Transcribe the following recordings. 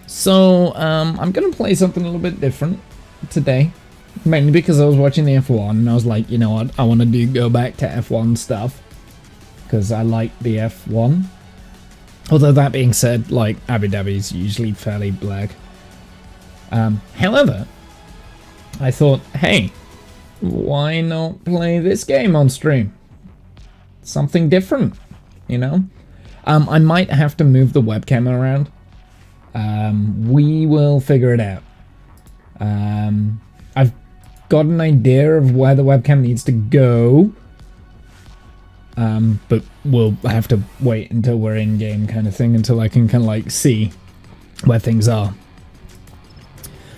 So, I'm gonna play something a little bit different today. Mainly because I was watching the F1 and I was like, you know what, I want to go back to F1 stuff. Because I like the F1. Although that being said, like, Abu Dhabi is usually fairly black. However, I thought, hey, why not play this game on stream? Something different, you know? I might have to move the webcam around. We will figure it out. I've got an idea of where the webcam needs to go. But we'll have to wait until we're in game kind of thing, until I can kind of like see where things are.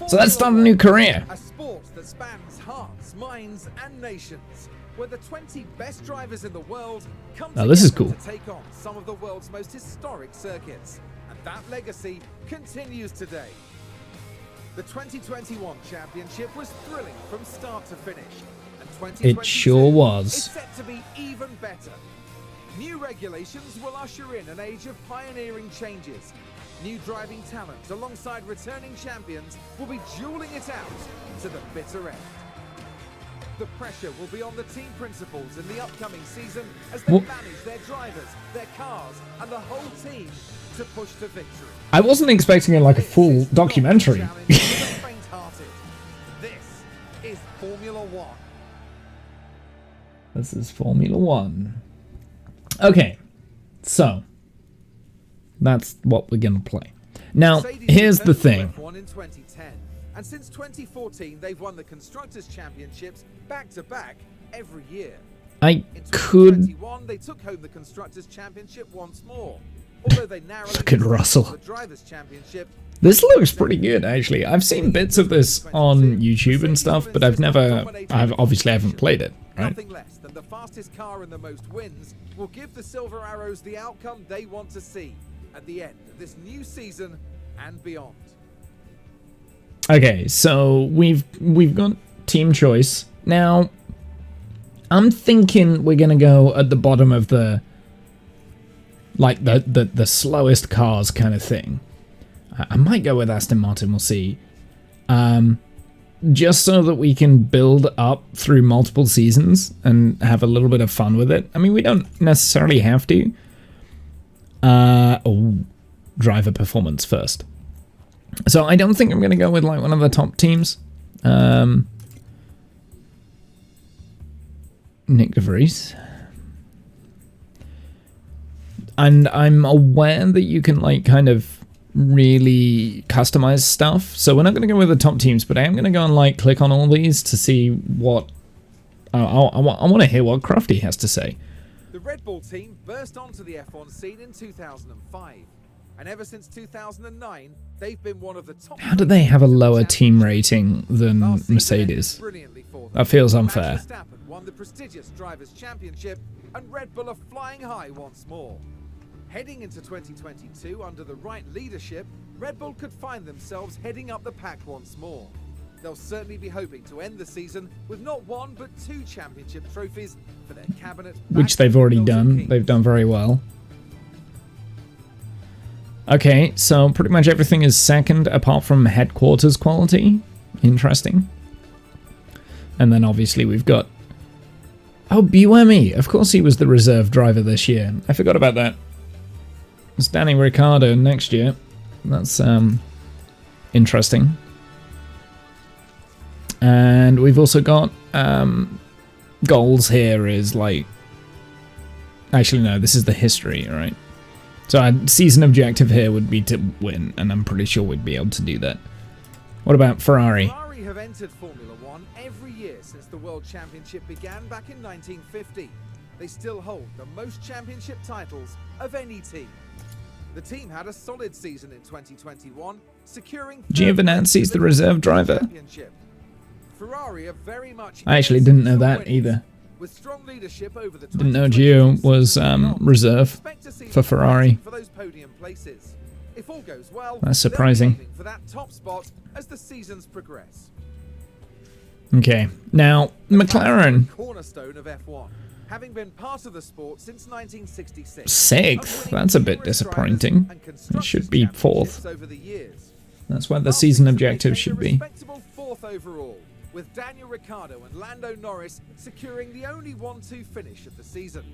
So let's start a new career. A sport that spans hearts, minds, and nations, where the 20 best drivers in the world come together this is cool. to take on some of the world's most historic circuits, and that legacy continues today. The 2021 championship was thrilling from start to finish. It sure was. It's set to be even better. New regulations will usher in an age of pioneering changes. New driving talent alongside returning champions will be dueling it out to the bitter end. The pressure will be on the team principals in the upcoming season as they manage their drivers, their cars, and the whole team to push to victory. I wasn't expecting it like a full documentary. This is Formula One. This is Formula One. Okay, so that's what we're gonna play. Now, here's the thing. F1 in 2010, and since 2014, they've won the Constructors' Championships back-to-back every year. I In could 2021, they took home the Constructors' Championship once more. Although they narrowly look at Russell. the Drivers' Championship. This looks pretty good, actually. I've seen bits of this on YouTube and stuff, but I've obviously haven't played it, right? Nothing less than the fastest car and the most wins will give the Silver Arrows the outcome they want to see at the end of this new season and beyond. Okay, so we've got team choice. Now, I'm thinking we're gonna go at the bottom of the the slowest cars kind of thing. I might go with Aston Martin, we'll see. Just so that we can build up through multiple seasons and have a little bit of fun with it. I mean, we don't necessarily have to. Driver performance first. So I don't think I'm going to go with like one of the top teams. Nick de Vries. And I'm aware that you can like kind of really customize stuff, so we're not going to go with the top teams, but I am going to go and like click on all these to see what I want to hear what Crofty has to say. The Red Bull team burst onto the F1 scene in 2005, and ever since 2009 they've been one of the top. How do they have a lower team rating than Mercedes? That feels unfair. Max Verstappen won the prestigious Drivers' Championship, and Red Bull are flying high once more. Heading into 2022 under the right leadership, Red Bull could find themselves heading up the pack once more. They'll certainly be hoping to end the season with not one but 2 championship trophies for their cabinet, which they've already done. They've done very well. Okay, so pretty much everything is second apart from headquarters quality. Interesting. And then obviously we've got... Oh, Buemi! Of course he was the reserve driver this year. I forgot about that. It's Danny Ricciardo next year. That's interesting. And we've also got goals here is like... Actually, no, this is the history, right? So our season objective here would be to win, and I'm pretty sure we'd be able to do that. What about Ferrari? Ferrari have entered Formula One every year since the World Championship began back in 1950. They still hold the most championship titles of any team. The team had a solid season in 2021, securing Giovinazzi's the reserve driver. Ferrari are very much I actually didn't know that either. With strong leadership over the Didn't know Gio was reserve for Ferrari. For those podium places. If all goes well, that's surprising. For that top spot as the seasons progress. Okay, now McLaren. Cornerstone of F1. Having been part of the sport since 1966. Sixth? That's a bit disappointing. It should be fourth. Over the years. That's what the season objective should be. Respectable 4th overall, with Daniel Ricciardo and Lando Norris securing the only 1-2 finish of the season.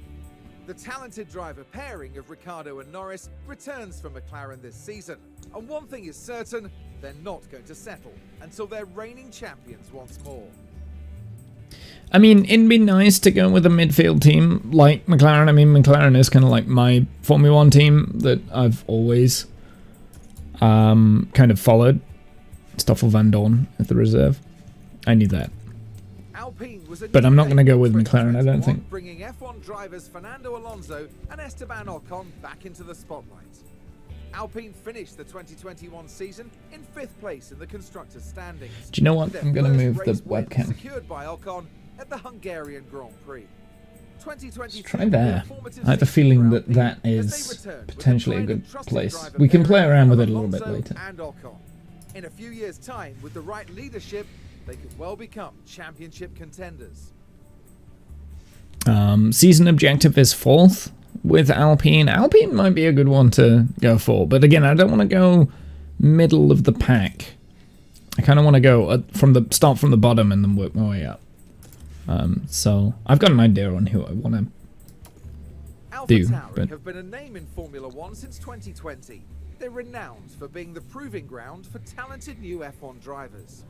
The talented driver pairing of Ricciardo and Norris returns for McLaren this season, and one thing is certain, they're not going to settle until they're reigning champions once more. I mean, it'd be nice to go with a midfield team like McLaren. I mean, McLaren is kind of like my Formula 1 team that I've always kind of followed. Stoffel Van Dorn at the reserve. I knew that. But I'm not going to go with McLaren, I don't think. Bringing F1 drivers Fernando Alonso and Esteban Ocon back into the spotlight. Alpine finished the 2021 season in 5th place in the constructors' standings. Do you know what? I'm going to move the webcam. Secured by Ocon at the Hungarian Grand Prix. Let's try there. I have a feeling that that is potentially a good place. We can play around with it a little bit later. In a few years' time, with the right leadership, they could well become championship contenders. Season objective is 4th with Alpine. Alpine might be a good one to go for, but again, I don't want to go middle of the pack. I kind of want to go start from the bottom and then work my way up. So I've got an idea on who I want to do. AlphaTauri have been a name in Formula 1 since 2020. They're renowned for being the proving ground for talented new F1 drivers.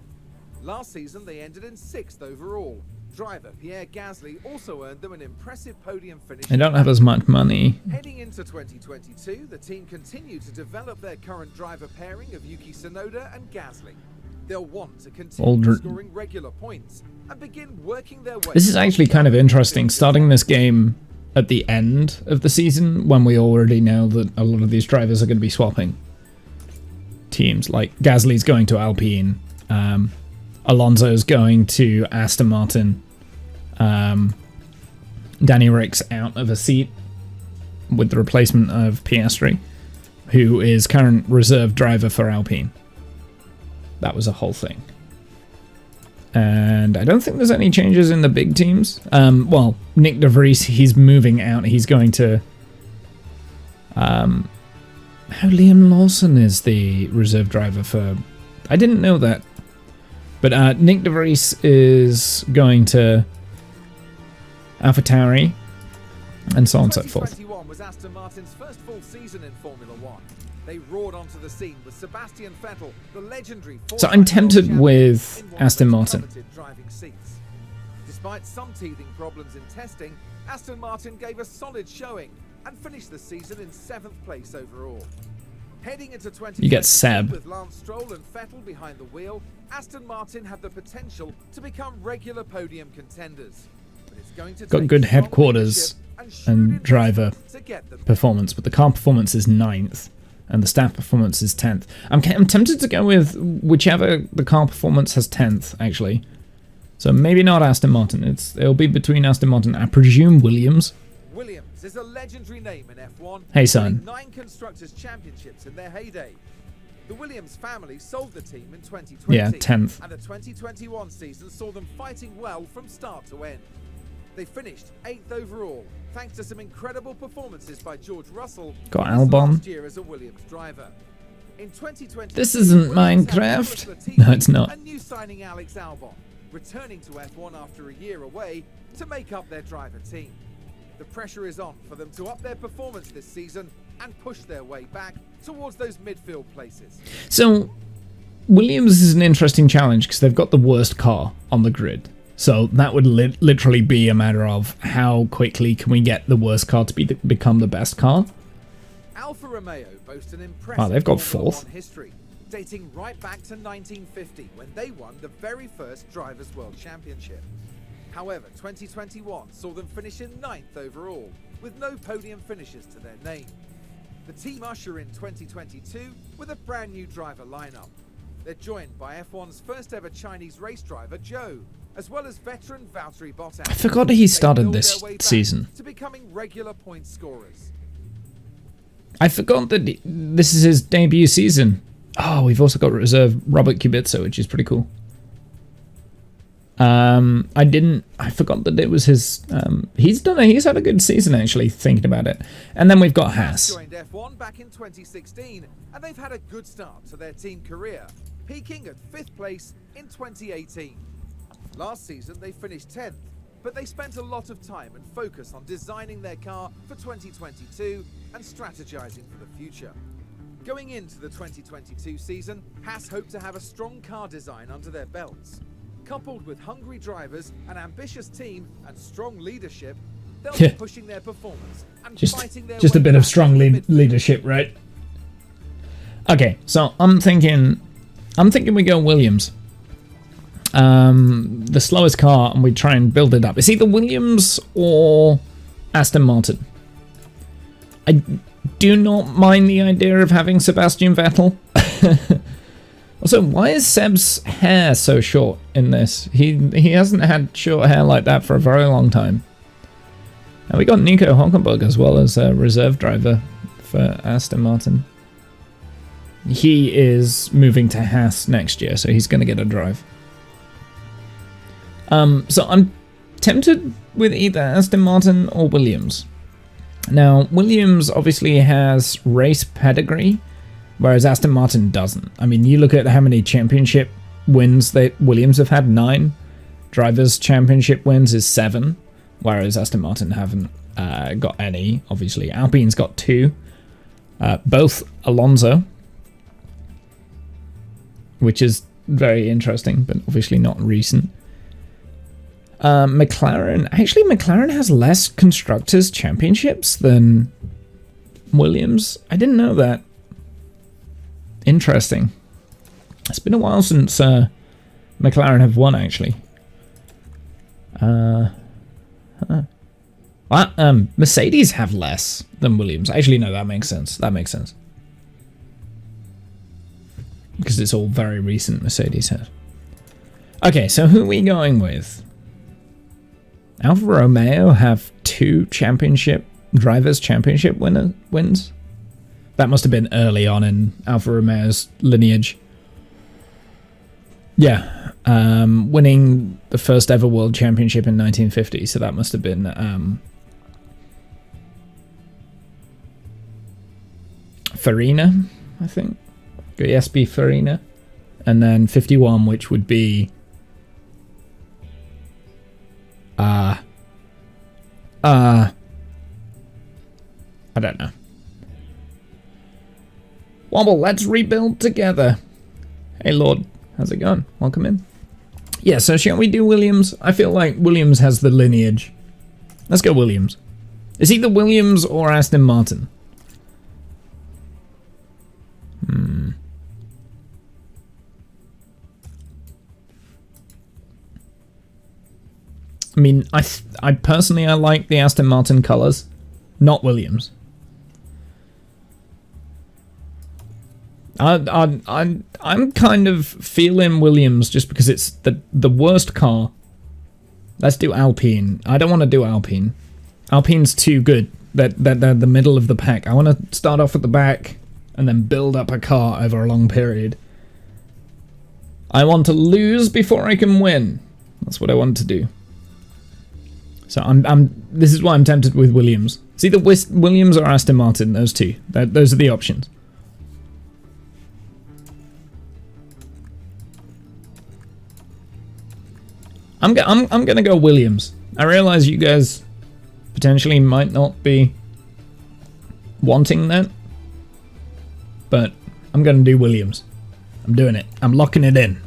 Last season, they ended in 6th overall. Driver Pierre Gasly also earned them an impressive podium finish. I don't have as much money. Heading into 2022, the team continued to develop their current driver pairing of Yuki Tsunoda and Gasly. They'll want to continue scoring regular points and begin working their way. This is actually kind of interesting, starting this game at the end of the season when we already know that a lot of these drivers are going to be swapping teams. Like Gasly's going to Alpine, Alonso's going to Aston Martin, Danny Rick's out of a seat with the replacement of Piastri, who is current reserve driver for Alpine. That was a whole thing. And I don't think there's any changes in the big teams. Well, Nick De Vries, he's moving out. He's going to... Liam Lawson is the reserve driver for... I didn't know that. But Nick De Vries is going to AlphaTauri, and so on and so forth. 2021 was Aston Martin's first full season in Formula 1. They roared onto the scene with Sebastian Vettel, the legendary. So I'm tempted with Aston Martin. Despite some teething problems in testing, Aston Martin gave a solid showing and finished the season in 7th place overall. Heading into 2022 you get Seb with Lance Stroll and Vettel behind the wheel, Aston Martin have the potential to become regular podium contenders. But it's going to got good headquarters and driver performance, but the car performance is 9th. And the staff performance is 10th. I'm tempted to go with whichever the car performance has 10th, actually. So maybe not Aston Martin. It'll be between Aston Martin, I presume Williams. Williams is a legendary name in F1. Hey, son. 9 Constructors' Championships in their heyday. The Williams family sold the team in 2020. Yeah, 10th. And the 2021 season saw them fighting well from start to end. They finished 8th overall, thanks to some incredible performances by George Russell. Got Albon. Last year as a Williams driver. In 2020, this isn't Minecraft. No, it's not. A new signing Alex Albon, returning to F1 after a year away to make up their driver team. The pressure is on for them to up their performance this season and push their way back towards those midfield places. So, Williams is an interesting challenge because they've got the worst car on the grid. So that would literally be a matter of how quickly can we get the worst car to become the best car. Alfa Romeo boast an impressive they've got Formula 4th. 1 history, dating right back to 1950 when they won the very first Drivers' World Championship. However, 2021 saw them finish in 9th overall, with no podium finishes to their name. The team usher in 2022 with a brand new driver lineup. They're joined by F1's first ever Chinese race driver, Zhou, as well as veteran Valtteri Bottas. I forgot he started this season. To becoming regular point scorers. I forgot that this is his debut season. Oh, we've also got reserve Robert Kubica, which is pretty cool. I forgot that it was his, he's had a good season actually, thinking about it. And then we've got Haas. Joined F1 back in 2016, and they've had a good start to their team career, peaking at 5th place in 2018. Last season they finished 10th, but they spent a lot of time and focus on designing their car for 2022 and strategizing for the future. Going into the 2022 season, Haas hope to have a strong car design under their belts. Coupled with hungry drivers, an ambitious team, and strong leadership, they'll be pushing their performance and fighting their just way a bit of back strong to the midfield. leadership, right? Okay, so I'm thinking we go Williams. The slowest car, and we try and build it up. It's either Williams or Aston Martin. I do not mind the idea of having Sebastian Vettel. Also, why is Seb's hair so short in this? He hasn't had short hair like that for a very long time. And we got Nico Hülkenberg as well as a reserve driver for Aston Martin. He is moving to Haas next year, so he's going to get a drive. So I'm tempted with either Aston Martin or Williams. Now, Williams obviously has race pedigree, whereas Aston Martin doesn't. I mean, you look at how many championship wins that Williams have had, 9. Drivers' championship wins is 7, whereas Aston Martin haven't got any, obviously. Alpine's got 2, both Alonso, which is very interesting, but obviously not recent. McLaren has less Constructors' Championships than Williams. I didn't know that. Interesting. It's been a while since McLaren have won, actually. Mercedes have less than Williams. Actually, no, that makes sense. Because it's all very recent, Mercedes has. Okay, so who are we going with? Alfa Romeo have 2 drivers' championship wins. That must have been early on in Alfa Romeo's lineage. Yeah, winning the first ever world championship in 1950, so that must have been Farina, I think. Giuseppe Farina. And then 51, which would be I don't know. Womble, let's rebuild together. Hey, Lord. How's it going? Welcome in. Yeah, so shall we do Williams? I feel like Williams has the lineage. Let's go Williams. It's either Williams or Aston Martin. I mean, I personally like the Aston Martin colours, not Williams. I'm kind of feeling Williams just because it's the worst car. Let's do Alpine. I don't want to do Alpine. Alpine's too good. They're the middle of the pack. I want to start off at the back and then build up a car over a long period. I want to lose before I can win. That's what I want to do. So this is why I'm tempted with Williams. It's either Williams or Aston Martin. Those two. Those are the options. I'm gonna go Williams. I realize you guys potentially might not be wanting that, but I'm gonna do Williams. I'm doing it. I'm locking it in.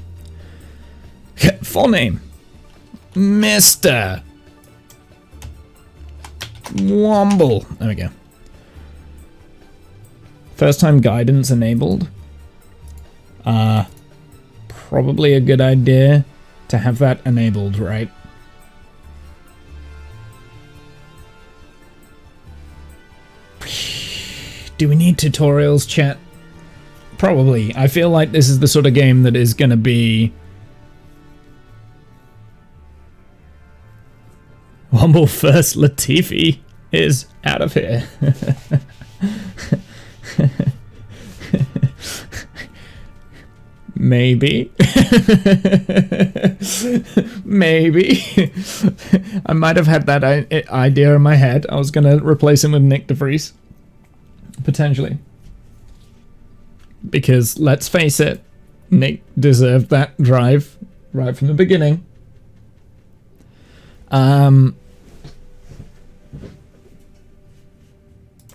Full name: Mr. Womble. There we go. First time guidance enabled. Probably a good idea to have that enabled, right? Do we need tutorials, chat? Probably. I feel like this is the sort of game that is going to be... Womble first, Latifi is out of here. Maybe. Maybe. I might have had that idea in my head. I was going to replace him with Nick de Vries. Potentially. Because, let's face it, Nick deserved that drive right from the beginning.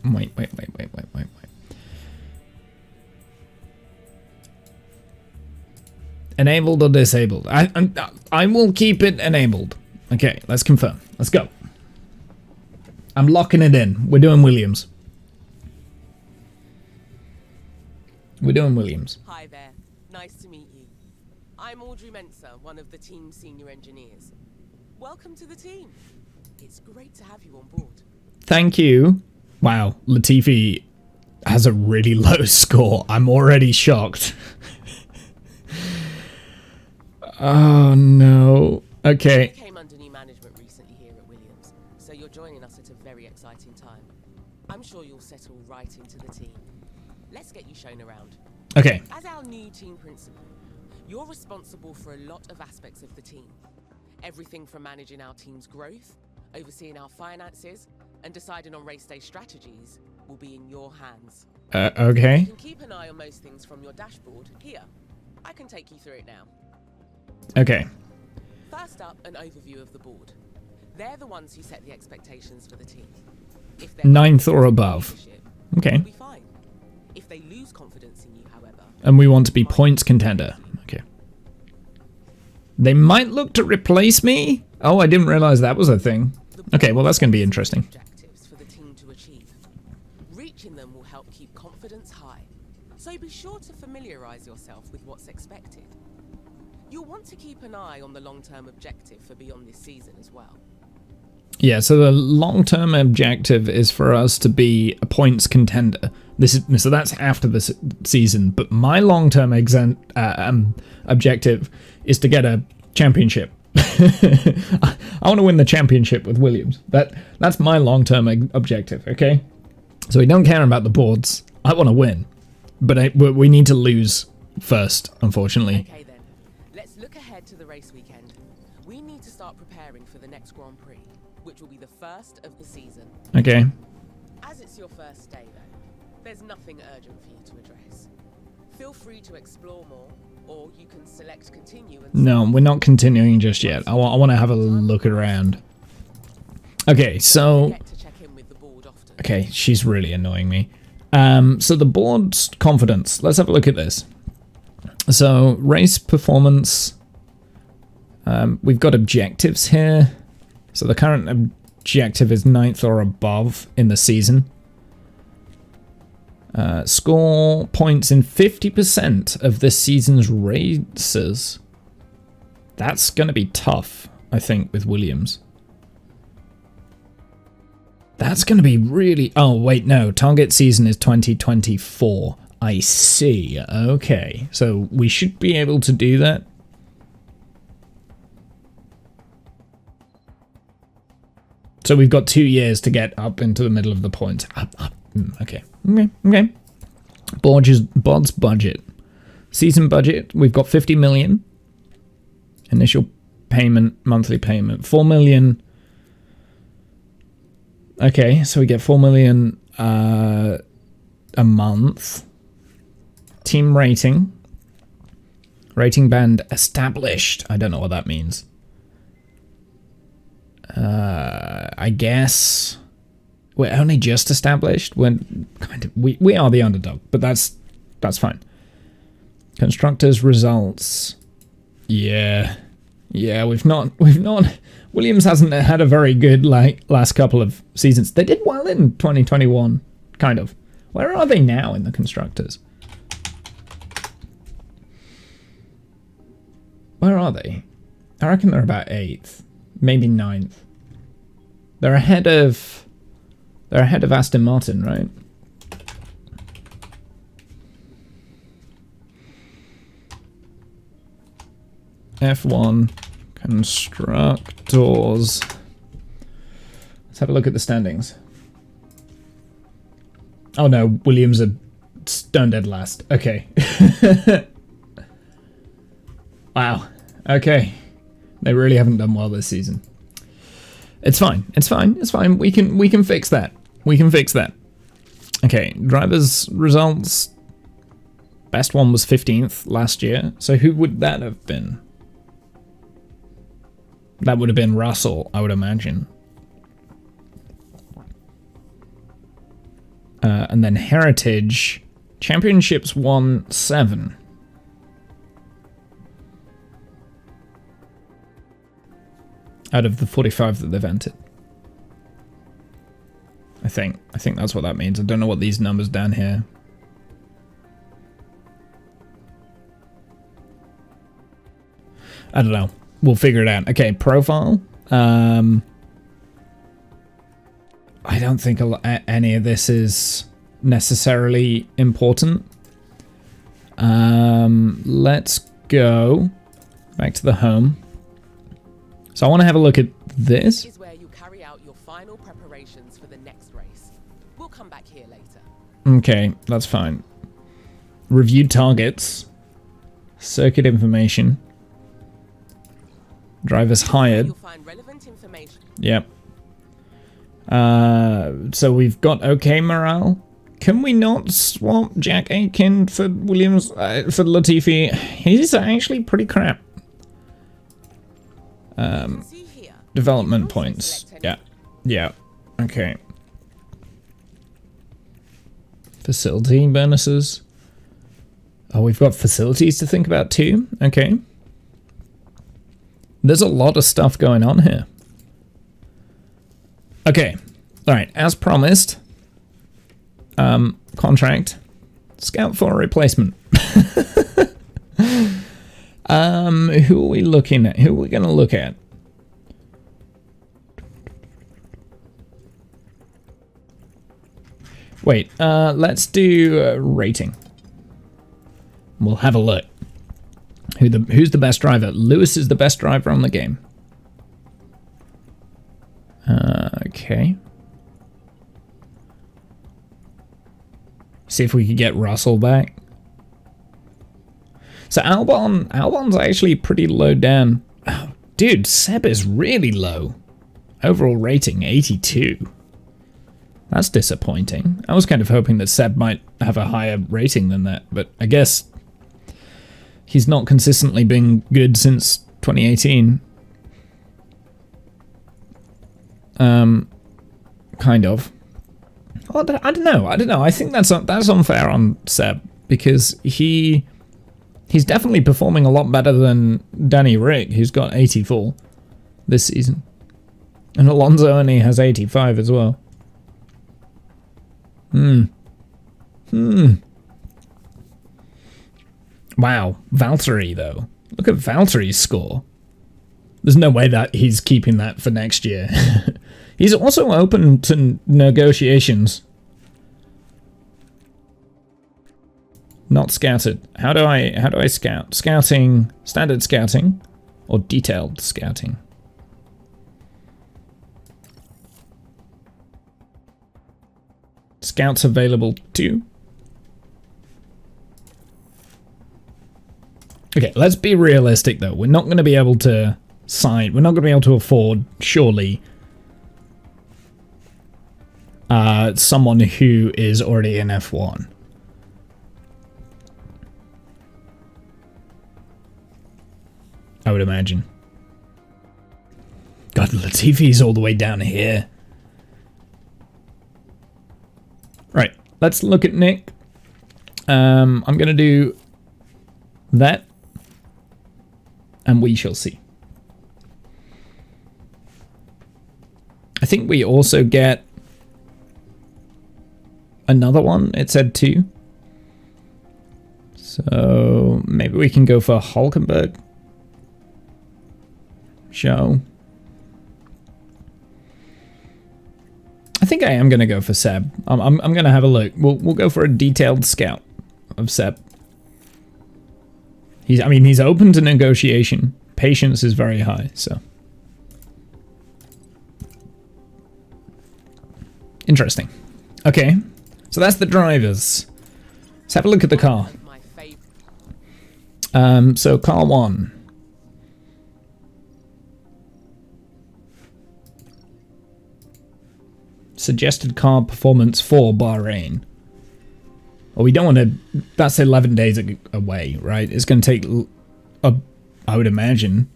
Wait. Enabled or disabled? I will keep it enabled. Okay, let's confirm. Let's go. I'm locking it in. We're doing Williams. We're doing Williams. Hi there. Nice to meet you. I'm Audrey Mensa, one of the team's senior engineers. Welcome to the team. It's great to have you on board. Thank you. Wow, Latifi has a really low score. I'm already shocked. Oh no. Okay. You came under new management recently here at Williams, so you're joining us at a very exciting time. I'm sure you'll settle right into the team. Let's get you shown around. Okay. As our new team principal, you're responsible for a lot of aspects of the team. Everything from managing our team's growth, overseeing our finances, and deciding on race day strategies will be in your hands. Okay. You can keep an eye on most things from your dashboard here. I can take you through it now. Okay. First up, an overview of the board. They're the ones who set the expectations for the team. If they're 9th or above. Okay. you'll be fine. If they lose confidence in you, however, And we want to be points contender. Okay. They might look to replace me? Oh, I didn't realize that was a thing. Okay, well that's going to be interesting. objectives for the team to achieve. Reaching them will help keep confidence high. So be sure to familiarize yourself with what's expected. You'll want to keep an eye on the long-term objective for beyond this season as well. Yeah, so the long-term objective is for us to be a points contender. So that's after the season. But my long-term objective is to get a championship. I want to win the championship with Williams. That's my long-term objective. Okay, so we don't care about the boards. I want to win, but we need to lose first, unfortunately. Okay then, let's look ahead to the race weekend. We need to start preparing for the next Grand Prix, which will be the first of the season. Okay. As it's your first day though, there's nothing urgent for you to address. Feel free to explore more, or you can select continue and... No, we're not continuing just yet. I want to have a look around. Okay, so... Get to check in with the board often. Okay, she's really annoying me. So the board's confidence. Let's have a look at this. So, race performance. We've got objectives here. So the current objective is 9th or above in the season. Score points in 50% of this season's races. That's going to be tough, I think, with Williams. That's going to be really... Oh, wait, no. Target season is 2024. I see. Okay. So we should be able to do that. So we've got 2 years to get up into the middle of the points. Okay. Bod's budget. Season budget, we've got 50 million. Initial payment, monthly payment. 4 million. Okay, so we get 4 million a month. Team rating. Rating band established. I don't know what that means. I guess we're only just established. We're kind of we are the underdog, but that's fine. Constructors results. Yeah, we've not. Williams hasn't had a very good last couple of seasons. They did well in 2021, kind of. Where are they now in the constructors? Where are they? I reckon they're about 8th, maybe 9th. They're ahead of Aston Martin, right? F1 constructors. Let's have a look at the standings. Oh no, Williams are stone dead last. Okay. Wow. Okay. They really haven't done well this season. It's fine. It's fine. It's fine. We can fix that. We can fix that. Okay, drivers results. Best one was 15th last year. So who would that have been? That would have been Russell, I would imagine. And then Heritage Championships won 7. Out of the 45 that they've entered. I think that's what that means. I don't know what these numbers down here. I don't know. We'll figure it out. Okay, profile. I don't think any of this is necessarily important. Let's go back to the home. So I want to have a look at this. This is where you carry out your final preparations for the next race. We'll come back here later. Okay, that's fine. Review targets. Circuit information. Drivers hired. You'll find relevant information. Yep. So we've got okay morale. Can we not swap Jack Aitken for Williams, for Latifi? He's actually pretty crap. See here. Development You can also points. select Yeah. Yeah. Okay. Facility bonuses. Oh, we've got facilities to think about too. Okay. There's a lot of stuff going on here. Okay. All right. As promised. Contract. Scout for a replacement. Who are we looking at? Who are we going to look at? Wait, let's do rating. We'll have a look. Who's the best driver? Lewis is the best driver on the game. Okay. See if we could get Russell back. So Albon's actually pretty low down. Oh, dude, Seb is really low. Overall rating, 82. That's disappointing. I was kind of hoping that Seb might have a higher rating than that, but I guess he's not consistently been good since 2018. Kind of. Well, I don't know. I think that's unfair on Seb because he's definitely performing a lot better than Danny Rick, who's got 84 this season, and Alonso only has 85 as well. Wow, Valtteri though. Look at Valtteri's score. There's no way that he's keeping that for next year. He's also open to negotiations. Not scouted. How do I scout? Scouting, standard scouting, or detailed scouting? Scouts available too. Okay, let's be realistic though. We're not going to be able to sign. We're not going to be able to afford, surely, someone who is already in F1. I would imagine. God, Latifi's all the way down here. Right, let's look at Nick. I'm going to do that, and we shall see. I think we also get another one. It said 2. So maybe we can go for Hulkenberg. Show. I think I am going to go for Seb. I'm going to have a look. We'll go for a detailed scout of Seb. He's open to negotiation. Patience is very high, so. Interesting. Okay, so that's the drivers. Let's have a look at the car. So car 1. Suggested car performance for Bahrain. Well, we don't want to... That's 11 days away, right? It's going to take... I would imagine.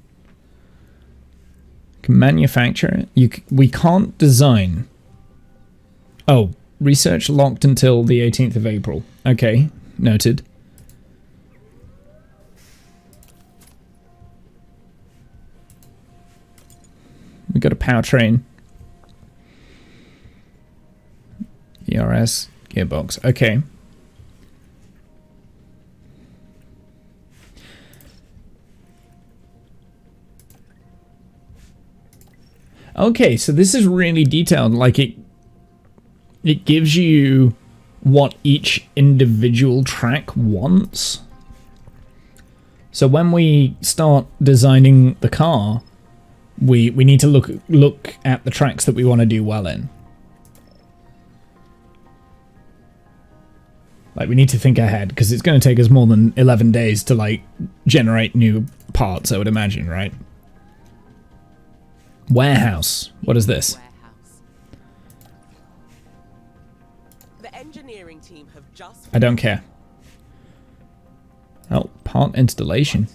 Can manufacture it? We can't design. Oh, research locked until the 18th of April. Okay, noted. We got a powertrain. ERS, gearbox. Okay. Okay, so this is really detailed. Like it gives you what each individual track wants. So when we start designing the car, we need to look at the tracks that we want to do well in. Like, we need to think ahead, because it's going to take us more than 11 days to, like, generate new parts, I would imagine, right? Warehouse. What is this? Warehouse. The engineering team have just... I don't care. Oh, part installation.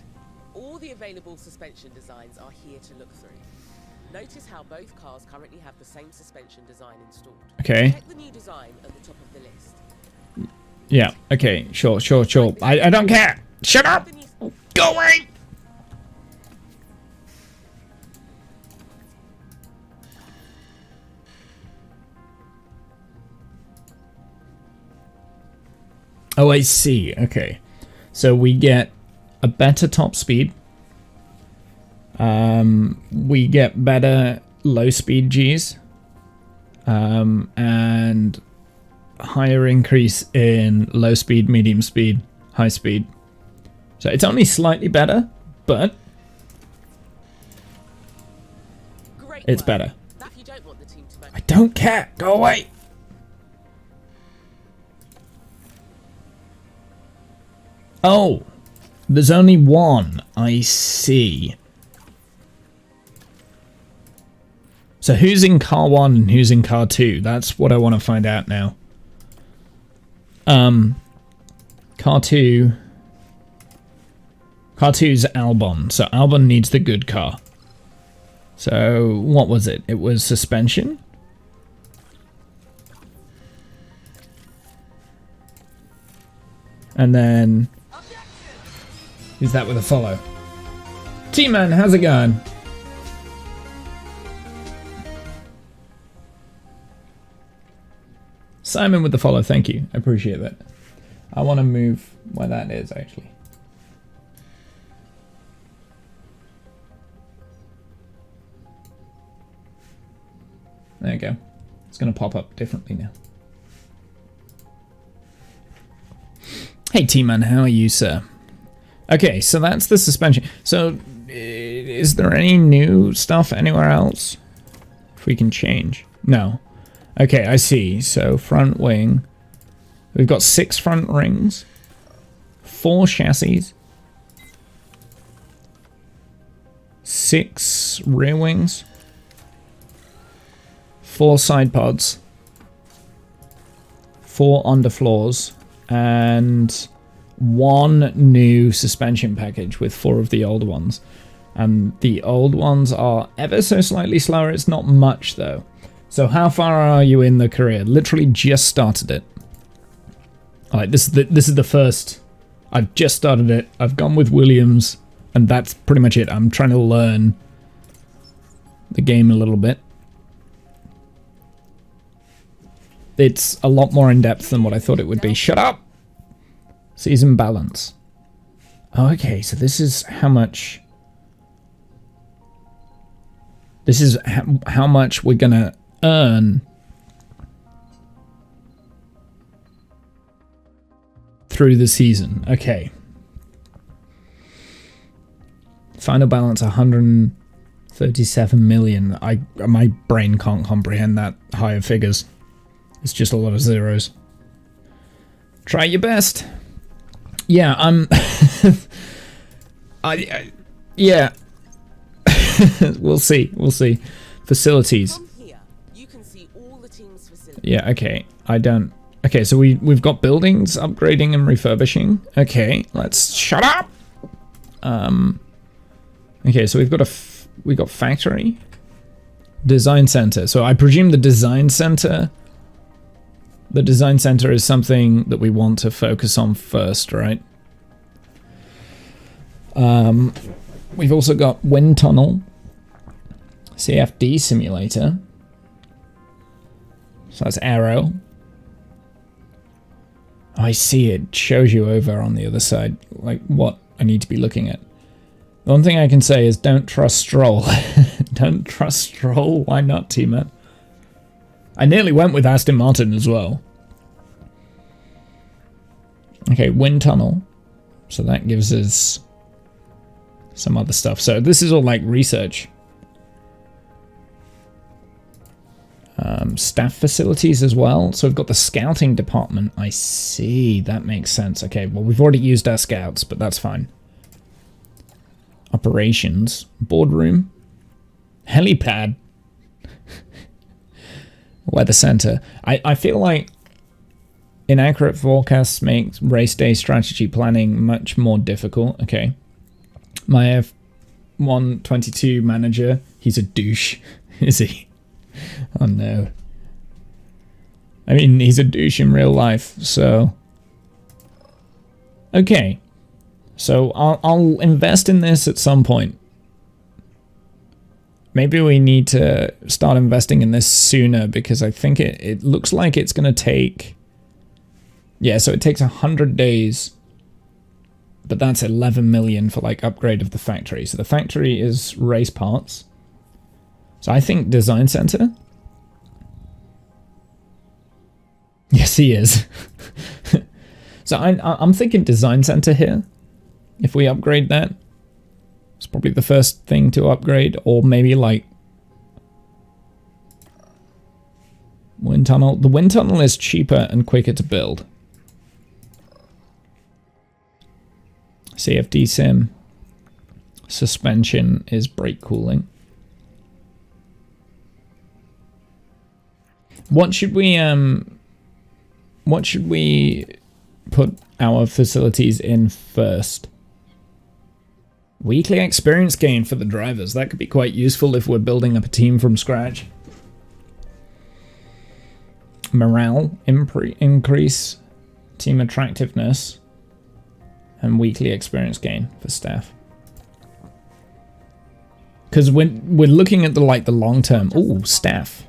All the available suspension designs are here to look through. Notice how both cars currently have the same suspension design installed. Okay. Check the new design at the top of the list. Yeah, okay, sure. I don't care! Shut up! Go away! Oh, I see. Okay. So we get a better top speed. We get better low speed Gs. And higher increase in low speed, medium speed, high speed. So it's only slightly better, but Great it's work. better. If you don't want the team to I don't care. Go away. Oh, there's only one. I see. So who's in car 1 and who's in car 2? That's what I want to find out now. Car 2. Car 2's Albon. So Albon needs the good car. So what was it? It was suspension. And then who's that with a follow? T-Man, how's it going? Simon with the follow, thank you. I appreciate that. I want to move where that is, actually. There you go. It's going to pop up differently now. Hey T-Man, how are you, sir? Okay, so that's the suspension. So, is there any new stuff anywhere else? If we can change. No. Okay, I see. So, front wing. We've got 6 front rings. 4 chassis. 6 rear wings. 4 side pods. 4 underfloors. And 1 new suspension package with 4 of the old ones. And the old ones are ever so slightly slower. It's not much, though. So how far are you in the career? Literally just started it. Alright, this is the first. I've just started it. I've gone with Williams, and that's pretty much it. I'm trying to learn the game a little bit. It's a lot more in-depth than what I thought it would be. Shut up! Season balance. Oh, okay, so this is how much... This is how much we're gonna earn through the season. Okay. Final balance 137 million. My brain can't comprehend that higher figures. It's just a lot of zeros. Try your best. Yeah, I'm yeah. We'll see. Facilities. From here, you can see all the team's Yeah, okay. I don't... Okay, so we've got buildings, upgrading and refurbishing. Okay, let's... Shut up! Okay, so we've got factory. Design center. So I presume the design center... The design center is something that we want to focus on first, right? We've also got wind tunnel. CFD simulator. So that's Aero. Oh, I see it shows you over on the other side, like what I need to be looking at. The one thing I can say is don't trust Stroll. Don't trust Stroll. Why not, T-Man? I nearly went with Aston Martin as well. Okay, wind tunnel. So that gives us some other stuff. So this is all like research. Staff facilities as well. So we've got the scouting department. I see. That makes sense. Okay, well, we've already used our scouts, but that's fine. Operations. Boardroom. Helipad. Weather center. I feel like inaccurate forecasts make race day strategy planning much more difficult. Okay. My F122 manager, he's a douche, is he? Oh no. I mean, he's a douche in real life, so... Okay. So I'll invest in this at some point. Maybe we need to start investing in this sooner, because I think it looks like it's going to take... Yeah, so it takes 100 days, but that's 11 million for like upgrade of the factory. So the factory is race parts. So I think design center. Yes, he is. So I'm thinking design center here. If we upgrade that, it's probably the first thing to upgrade, or maybe like wind tunnel. The wind tunnel is cheaper and quicker to build. CFD sim. Suspension is brake cooling. What should we put our facilities in first? Weekly experience gain for the drivers. That could be quite useful if we're building up a team from scratch. Morale increase, team attractiveness, and weekly experience gain for staff. Because we're looking at the long term. Ooh, staff.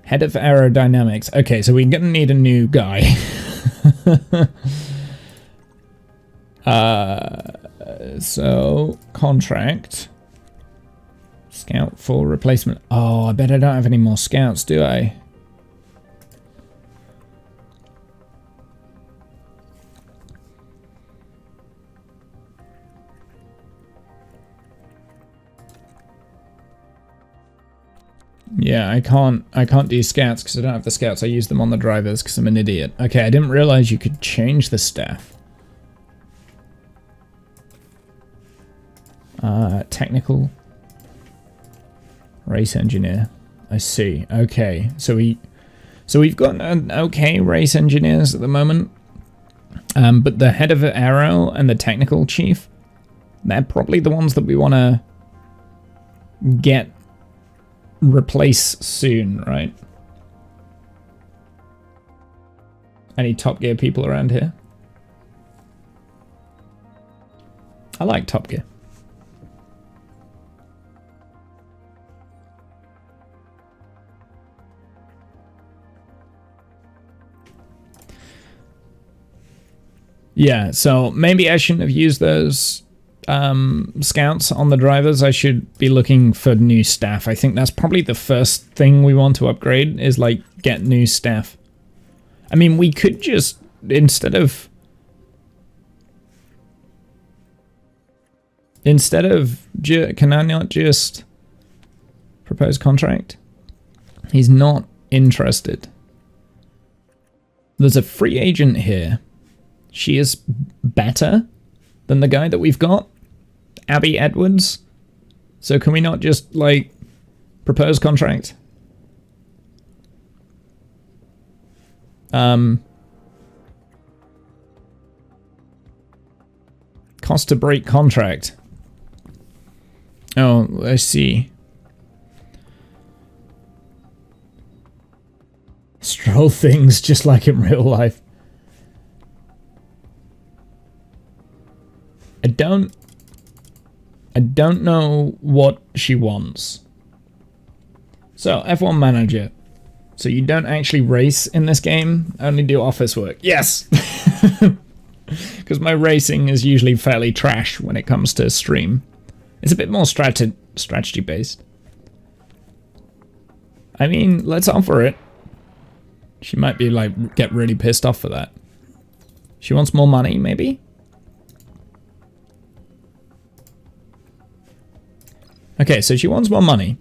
Head of aerodynamics. Okay, so we're gonna need a new guy. So contract. Scout for replacement. Oh, I bet I don't have any more scouts, do I? Yeah, I can't do scouts because I don't have the scouts. I use them on the drivers because I'm an idiot. Okay, I didn't realize you could change the staff. Technical race engineer. I see. Okay, so we've got an okay race engineers at the moment, but the head of aero and the technical chief, they're probably the ones that we want to replace soon, right? Any Top Gear people around here? I like Top Gear. Yeah, so maybe I shouldn't have used those scouts on the drivers. I should be looking for new staff. I think that's probably the first thing we want to upgrade, is like get new staff. I mean, we could just, instead of can I not just propose contract? He's not interested. There's a free agent here. She is better than the guy that we've got, Abby Edwards. So can we not just, like, propose contract? Cost to break contract. Oh, I see. Stroll things just like in real life. I don't know what she wants. So, F1 manager. So you don't actually race in this game, only do office work. Yes! Because my racing is usually fairly trash when it comes to stream. It's a bit more strategy based. I mean, let's offer it. She might be like, get really pissed off for that. She wants more money, maybe? Okay, so she wants more money.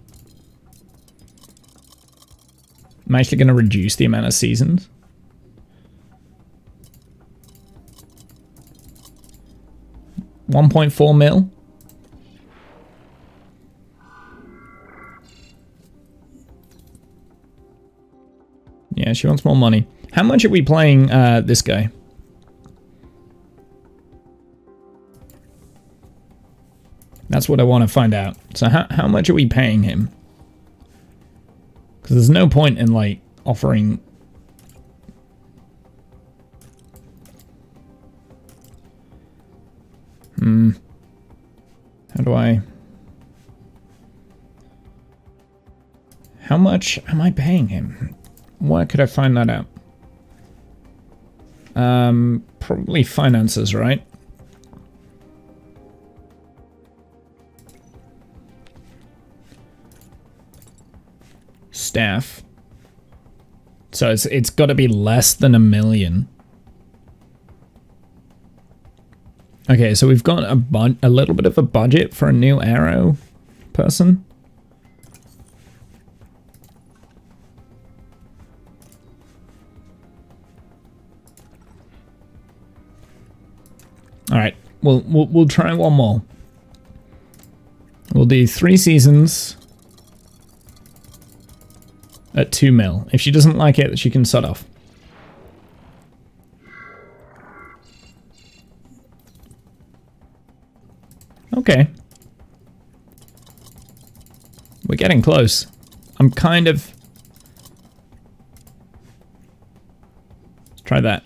I'm actually going to reduce the amount of seasons. $1.4 mil. Yeah, she wants more money. How much are we playing this guy? That's what I want to find out. So how much are we paying him? Because there's no point in, like, offering... How do I... How much am I paying him? Where could I find that out? Probably finances, right? Staff. So it's got to be less than $1 million. Okay, so we've got a little bit of a budget for a new aero person. All right, we'll try one more. We'll do 3 seasons at 2 mil. If she doesn't like it, she can sod off. Okay. We're getting close. I'm kind of... Let's try that.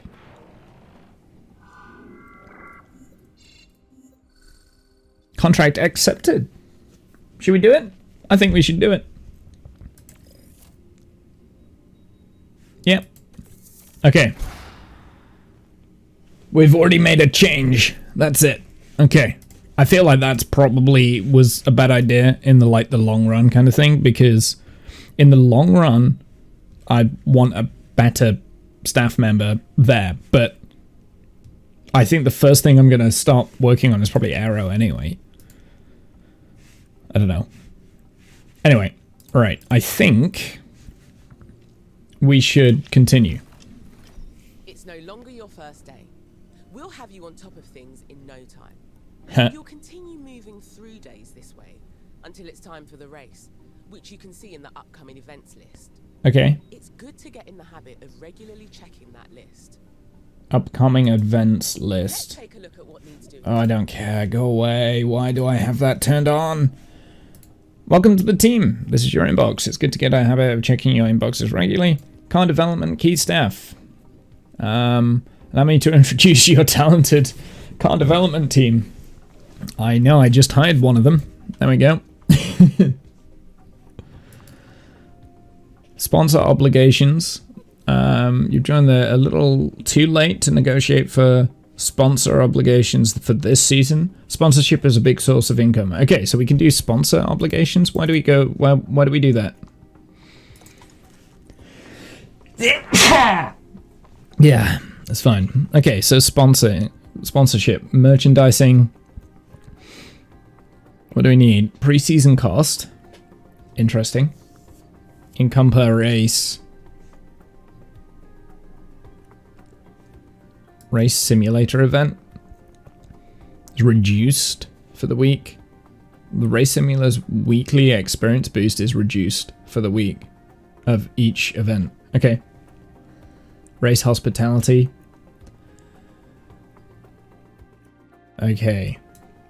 Contract accepted. Should we do it? I think we should do it. Yep. Okay. We've already made a change. That's it. Okay. I feel like that's probably was a bad idea in the long run kind of thing, because in the long run, I want a better staff member there. But I think the first thing I'm going to start working on is probably aero anyway. I don't know. Anyway, all right. I think we should continue. It's no longer your first day. We'll have you on top of things in no time. You'll continue moving through days this way until it's time for the race, which you can see in the upcoming events list. Okay. It's good to get in the habit of regularly checking that list. Upcoming events list. Let's take a look at what needs doing. Oh, I don't care. Go away. Why do I have that turned on? Welcome to the team. This is your inbox. It's good to get a habit of checking your inboxes regularly. Car development key staff. Allow me to introduce your talented car development team. I know, I just hired one of them. There we go. Sponsor obligations. You've joined a little too late to negotiate for sponsor obligations for this season. Sponsorship is a big source of income. Okay, so we can do sponsor obligations. Why do we go? Why do we do that? Yeah, that's fine. Okay, so sponsorship, merchandising. What do we need? Preseason cost. Interesting. Income per race. Race simulator event is reduced for the week. The race simulator's weekly experience boost is reduced for the week of each event. Okay. Race hospitality. Okay.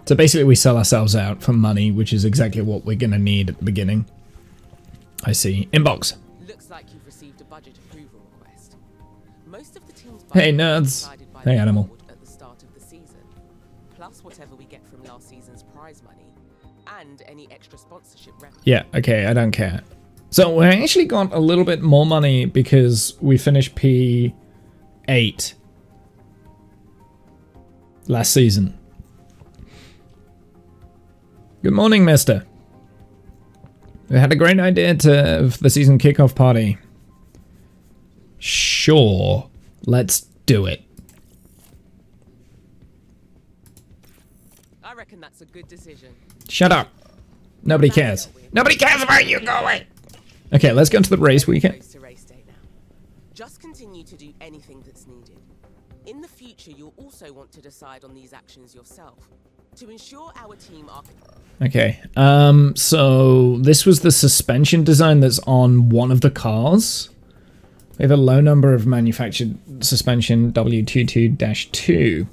So basically we sell ourselves out for money, which is exactly what we're going to need at the beginning. I see. Inbox. Looks like you've received a budget approval request. Most of the team's Hey, budget nerds. was decided by Hey, the animal. board at the start of the season, plus whatever we get from last season's prize money, and any extra sponsorship revenue. Yeah, okay, I don't care. So we actually got a little bit more money because we finished P8 last season. Good morning, mister. We had a great idea for the season kickoff party. Sure, let's do it. I reckon that's a good decision. Shut up. Nobody cares. Nobody cares about you. Go away. Okay, let's go to the race weekend. Close to race day now. Just continue to do anything that's needed. In the future, you'll also want to decide on these actions yourself to ensure our team are. Okay, so this was the suspension design that's on one of the cars. We have a low number of manufactured suspension W22-2.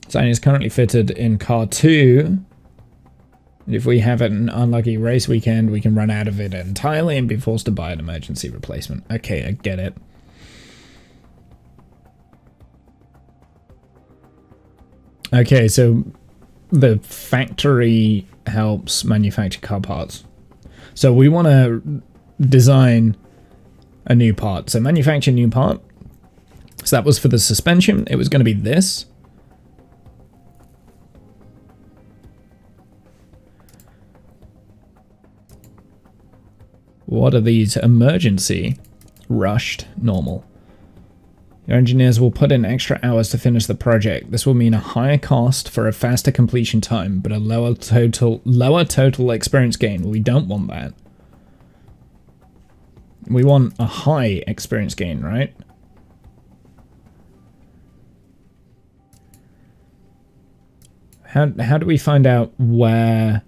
Design is currently fitted in car 2. And if we have an unlucky race weekend, we can run out of it entirely and be forced to buy an emergency replacement. Okay, I get it. Okay, so the factory helps manufacture car parts. So we want to design a new part. So manufacture a new part. So that was for the suspension. It was going to be this. What are these? Emergency, rushed, normal. Your engineers will put in extra hours to finish the project. This will mean a higher cost for a faster completion time, but a lower total experience gain. We don't want that. We want a high experience gain, right? How do we find out where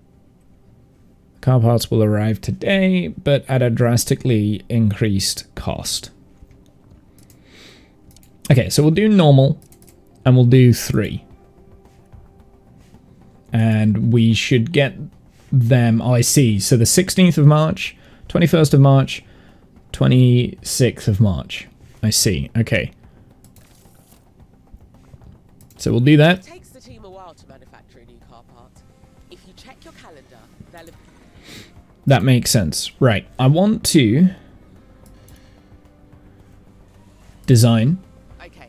car parts will arrive today, but at a drastically increased cost? Okay, so we'll do normal, and we'll do 3. And we should get them, oh, I see. So the 16th of March, 21st of March, 26th of March. I see, okay. So we'll do that. It takes the team a while to manufacture a new car part. If you check your calendar, they'll have... That makes sense. Right, I want to design. Okay,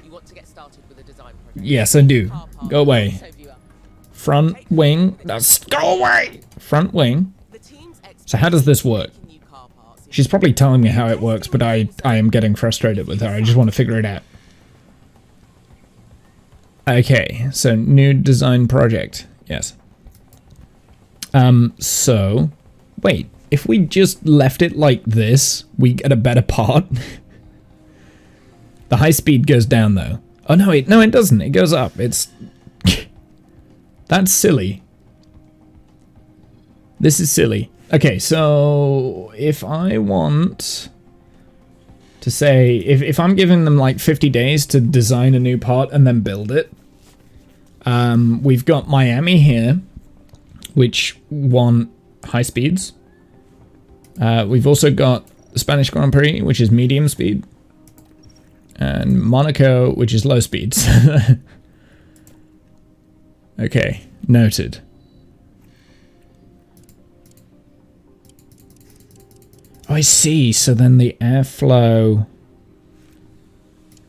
you want to get started with a design project. Yes, I do. Car part Go away. will save you up. Front wing. Go away! Front wing. The team's So how does this work? making new car parts. She's probably telling me how it works, but I am getting frustrated with her. I just want to figure it out. Okay, so new design project. Yes. So, wait. If we just left it like this, we get a better part. The high speed goes down though. Oh no, it doesn't. It goes up. It's that's silly. This is silly. Okay, so if I want to say, if I'm giving them like 50 days to design a new part and then build it, we've got Miami here, which want high speeds. We've also got the Spanish Grand Prix, which is medium speed, and Monaco, which is low speeds. Okay, noted. Oh, I see. So then the airflow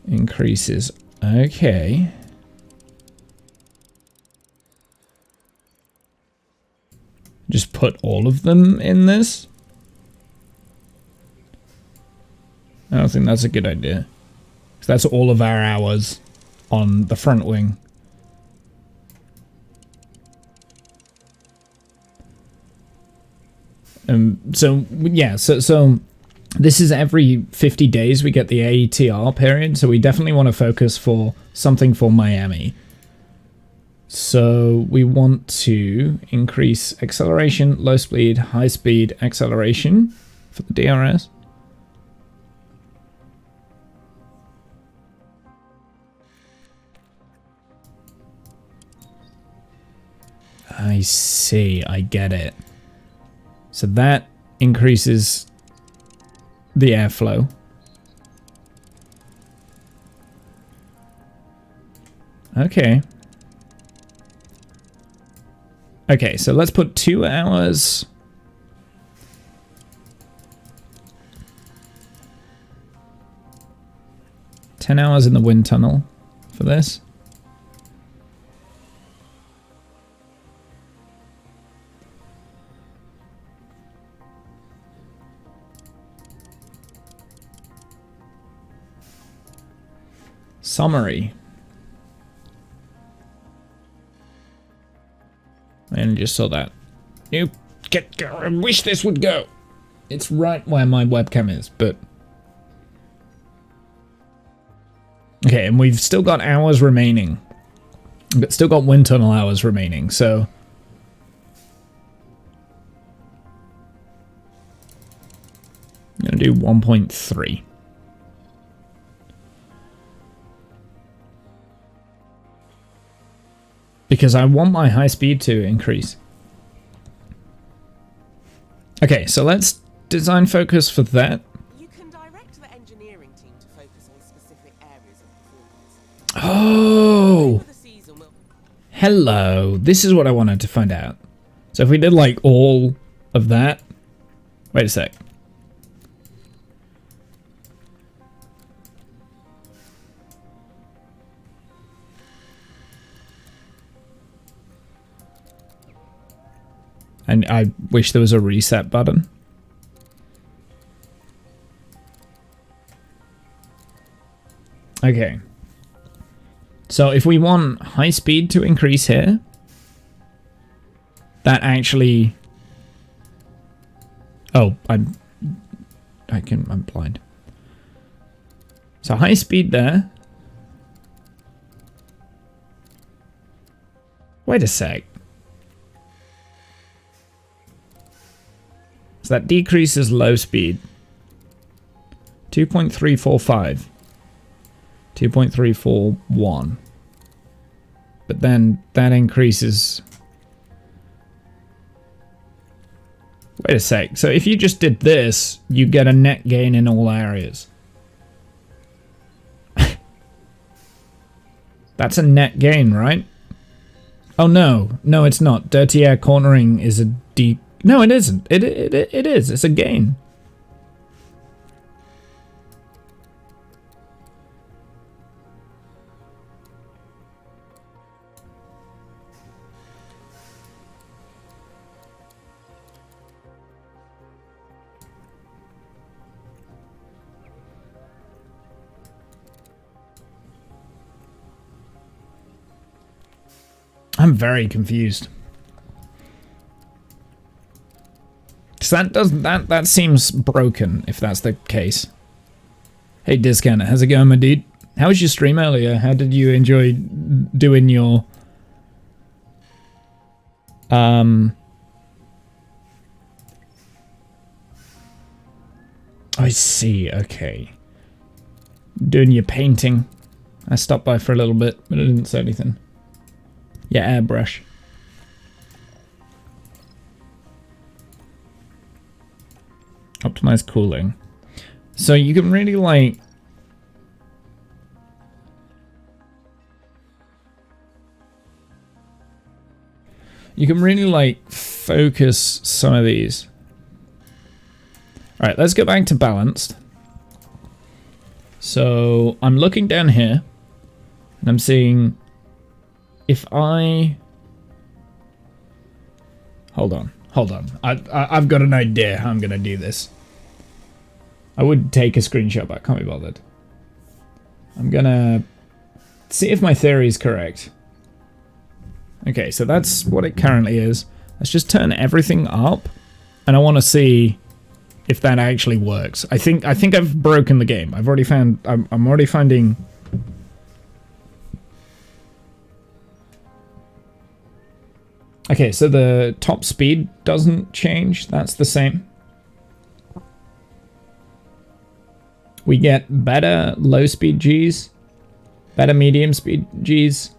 increases. Okay. Just put all of them in this? I don't think that's a good idea. 'Cause that's all of our hours on the front wing. So this is every 50 days we get the AETR period, so we definitely want to focus for something for Miami. So we want to increase acceleration, low speed, high speed acceleration for the DRS. I see. I get it. So that increases the airflow. Okay. Okay, so let's put 2 hours. $10 hours in the wind tunnel for this. Summary. And just saw that. You get. I wish this would go. It's right where my webcam is, but. Okay, and we've still got hours remaining. But still got wind tunnel hours remaining, so. I'm gonna do 1.3. Because I want my high speed to increase. Okay, so let's design focus for that. You can direct the engineering team to focus on specific areas of performance. Oh! Over the season, we'll Hello. This is what I wanted to find out. So if we did like all of that. Wait a sec. And I wish there was a reset button. Okay. So if we want high speed to increase here, that actually... Oh, I'm blind. So high speed there. Wait a sec. So that decreases low speed. 2.345. 2.341. But then that increases... Wait a sec. So if you just did this, you get a net gain in all areas. That's a net gain, right? Oh no. No, it's not. Dirty air cornering is a deep... No, it isn't. It is. It's a gain. I'm very confused. So that seems broken if that's the case. Hey Discounter, how's it going, my dude? How was your stream earlier? How did you enjoy doing your I see, okay. Doing your painting. I stopped by for a little bit, but I didn't say anything. Yeah, airbrush. Optimize cooling. So you can really like... You can really like focus some of these. Alright, let's go back to balanced. So I'm looking down here and I'm seeing if I... Hold on. I've got an idea how I'm going to do this. I would take a screenshot, but I can't be bothered. I'm going to see if my theory is correct. Okay, so that's what it currently is. Let's just turn everything up, and I want to see if that actually works. I think I've broken the game. I've already found... I'm already finding... Okay, so the top speed doesn't change. That's the same. We get better low speed Gs, better medium speed Gs.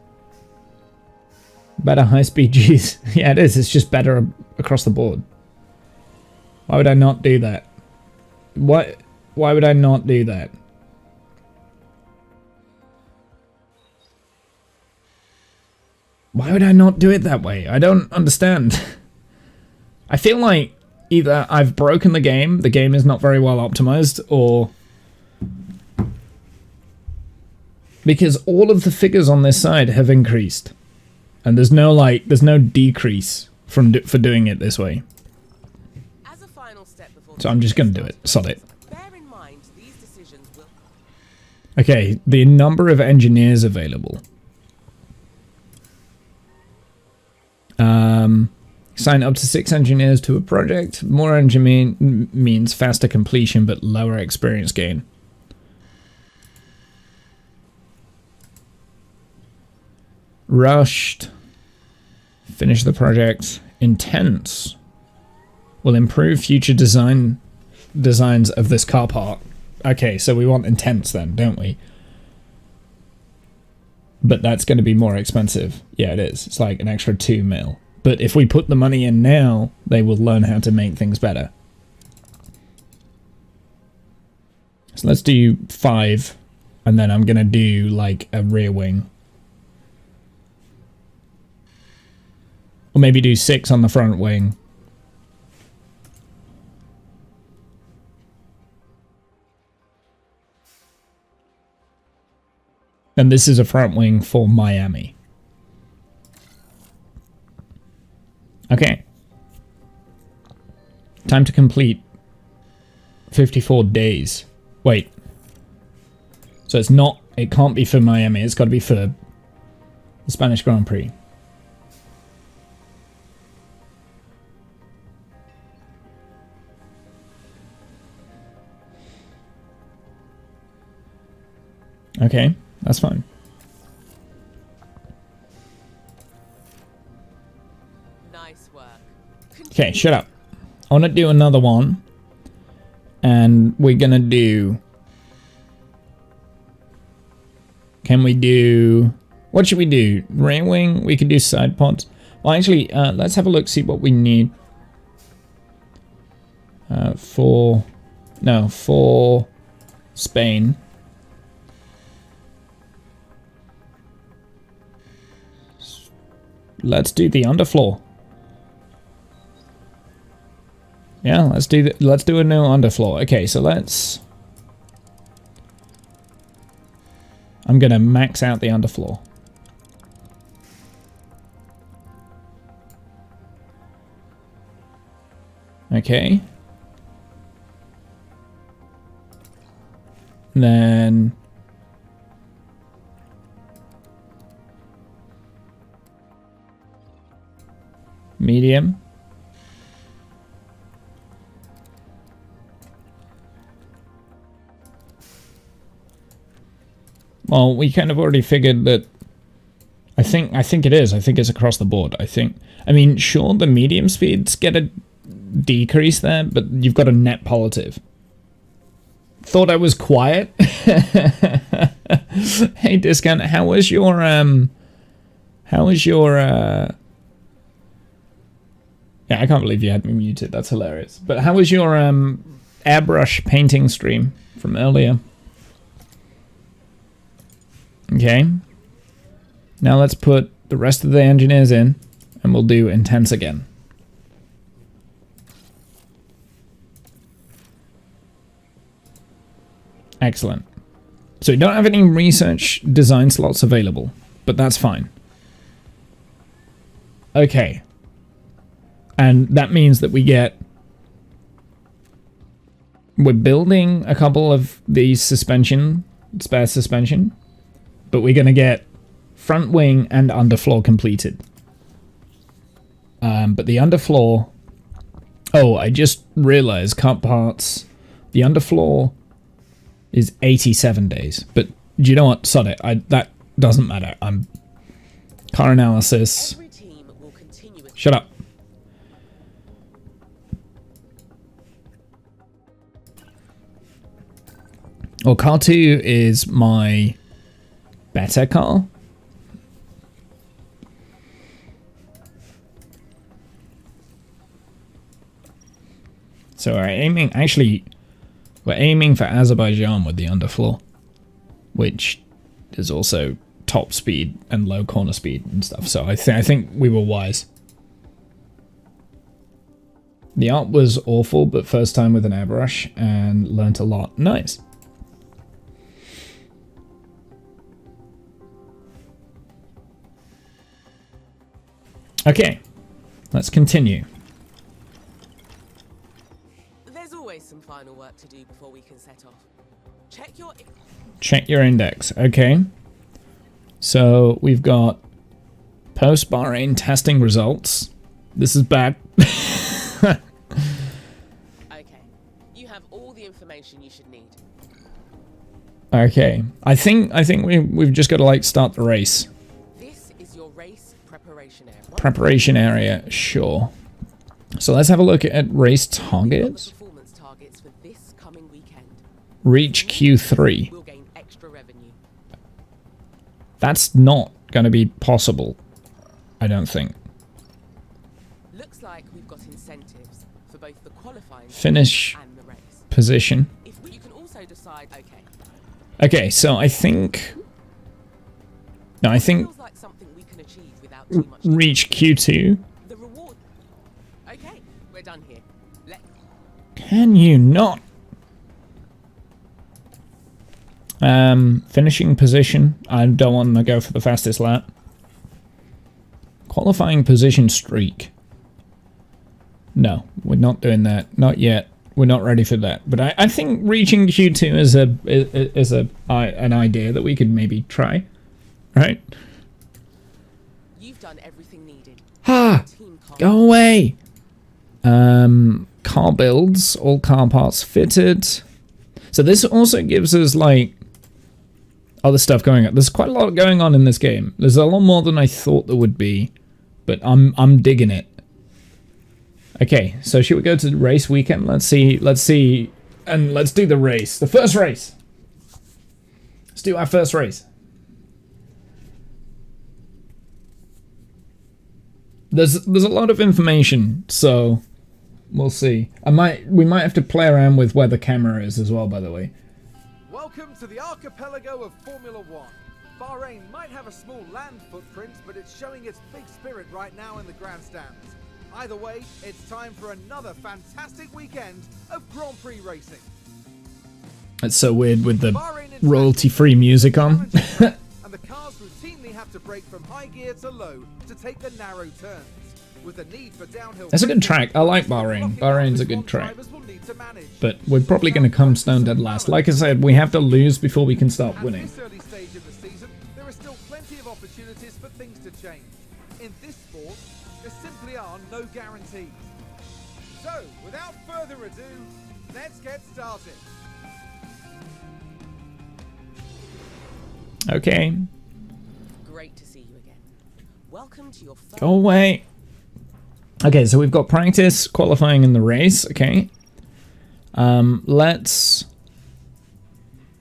Better high-speed Gs. Yeah, it is. It's just better across the board. Why would I not do that? Why would I not do that? Why would I not do it that way? I don't understand. I feel like either I've broken the game is not very well optimized, or... Because all of the figures on this side have increased. And there's no decrease for doing it this way. As a final step before So I'm just going to do it. Sod it. bear in mind these decisions will... Okay, the number of engineers available. Sign up to 6 engineers to a project. More engineer means faster completion but lower experience gain. Rushed. Finish the project. Intense. Will improve future designs of this car park. Okay, so we want intense then, don't we? But that's going to be more expensive. Yeah, it is. It's like an extra 2 mil. But if we put the money in now, they will learn how to make things better. So let's do 5. And then I'm going to do like a rear wing. Or maybe do 6 on the front wing. And this is a front wing for Miami. Okay. Time to complete 54 days. Wait. So it's not, it can't be for Miami, it's got to be for the Spanish Grand Prix. Okay, that's fine. Nice work. Okay, shut up. I want to do another one. And we're going to do... Can we do... What should we do? Rear wing? We could do side pods. Well, actually, let's have a look, see what we need. For Spain. Let's do the underfloor. Yeah, let's do a new underfloor. Okay, so let's... I'm gonna max out the underfloor. Okay. Then... medium. Well, we kind of already figured that. I think it is. I think it's across the board. I mean, sure, the medium speeds get a decrease there, but you've got a net positive. Thought I was quiet. Hey, Discount, how was your yeah, I can't believe you had me muted. That's hilarious. But how was your airbrush painting stream from earlier? Okay. Now let's put the rest of the engineers in, and we'll do intense again. Excellent. So we don't have any research design slots available, but that's fine. Okay. And that means that we're building a couple of these spare suspension, but we're going to get front wing and underfloor completed. But the underfloor, oh, I just realized cut parts, the underfloor is 87 days, but do you know what? Sod it. That doesn't matter. Car analysis. Every team will continue with... Shut up. Well, car 2 is my better car. So we're aiming, actually, we're aiming for Azerbaijan with the underfloor, which is also top speed and low corner speed and stuff. So I think we were wise. The art was awful, but first time with an airbrush and learnt a lot. Nice. Okay, let's continue. There's always some final work to do before we can set off. Check your index. Okay. So we've got post-Bahrain testing results. This is bad. Okay. You have all the information you should need. Okay. I think we've just got to like start the race. This is your race preparation area. Preparation area, sure. So let's have a look at race targets. Performance targets for this coming weekend. Reach Q3. We'll gain extra revenue. That's not going to be possible, I don't think. Looks like we've got incentives for both the qualifying Finish and the race. position. You can also decide. Okay. Okay, so I think. No, I think Feels like something we can achieve without too much. reach Q2. The reward. Okay, we're done here. Can you not? Finishing position. I don't want to go for the fastest lap. Qualifying position streak. No, we're not doing that. Not yet. We're not ready for that. But I think reaching Q2 is an idea that we could maybe try. Right? You've done everything needed. Ha! Team car. Go away! Car builds. All car parts fitted. So this also gives us, like, other stuff going on. There's quite a lot going on in this game. There's a lot more than I thought there would be. But I'm digging it. Okay, so should we go to the race weekend? Let's see, and let's do the race. The first race. Let's do our first race. There's a lot of information, so we'll see. We might have to play around with where the camera is as well, by the way. Welcome to the archipelago of Formula One. Bahrain might have a small land footprint, but it's showing its big spirit right now in the grandstands. Either way, it's time for another fantastic weekend of Grand Prix racing. It's so weird with the Bahrain royalty-free music on. And the cars routinely have to brake from high gear to low to take the narrow turns. With the need for downhill. It's a good track. I like Bahrain. Bahrain's a good track. But we're probably going to come stone dead last. Like I said, we have to lose before we can start winning. At this early stage of the season, there are still plenty of opportunities for things to change. In this sport, there simply are no guarantees. So, without further ado, let's get started. Okay. Great to see you again. Welcome to your first. Go away. Okay, so we've got practice, qualifying in the race. Okay.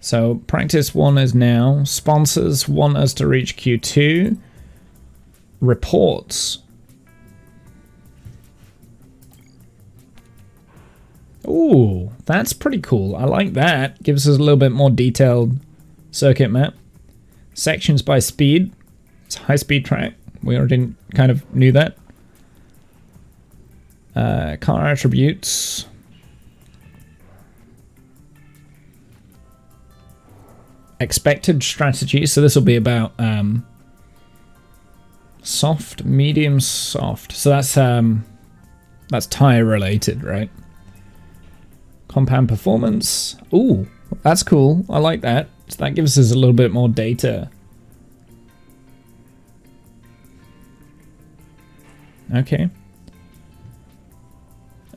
So practice 1 is now. Sponsors want us to reach Q2. Reports. Ooh, that's pretty cool. I like that. Gives us a little bit more detailed circuit map. Sections by speed. It's a high-speed track. We already kind of knew that. Car attributes. Expected strategy. So this will be about soft, medium, soft. So that's tire related, right? Compound performance. Ooh, that's cool. I like that. So that gives us a little bit more data. Okay.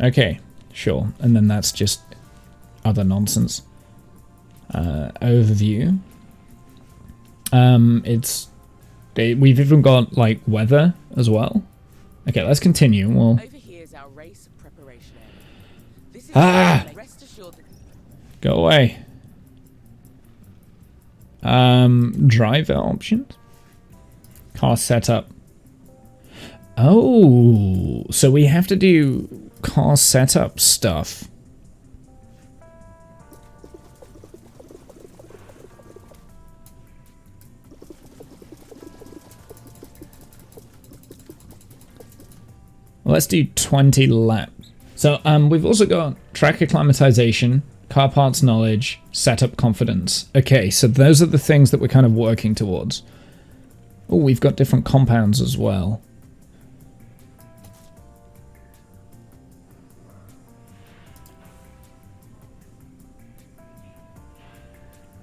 Okay, sure. And then that's just other nonsense. Overview. We've even got like weather as well. Okay, let's continue. Well, Over here is our race preparation area. This is rest assured that go away. Driver options. Car setup. Oh, so we have to do car setup stuff. Well, let's do 20 laps. So we've also got track acclimatization, car parts knowledge, setup confidence. Okay, so those are the things that we're kind of working towards. Oh, we've got different compounds as well.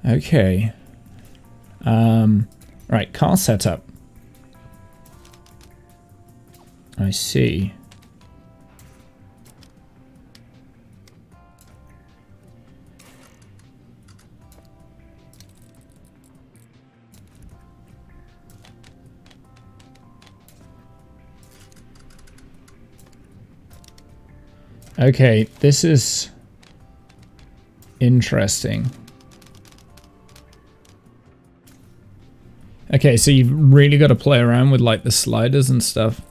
Okay. Right, car setup. I see. Okay, this is interesting. Okay, so you've really got to play around with like the sliders and stuff.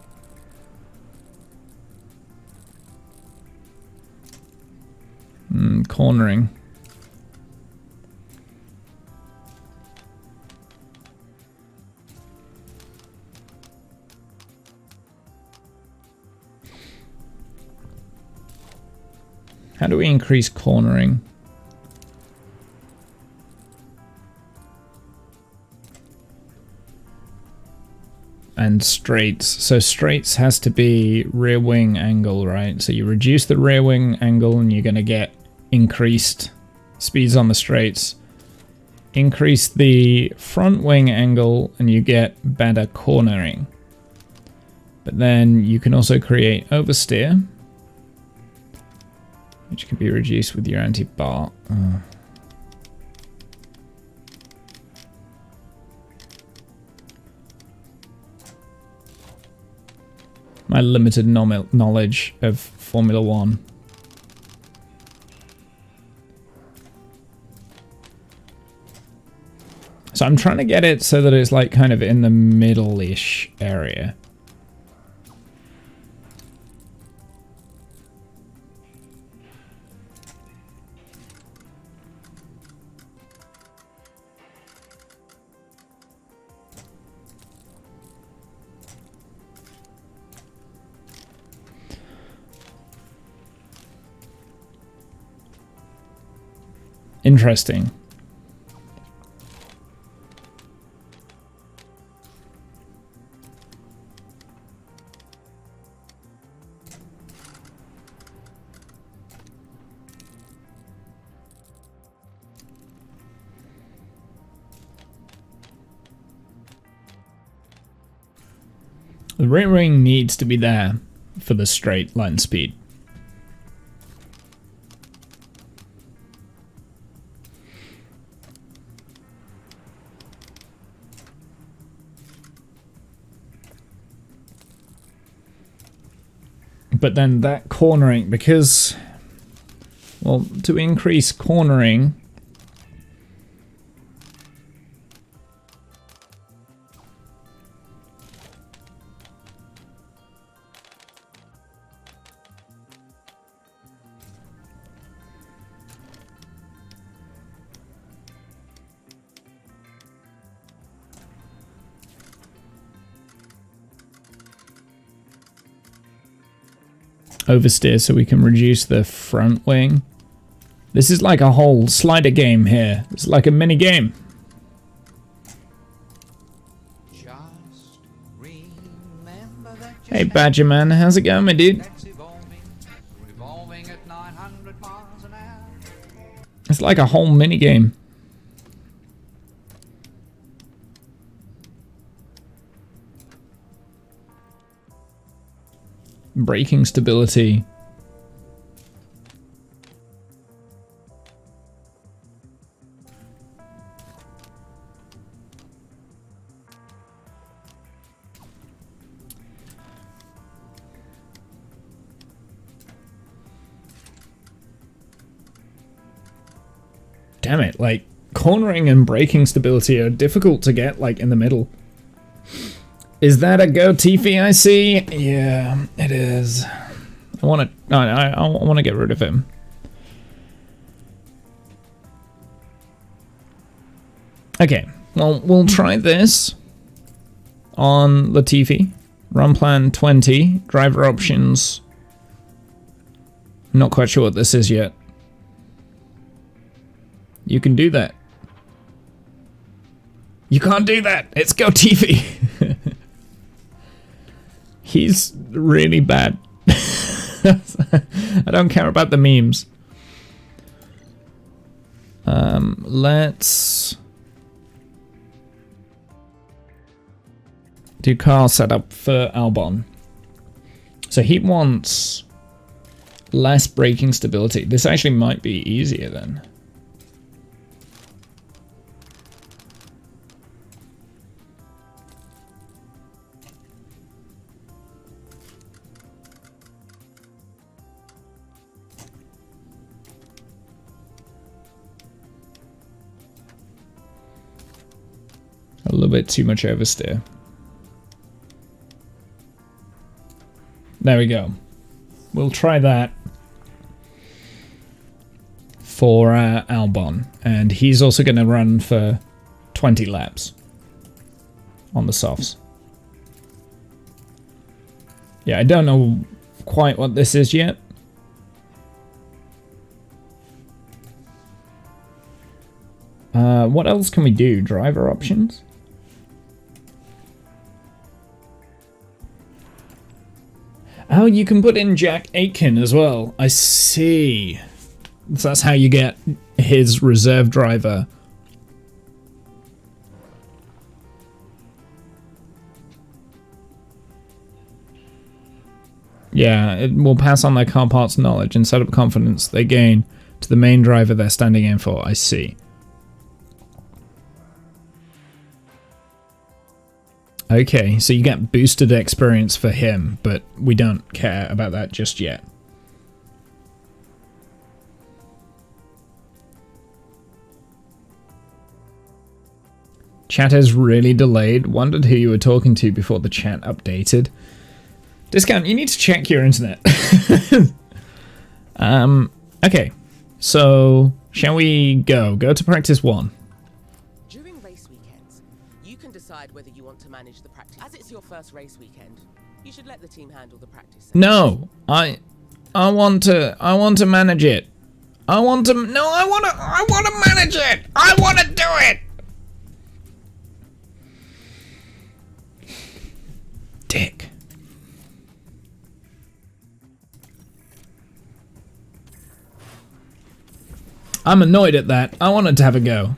Cornering. How do we increase cornering? And straights. So straights has to be rear wing angle, right? So you reduce the rear wing angle and you're going to get increased speeds on the straights. Increase the front wing angle and you get better cornering. But then you can also create oversteer, which can be reduced with your anti-bar. My limited knowledge of Formula One. So I'm trying to get it so that it's like kind of in the middle-ish area. Interesting. The rear wing needs to be there for the straight line speed. But then that cornering, because, well, to increase cornering, oversteer so we can reduce the front wing. This is like a whole slider game here. It's like a mini game. Hey Badger Man, how's it going, my dude? It's like a whole mini game. Braking stability. Damn it, like, cornering and braking stability are difficult to get, like, in the middle. Is that a Go Tiffy I see? Yeah, it is. I want to. I want to get rid of him. Okay, well, we'll try this on Latifi Run plan 20. Driver options. Not quite sure what this is yet. You can do that. You can't do that. It's Go TV. He's really bad. I don't care about the memes. Let's do car setup for Albon. So he wants less braking stability. This actually might be easier then. A little bit too much oversteer. There we go. We'll try that for Albon. And he's also going to run for 20 laps on the softs. Yeah, I don't know quite what this is yet. What else can we do? Driver options? Oh, you can put in Jack Aitken as well. I see. So that's how you get his reserve driver. Yeah, it will pass on their car parts knowledge and set up confidence they gain to the main driver they're standing in for. I see. Okay, so you get boosted experience for him, but we don't care about that just yet. Chat is really delayed. Wondered who you were talking to before the chat updated. Discount, you need to check your internet. Okay, so shall we go? Go to practice 1. During race weekends, you can decide whether you want to manage the practice. As it's your first race weekend, you should let the team handle the practice. No, I want to manage it. I want to manage it. I want to do it. Dick. I'm annoyed at that. I wanted to have a go.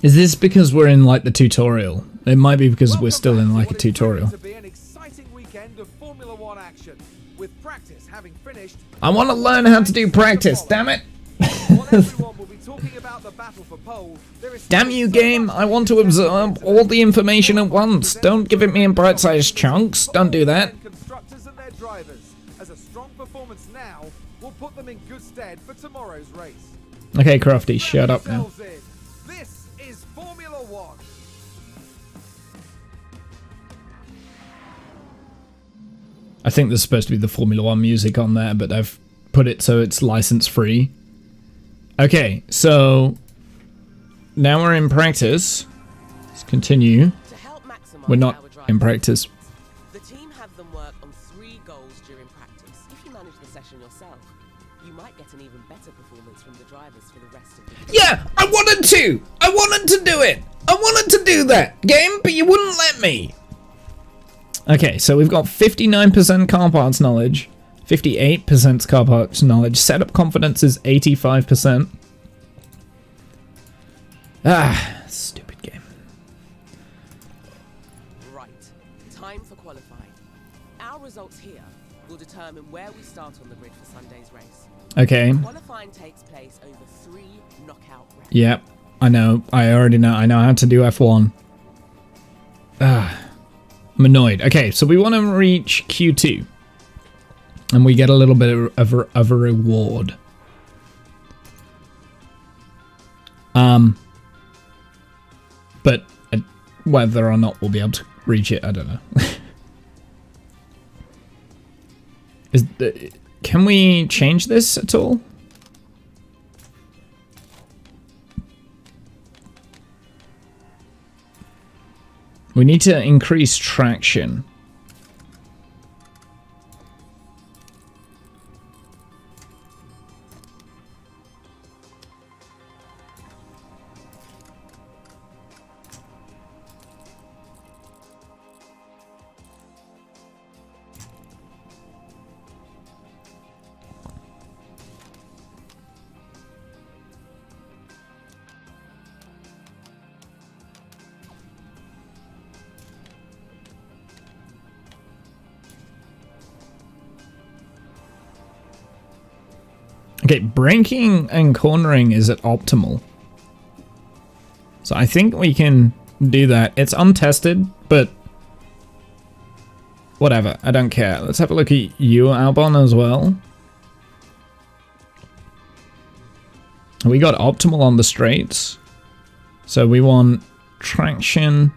Is this because we're in like the tutorial? It might be because we're still in like a tutorial. To be an exciting weekend of Formula One action, with practice having finished. I want to learn how to do practice, damn it. While everyone will be talking about the battle for pole, there is Damn you, game. I want to absorb all the information at once. Don't give it me in bite-sized chunks. Don't do that. Constructors and their drivers, as a strong performance now will put them in good stead for tomorrow's race. Okay, Crafty, shut up now. This is Formula One. I think there's supposed to be the Formula 1 music on there, but I've put it so it's license free. Okay, so now we're in practice. Let's continue. To help maximize We're not our drivers' in practice. The team have them work on 3 goals during practice. If you manage the session yourself, you might get an even better performance from the drivers for the rest of the day. Yeah, I wanted to! I wanted to do it! I wanted to do that, game, but you wouldn't let me! Okay, so we've got 59% car parts knowledge, 58% car parts knowledge, setup confidence is 85%. Ah, stupid game. Right. Time for qualifying. Our results here will determine where we start on the grid for Sunday's race. Okay, Qualifying takes place over 3 knockout rounds. yep, I know, I already know, I know how to do F1. Ah, I'm annoyed. Okay, so we want to reach Q2. And we get a little bit of a reward. But whether or not we'll be able to reach it, I don't know. Can we change this at all? We need to increase traction. Okay, braking and cornering is at optimal. So I think we can do that. It's untested, but whatever, I don't care. Let's have a look at you, Albon, as well. We got optimal on the straights. So we want traction.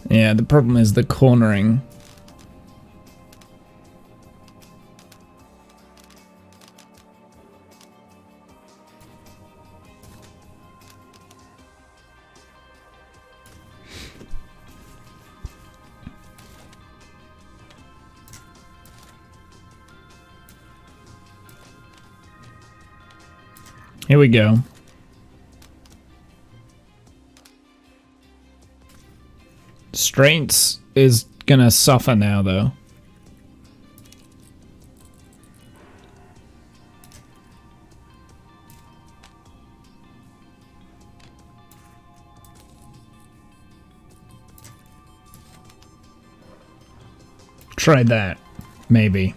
Yeah, the problem is the cornering. Here we go. Strengths is gonna suffer now, though. Try that, maybe.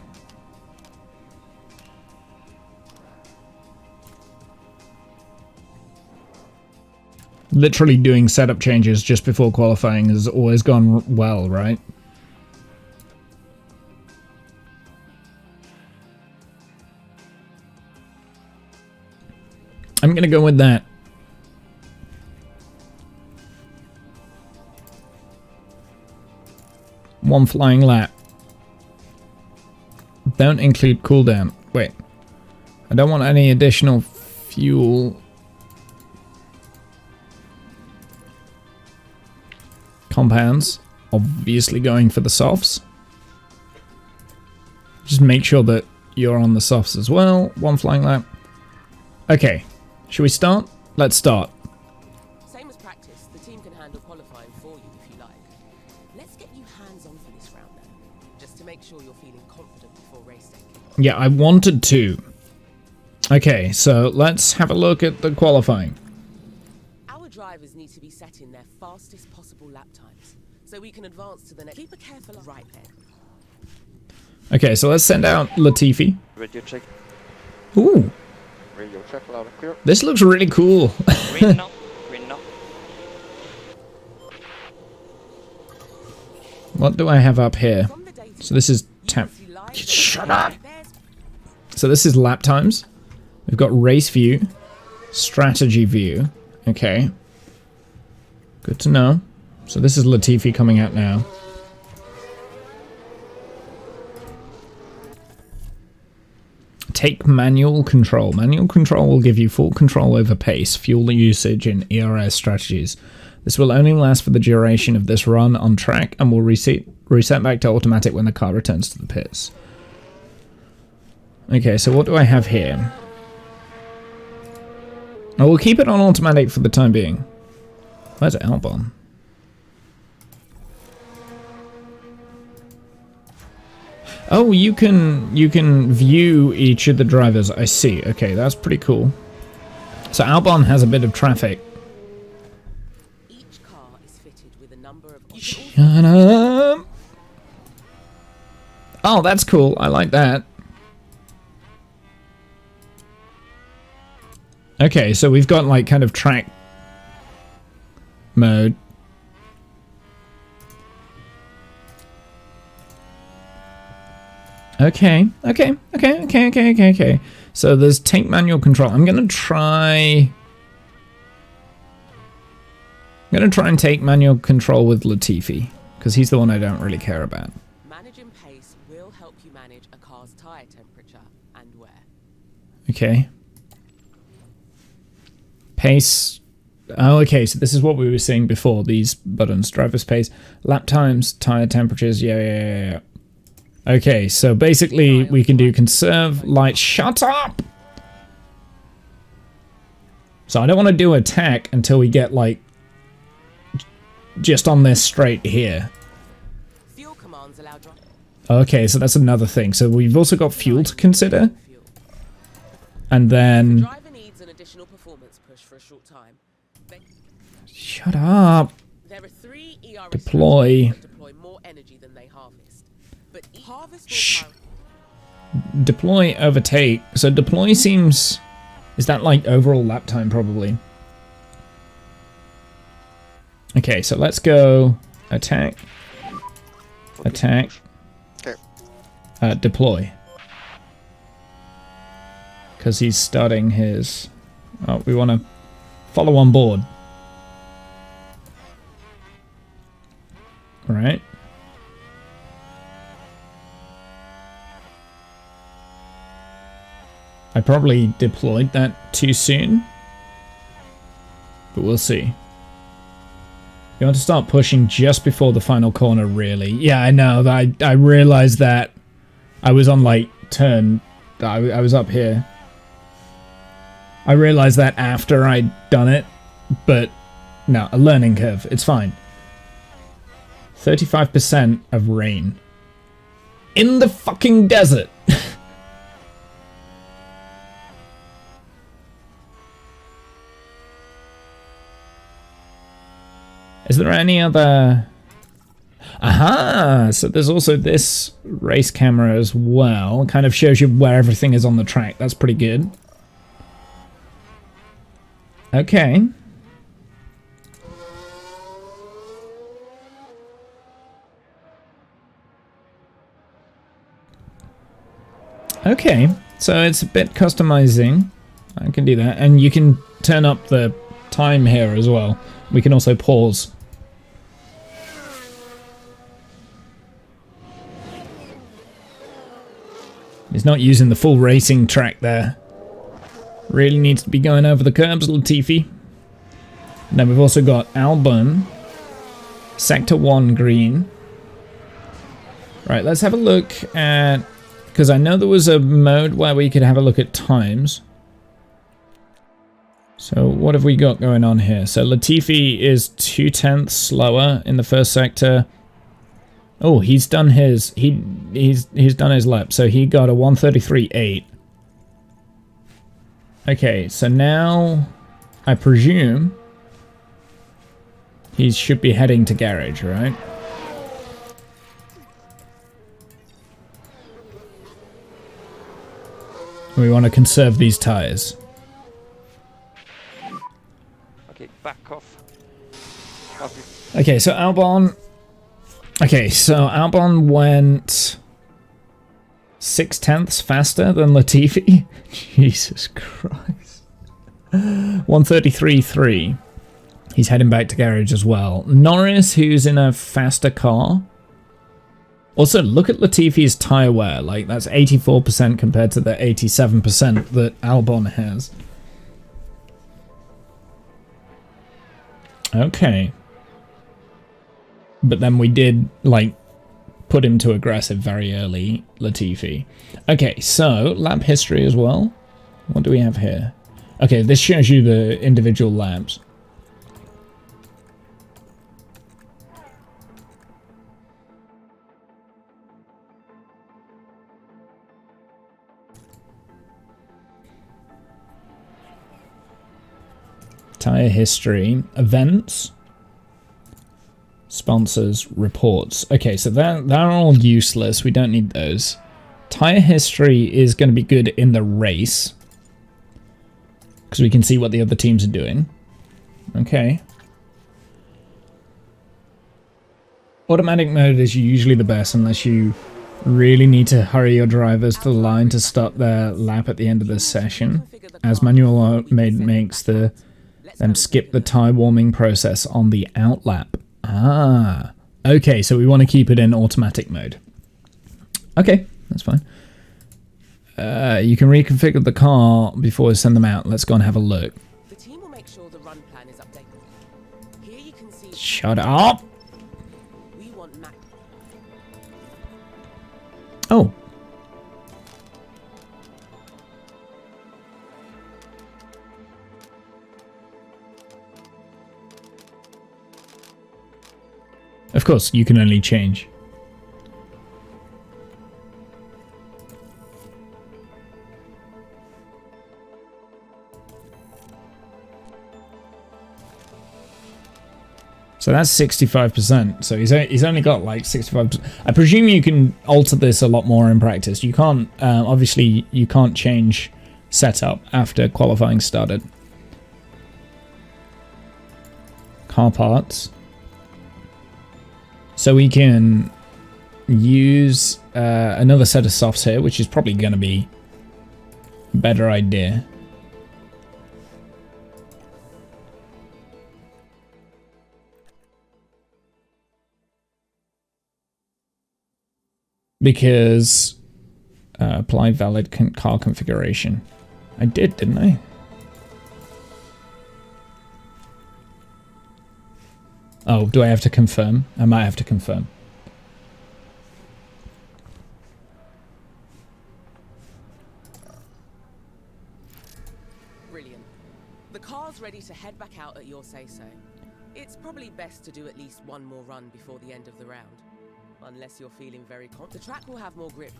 Literally doing setup changes just before qualifying has always gone well, right? I'm gonna go with that. One flying lap. Don't include cooldown. Wait. I don't want any additional fuel. Compounds, obviously going for the softs. Just make sure that you're on the softs as well. One flying lap. Okay, should we start? Let's start. Same as practice, the team can handle qualifying for you if you like. Let's get you hands-on for this round then, just to make sure you're feeling confident before race day. Yeah, I wanted to. Okay, so let's have a look at the qualifying. Our drivers need to be setting their fastest possible lap times, so we can advance to the next. Keep a careful eye right there. Okay, so let's send out Latifi. Radio check. Ooh, Radio check loud and clear. this looks really cool. Green now. Green now. What do I have up here? From the data, So this is tap. you see live Shut data. up. There's So this is lap times. We've got race view, strategy view. Okay. Good to know. So this is Latifi coming out now. Take manual control. Manual control will give you full control over pace, fuel usage, and ERS strategies. This will only last for the duration of this run on track and will reset back to automatic when the car returns to the pits. Okay, so what do I have here? I will keep it on automatic for the time being. Where's Albon? Oh, you can view each of the drivers. I see. Okay, that's pretty cool. So Albon has a bit of traffic. each car is fitted with a number of. Shut up. Oh, that's cool. I like that. Okay, so we've got like kind of track mode. Okay. So there's take manual control. I'm gonna try and take manual control with Latifi, because he's the one I don't really care about. Managing pace will help you manage a car's tyre temperature and wear. Okay. Pace. Oh, okay, so this is what we were seeing before, these buttons. Driver's pace, lap times, tyre temperatures, yeah. Okay, so basically we can do conserve, light, shut up! So I don't want to do attack until we get, like, just on this straight here. Fuel commands allow drive. Okay, so that's another thing. So we've also got fuel to consider. And then... Driver needs an additional performance push for a short time. Shut up! There are 3 ERS Deploy. that deploy more energy than they harvest. But harvest will Shh. carry- Deploy, overtake. So deploy seems... Is that like overall lap time, probably? Okay, so let's go attack. Attack. Okay. Deploy. Because he's starting his... Oh, we want to follow on board. Alright. I probably deployed that too soon. But we'll see. You want to start pushing just before the final corner, really. Yeah, I know. I realized that I was on, like, turn. I was up here. I realized that after I'd done it. But, no, a learning curve. It's fine. 35% of rain. In the fucking desert! Is there any other... Aha! So there's also this race camera as well. Kind of shows you where everything is on the track. That's pretty good. Okay. Okay, so it's a bit customizing. I can do that. And you can turn up the time here as well. We can also pause. He's not using the full racing track there. Really needs to be going over the curbs, Latifi. And then we've also got Albon. Sector 1 green. Right, let's have a look at... Because I know there was a mode where we could have a look at times. So what have we got going on here? So Latifi is 0.2 slower in the first sector. Oh, he's done his he's done his lap. So he got a 1:33.8. Okay, so now I presume he should be heading to garage, right? We want to conserve these tires. Okay, back off. Copy. Okay, so Albon... Okay, so Albon went 0.6 faster than Latifi. Jesus Christ. 1:33.3. He's heading back to garage as well. Norris, who's in a faster car. Also, look at Latifi's tyre wear. Like, that's 84% compared to the 87% that Albon has. Okay. But then we did, like, put him to aggressive very early, Latifi. Okay, so, lap history as well. What do we have here? Okay, this shows you the individual laps. Tyre history, events, sponsors, reports. Okay, so they're all useless. We don't need those. Tyre history is going to be good in the race because we can see what the other teams are doing. Okay. Automatic mode is usually the best unless you Really need to hurry your drivers to the line to start their lap at the end of this session, as manual mode makes them skip the tire warming process on the out lap. Ah, okay, so we want to keep it in automatic mode. Okay, that's fine. You can reconfigure the car before we send them out. Let's go and have a look. The team will make sure the run plan is updated. Here you can see. Shut up! We want Mac. Oh. Of course, you can only change. So that's 65%. So he's only got like 65%. I presume you can alter this a lot more in practice. You can't, obviously, you can't change setup after qualifying started. Car parts. So we can use another set of softs here, which is probably going to be a better idea. Because apply valid car configuration. I did, didn't I? Oh, do I have to confirm? I might have to confirm. Brilliant. The car's ready to head back out at your say-so. It's probably best to do at least one more run before the end of the round. Unless you're feeling very confident. The track will have more grip.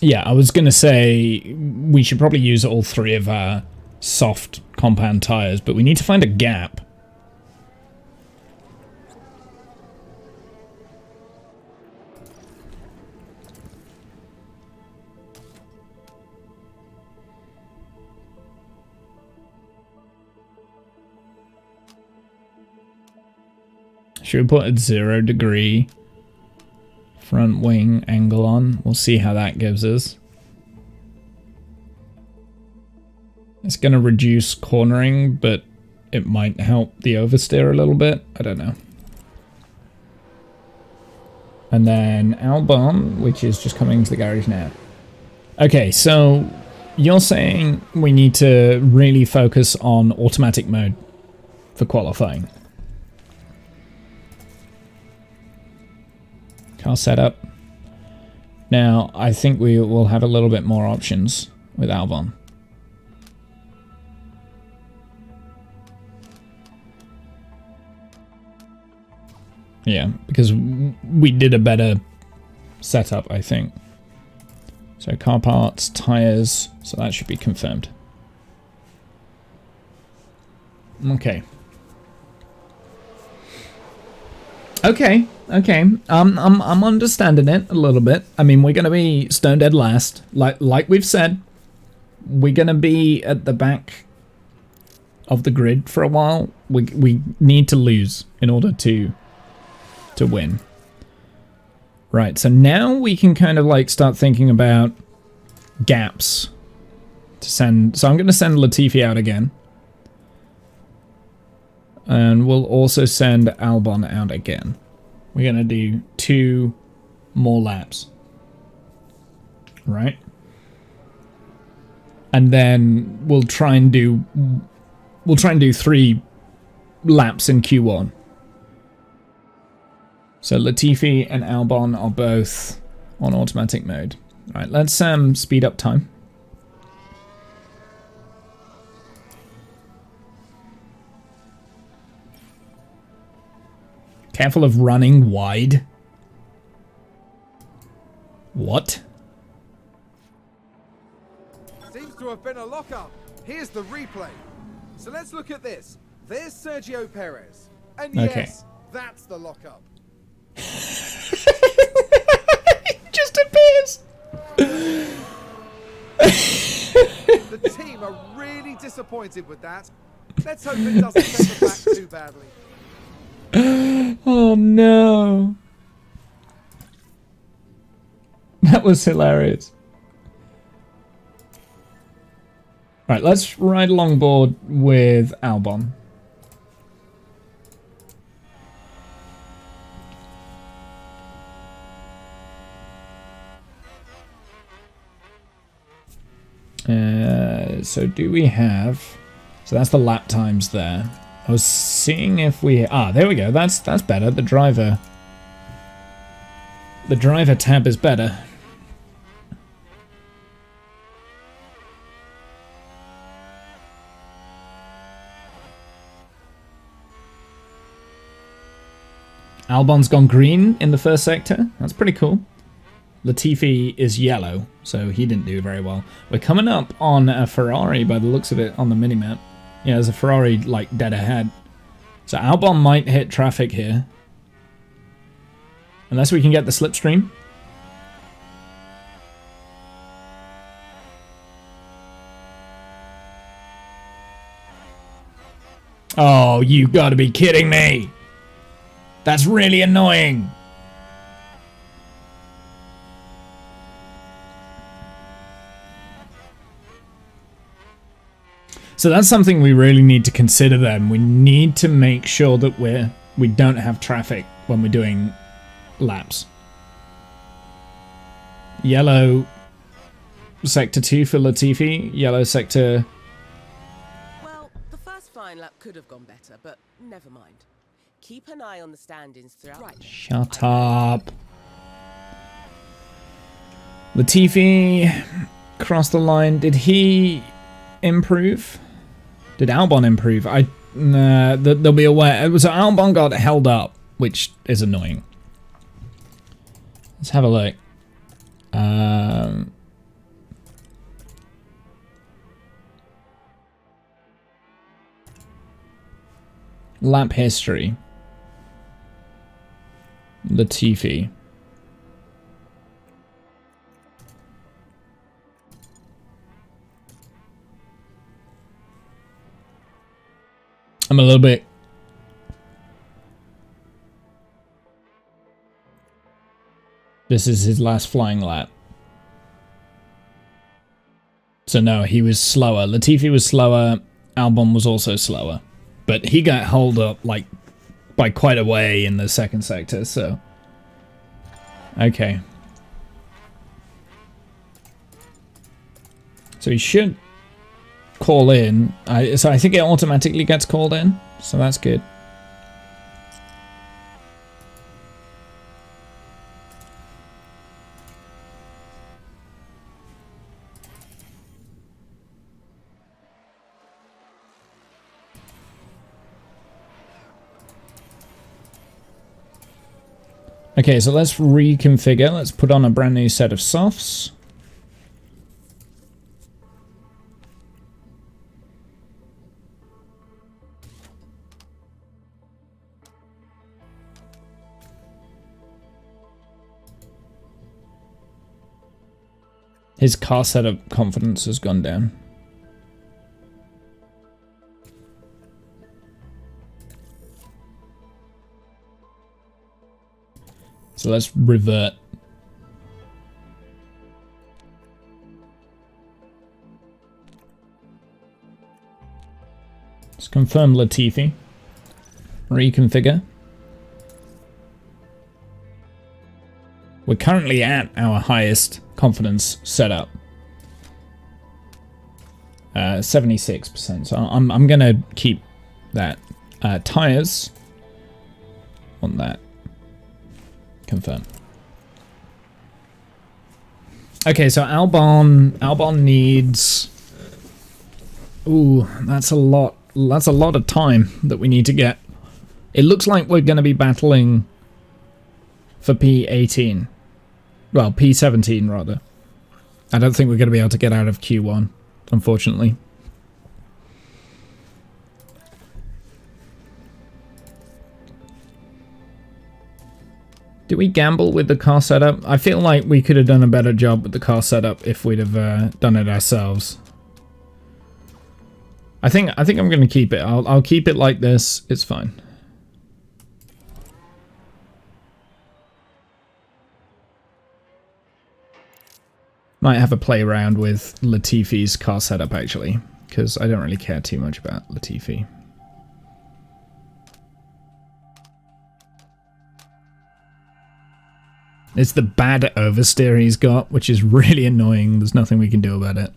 Yeah, I was going to say we should probably use all three of our soft compound tires, but we need to find a gap. Should we put a 0 degree front wing angle on? We'll see how that gives us. It's going to reduce cornering, but it might help the oversteer a little bit. I don't know. And then Albon, which is just coming into the garage now. Okay, so you're saying we need to really focus on automatic mode for qualifying. Car setup. Now, I think we will have a little bit more options with Albon. Yeah, because we did a better setup, I think. So car parts, tires, so that should be confirmed. Okay. Okay. I'm understanding it a little bit. I mean, we're gonna be stone dead last, like we've said. We're gonna be at the back of the grid for a while. We need to lose in order to win. Right, so now we can kind of like start thinking about gaps to send. So I'm going to send Latifi out again. And we'll also send Albon out again. We're going to do 2 more laps. Right? And then we'll try and do 3 laps in Q1. So Latifi and Albon are both on automatic mode. All right, let's speed up time. Careful of running wide. What? Seems to have been a lockup. Here's the replay. So let's look at this. There's Sergio Perez. And yes, that's the lockup. Just appears. The team are really disappointed with that. Let's hope it doesn't set them back too badly. Oh no. That was hilarious. Right, let's ride longboard with Albon. So do we have... So that's the lap times there. I was seeing if we... there we go. That's better. The driver tab is better. Albon's gone green in the first sector. That's pretty cool. Latifi is yellow, so he didn't do very well. We're coming up on a Ferrari by the looks of it on the minimap. Yeah, there's a Ferrari like dead ahead. So Albon might hit traffic here. Unless we can get the slipstream. Oh, you gotta be kidding me! That's really annoying! So that's something we really need to consider then. We need to make sure that we don't have traffic when we're doing laps. Yellow sector 2 for Latifi, yellow sector... Well, the first fine lap could have gone better, but never mind. Keep an eye on the stand-ins throughout. Right. Shut up. Latifi crossed the line. Did he improve? Did Albon improve? They'll be aware. So Albon got held up, which is annoying. Let's have a look. Lap history. Latifi. I'm a little bit... This is his last flying lap. So no, he was slower. Latifi was slower. Albon was also slower. But he got held up like by quite a way in the second sector, so... Okay. So he should call in. So I think it automatically gets called in, so that's good. Okay, so let's reconfigure. Let's put on a brand new set of softs. His car setup confidence has gone down. So let's revert. Let's confirm Latifi. Reconfigure. We're currently at our highest confidence setup. 76%. So I'm gonna keep that. Tires on that. Confirm. Okay, so Albon needs... Ooh, that's a lot of time that we need to get. It looks like we're going to be battling for P18. Well, P17 rather. I don't think we're going to be able to get out of Q1, unfortunately. Did we gamble with the car setup? I feel like we could have done a better job with the car setup if we'd have done it ourselves. I think I'm going to keep it. I'll keep it like this. It's fine. Might have a play around with Latifi's car setup, actually, because I don't really care too much about Latifi. It's the bad oversteer he's got, which is really annoying. There's nothing we can do about it.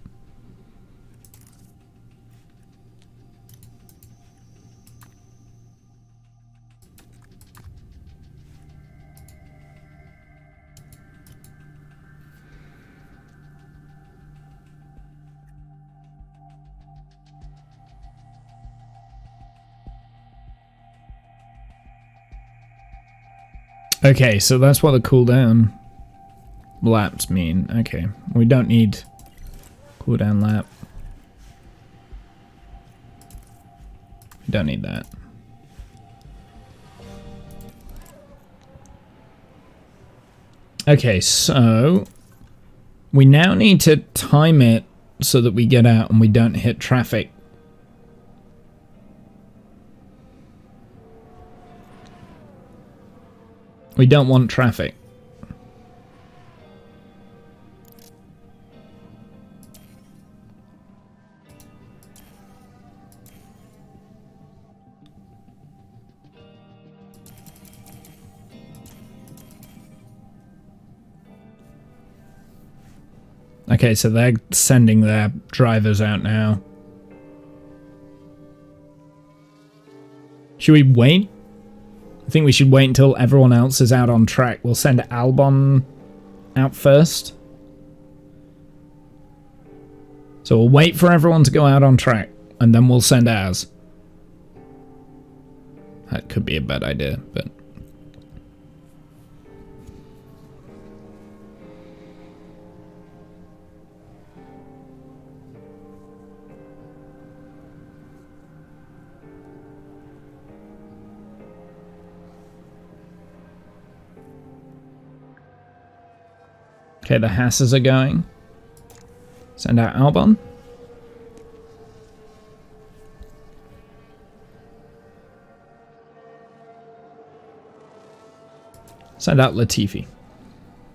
Okay, so that's what the cooldown laps mean. Okay, we don't need cooldown lap. We don't need that. Okay, so we now need to time it so that we get out and we don't hit traffic. We don't want traffic. Okay, so they're sending their drivers out now. Should we wait? I think we should wait until everyone else is out on track. We'll send Albon out first. So we'll wait for everyone to go out on track, and then we'll send ours. That could be a bad idea, but... Okay, the Hasses are going. Send out Albon. Send out Latifi.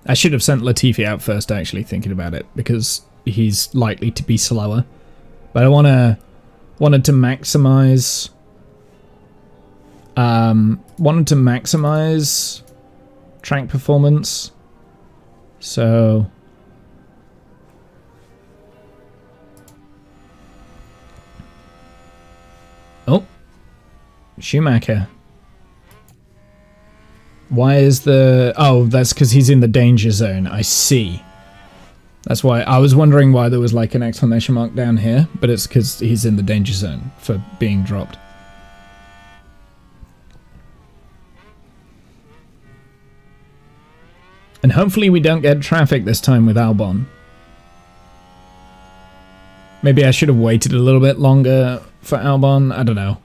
I should have sent Latifi out first, actually, thinking about it, because he's likely to be slower. But I wanted to maximize track performance. So oh, Schumacher. Why is the... Oh, that's because he's in the danger zone. I see. That's why I was wondering why there was like an exclamation mark down here, but it's because he's in the danger zone for being dropped. And hopefully we don't get traffic this time with Albon. Maybe I should have waited a little bit longer for Albon. I don't know.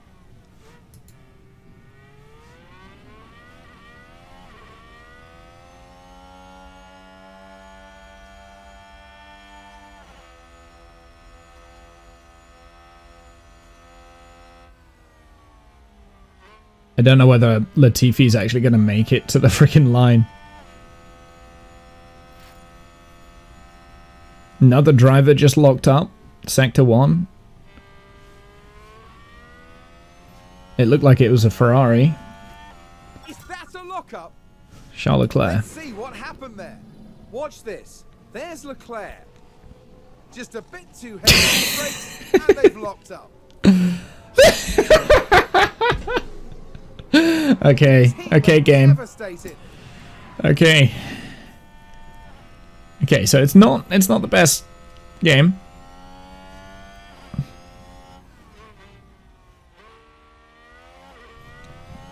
I don't know whether Latifi's actually going to make it to the freaking line. Another driver just locked up. Sector 1. It looked like it was a Ferrari. Is that a lockup? Charles Leclerc. Let's see what happened there. Watch this. There's Leclerc. Just a bit too heavy on the brakes, and they've locked up. Okay, game. Okay. Okay, so it's not the best game.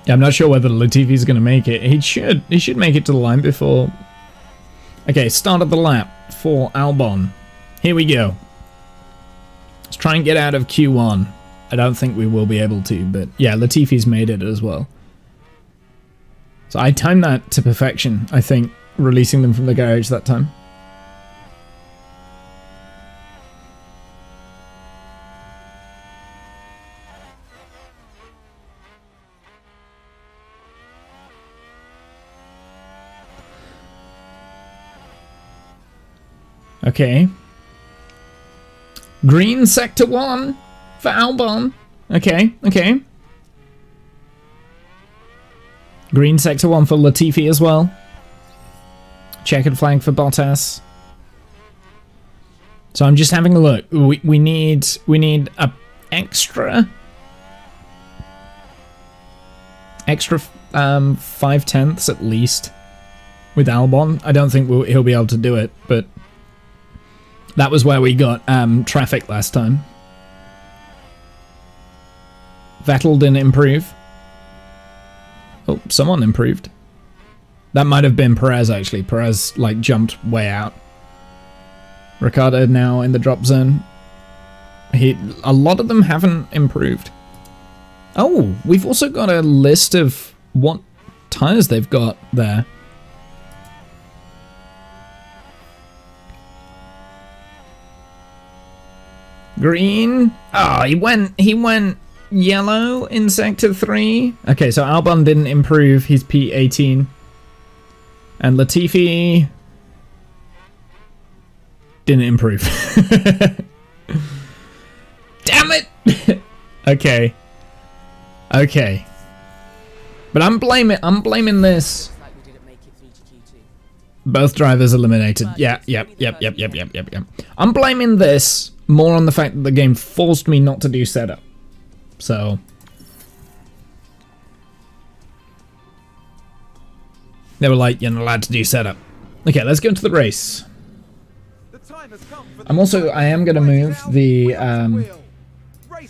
Yeah, I'm not sure whether Latifi's going to make it. He should make it to the line before. Okay, start of the lap for Albon. Here we go. Let's try and get out of Q1. I don't think we will be able to, but yeah, Latifi's made it as well. So I timed that to perfection, I think, releasing them from the garage that time. Okay. Green Sector 1 for Albon. Okay, okay. Green Sector 1 for Latifi as well. Checkered flag for Bottas. So I'm just having a look. We need a extra 5/10 at least with Albon. I don't think he'll be able to do it, but that was where we got traffic last time. Vettel didn't improve. Oh, someone improved. That might have been Perez, actually. Perez, like, jumped way out. Ricciardo now in the drop zone. A lot of them haven't improved. Oh, we've also got a list of what tires they've got there. Green. Oh, he went yellow in Sector 3. Okay, so Albon didn't improve. He's P18. And Latifi didn't improve. Damn it! Okay. Okay. But I'm blaming this. Both drivers eliminated. Yep. I'm blaming this more on the fact that the game forced me not to do setup. So they were like, you're not allowed to do setup. Okay, let's go into the race. I am going to move the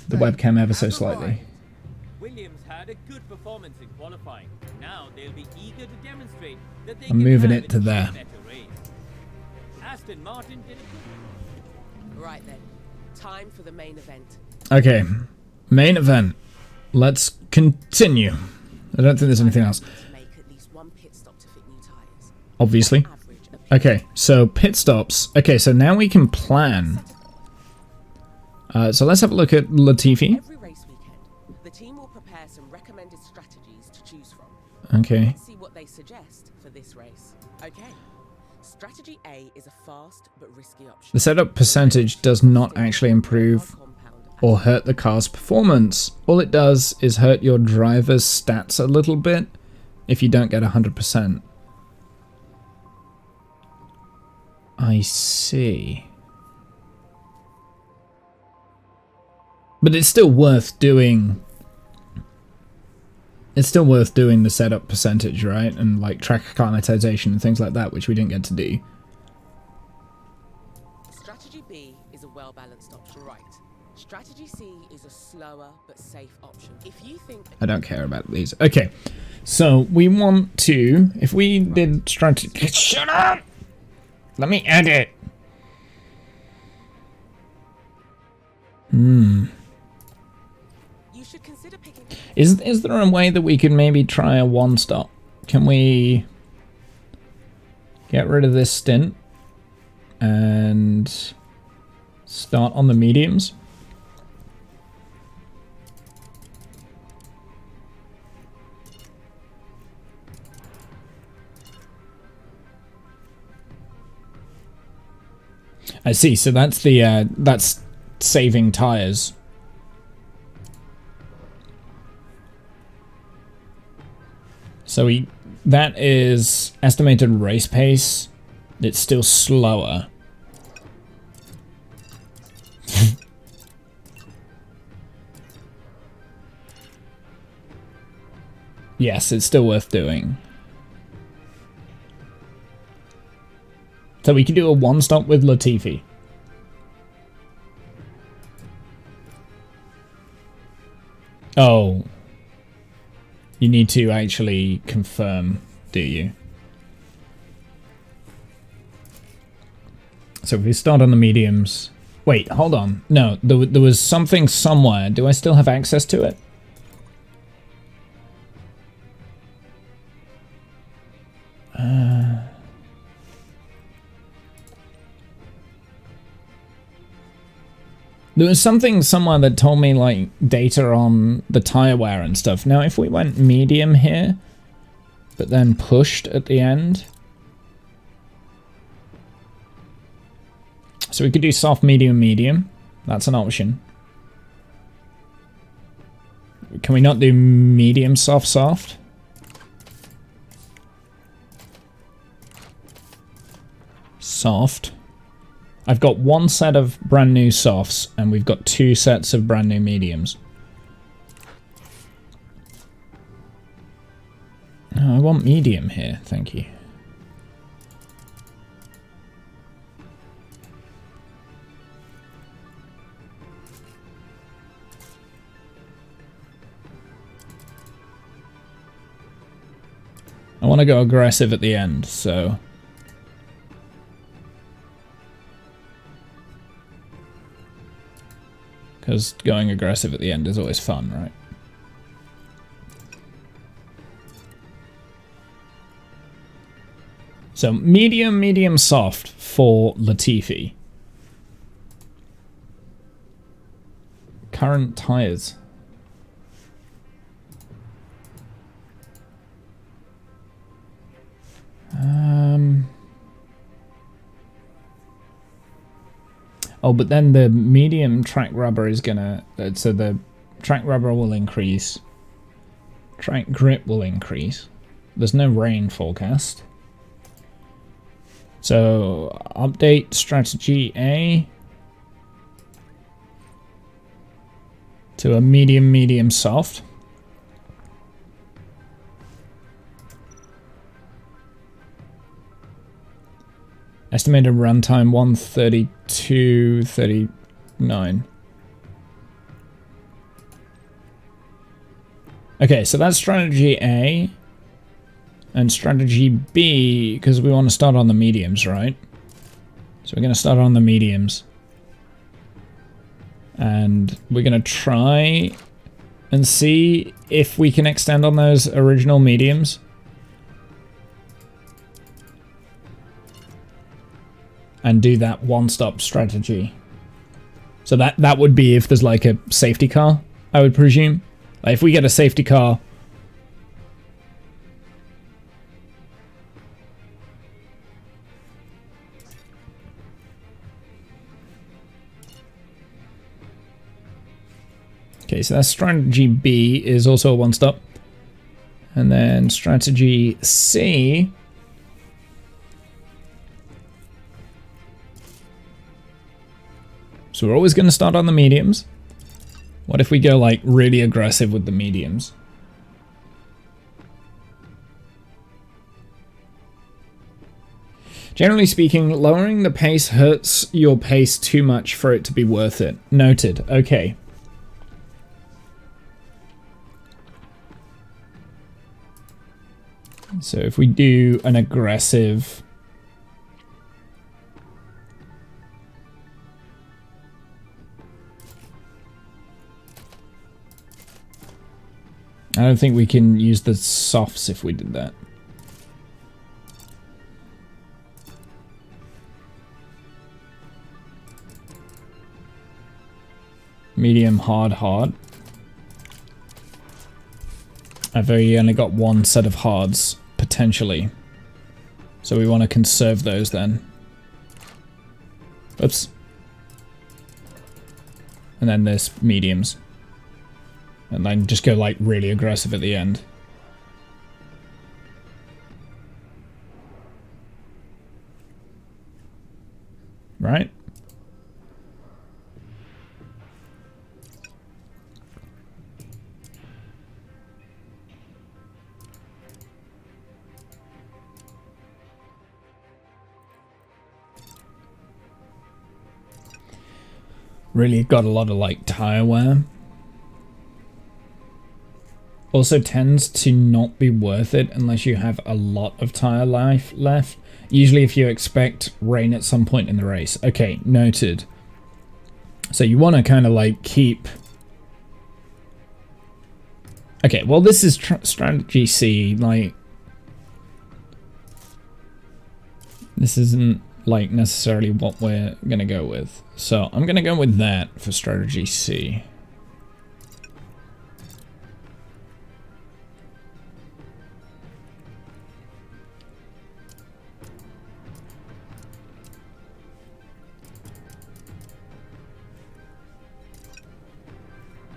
webcam ever so slightly. Williams had a good performance in qualifying. Now they'll be eager to demonstrate that they I'm moving it to there. Aston Martin did it. Right then, time for the main event. Okay, main event. Let's continue. I don't think there's anything else. Obviously. Okay, so pit stops. Okay, so now we can plan. So let's have a look at Latifi. Every race weekend, the team will prepare some recommended strategies to choose from. Okay. Let's see what they suggest for this race. Okay. Strategy A is a fast but risky option. The setup percentage does not actually improve or hurt the car's performance. All it does is hurt your driver's stats a little bit if you don't get 100%. I see. But it's still worth doing. It's still worth doing the setup percentage, right? And like track acclimatization and things like that, which we didn't get to do. Strategy B is a well-balanced option, right? Strategy C is a slower but safe option. If you think I don't care about these. Okay, so we want to, if we did strategy. Shut up! Let me edit. You should consider picking. Is there a way that we could maybe try a one stop? Can we get rid of this stint and start on the mediums? I see. So that's the that's saving tires. So that is estimated race pace. It's still slower. Yes, it's still worth doing. So we can do a one stop with Latifi. Oh. You need to actually confirm, do you? So if we start on the mediums... Wait, hold on. No, there was something somewhere. Do I still have access to it? There was something somewhere that told me, like, data on the tire wear and stuff. Now, if we went medium here, but then pushed at the end... So we could do soft, medium, medium. That's an option. Can we not do medium, soft, soft? Soft. I've got one set of brand new softs, and we've got 2 sets of brand new mediums. Oh, I want medium here, thank you. I want to go aggressive at the end, so... Because going aggressive at the end is always fun, right? So medium, medium, soft for Latifi. Current tires. Oh, but then the medium track rubber is gonna... so the track rubber will increase. Track grip will increase. There's no rain forecast. So, update strategy A to a medium, medium, soft. Estimated runtime 132.39. Okay, so that's strategy A. And strategy B, because we want to start on the mediums, right? So we're going to start on the mediums. And we're going to try and see if we can extend on those original mediums. And do that one-stop strategy. So that would be if there's like a safety car, I would presume. Like if we get a safety car... Okay, so that's strategy B is also a one-stop. And then strategy C... So we're always going to start on the mediums. What if we go like really aggressive with the mediums? Generally speaking, lowering the pace hurts your pace too much for it to be worth it. Noted. Okay. So if we do an aggressive... I don't think we can use the softs if we did that. Medium, hard, hard. I've only got one set of hards, potentially. So we want to conserve those then. Oops. And then there's mediums. And then just go like really aggressive at the end. Right? Really got a lot of like tire wear. Also tends to not be worth it unless you have a lot of tire life left. Usually if you expect rain at some point in the race. Okay, noted. So you want to kind of like keep... Okay, well this is strategy C, like... This isn't like necessarily what we're going to go with. So I'm going to go with that for strategy C.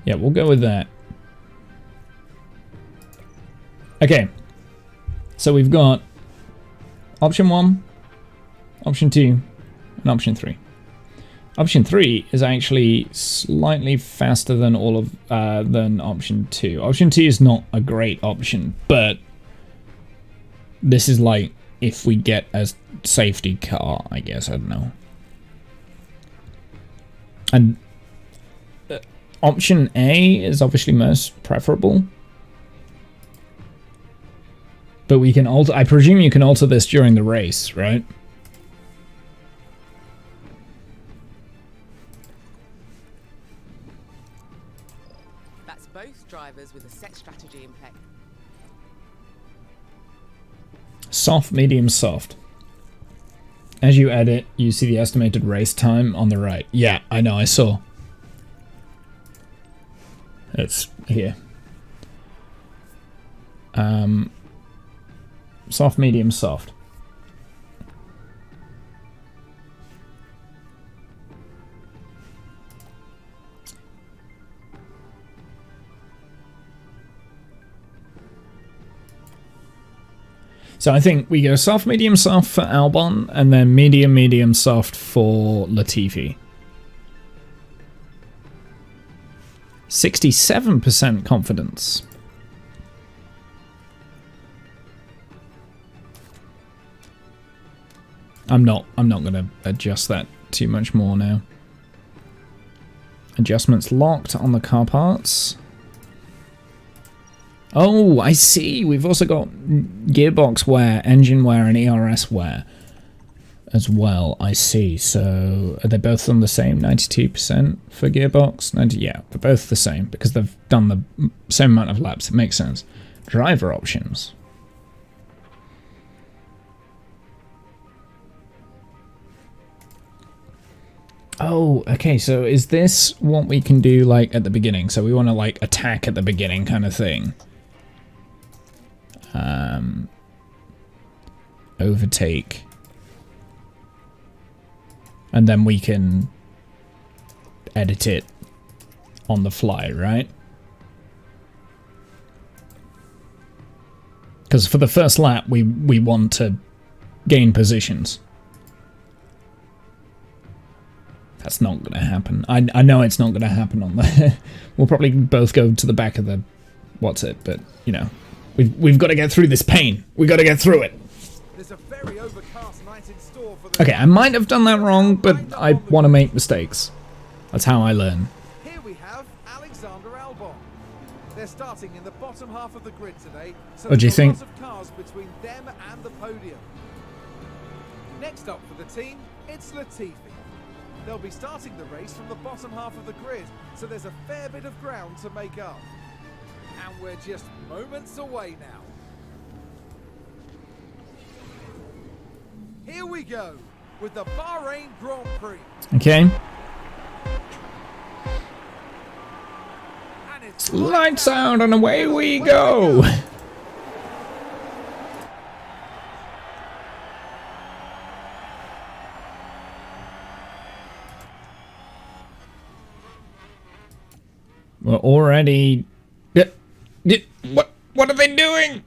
Yeah, we'll go with that. Okay. So we've got option 1, option 2, and option 3. Option 3 is actually slightly faster than all of than option 2. Option 2 is not a great option, but this is like if we get a safety car, I guess. I don't know. And option A is obviously most preferable. But we can alter, I presume you can alter this during the race, right? That's both drivers with a set strategy in play. Soft, medium, soft. As you edit, you see the estimated race time on the right. Yeah, I know, I saw. It's here. Soft, medium, soft. So I think we go soft, medium, soft for Albon, and then medium, medium, soft for Latifi. 67% confidence. I'm not gonna adjust that too much more now. Adjustments locked on the car parts. Oh, I see. We've also got gearbox wear, engine wear, and ERS wear as well. I see. So are they both on the same 92% for gearbox? 90, yeah, they're both the same because they've done the same amount of laps. It makes sense. Driver options. Oh, okay, so is this what we can do, like, at the beginning? So we want to, like, attack at the beginning kind of thing. Overtake. And then we can edit it on the fly, right? Because for the first lap, we want to gain positions. That's not going to happen. I know it's not going to happen on the... We'll probably both go to the back of the... What's it? But, you know, we've got to get through this pain. We've got to get through it. There's a very overcast night in store for the... Okay, I might have done that wrong, but I want to make mistakes. That's how I learn. Here we have Alexander Albon. They're starting in the bottom half of the grid today, so What do you there's a think? lot of cars between them and the podium. Next up for the team, it's Latifi. They'll be starting the race from the bottom half of the grid, so there's a fair bit of ground to make up. And we're just moments away now. Here we go with the Bahrain Grand Prix. Okay. And it's Lights out and away we go. We're already... What are they doing?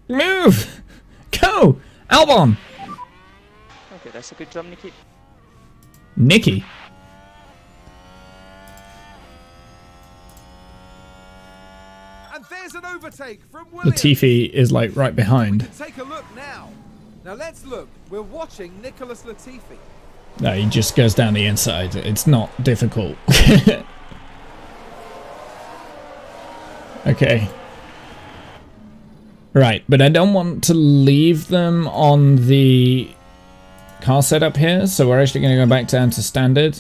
Move! Go! Albon! Okay, that's a good job, Nikki. Nikki? And there's an overtake from Williams. Latifi is like right behind. Take a look now. Now let's look. We're watching Nicholas Latifi. No, he just goes down the inside. It's not difficult. Okay. Right, but I don't want to leave them on the car setup here, so we're actually going to go back down to standard,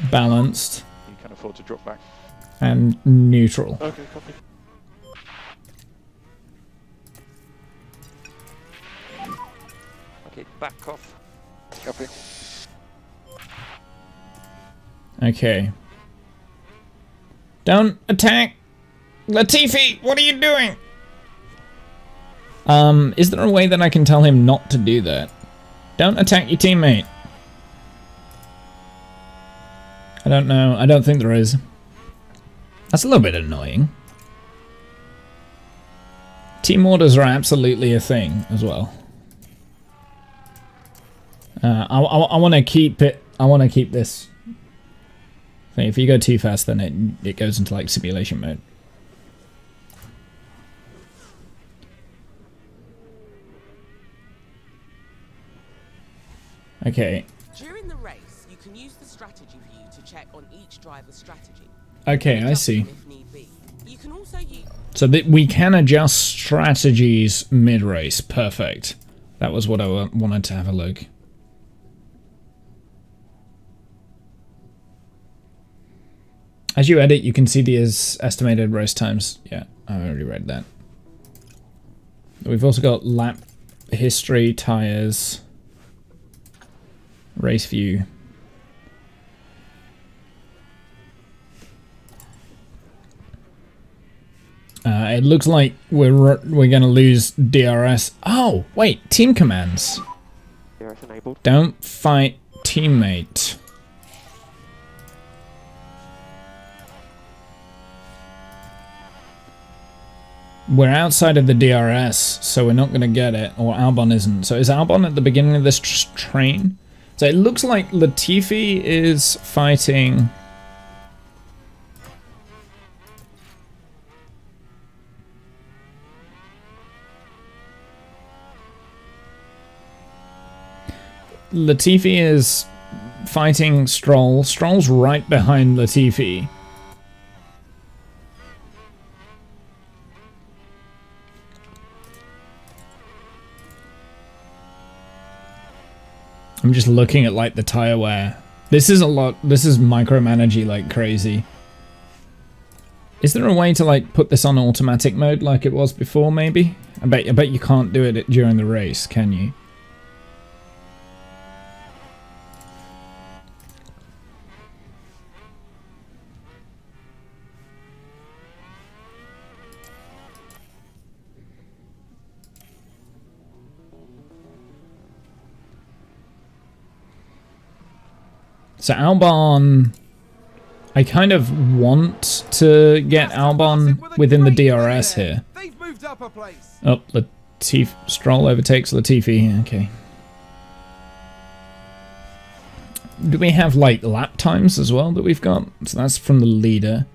balanced, You can afford to drop back. and neutral. Okay, copy. Okay, back off. Copy. Okay. Don't attack! Latifi, what are you doing? Is there a way that I can tell him not to do that? Don't attack your teammate. I don't know. I don't think there is. That's a little bit annoying. Team orders are absolutely a thing as well. I want to keep it. I want to keep this thing. If you go too fast, then it goes into like simulation mode. Okay. During the race, you can use the strategy view to check on each driver's strategy. Okay, I Adjust see. them if need be. You can also use So that we can adjust strategies mid-race. Perfect. That was what I wanted to have a look. As you edit, you can see the estimated race times. Yeah, I already read that. We've also got lap history, tires, race view. It looks like we're gonna lose DRS. Oh, wait, team commands. DRS enabled. Don't fight teammate. We're outside of the DRS, so we're not going to get it, or Albon isn't. So is Albon at the beginning of this train? So it looks like Latifi is fighting... Latifi is fighting Stroll. Stroll's right behind Latifi. I'm just looking at like the tire wear. This is a lot. This is micromanaging like crazy. Is there a way to like put this on automatic mode like it was before? Maybe. I bet you can't do it during the race, can you? So Albon, I kind of want to get Albon within the DRS here. They've moved up a place. Oh, Stroll overtakes Latifi. Okay. Do we have like lap times as well that we've got? So that's from the leader.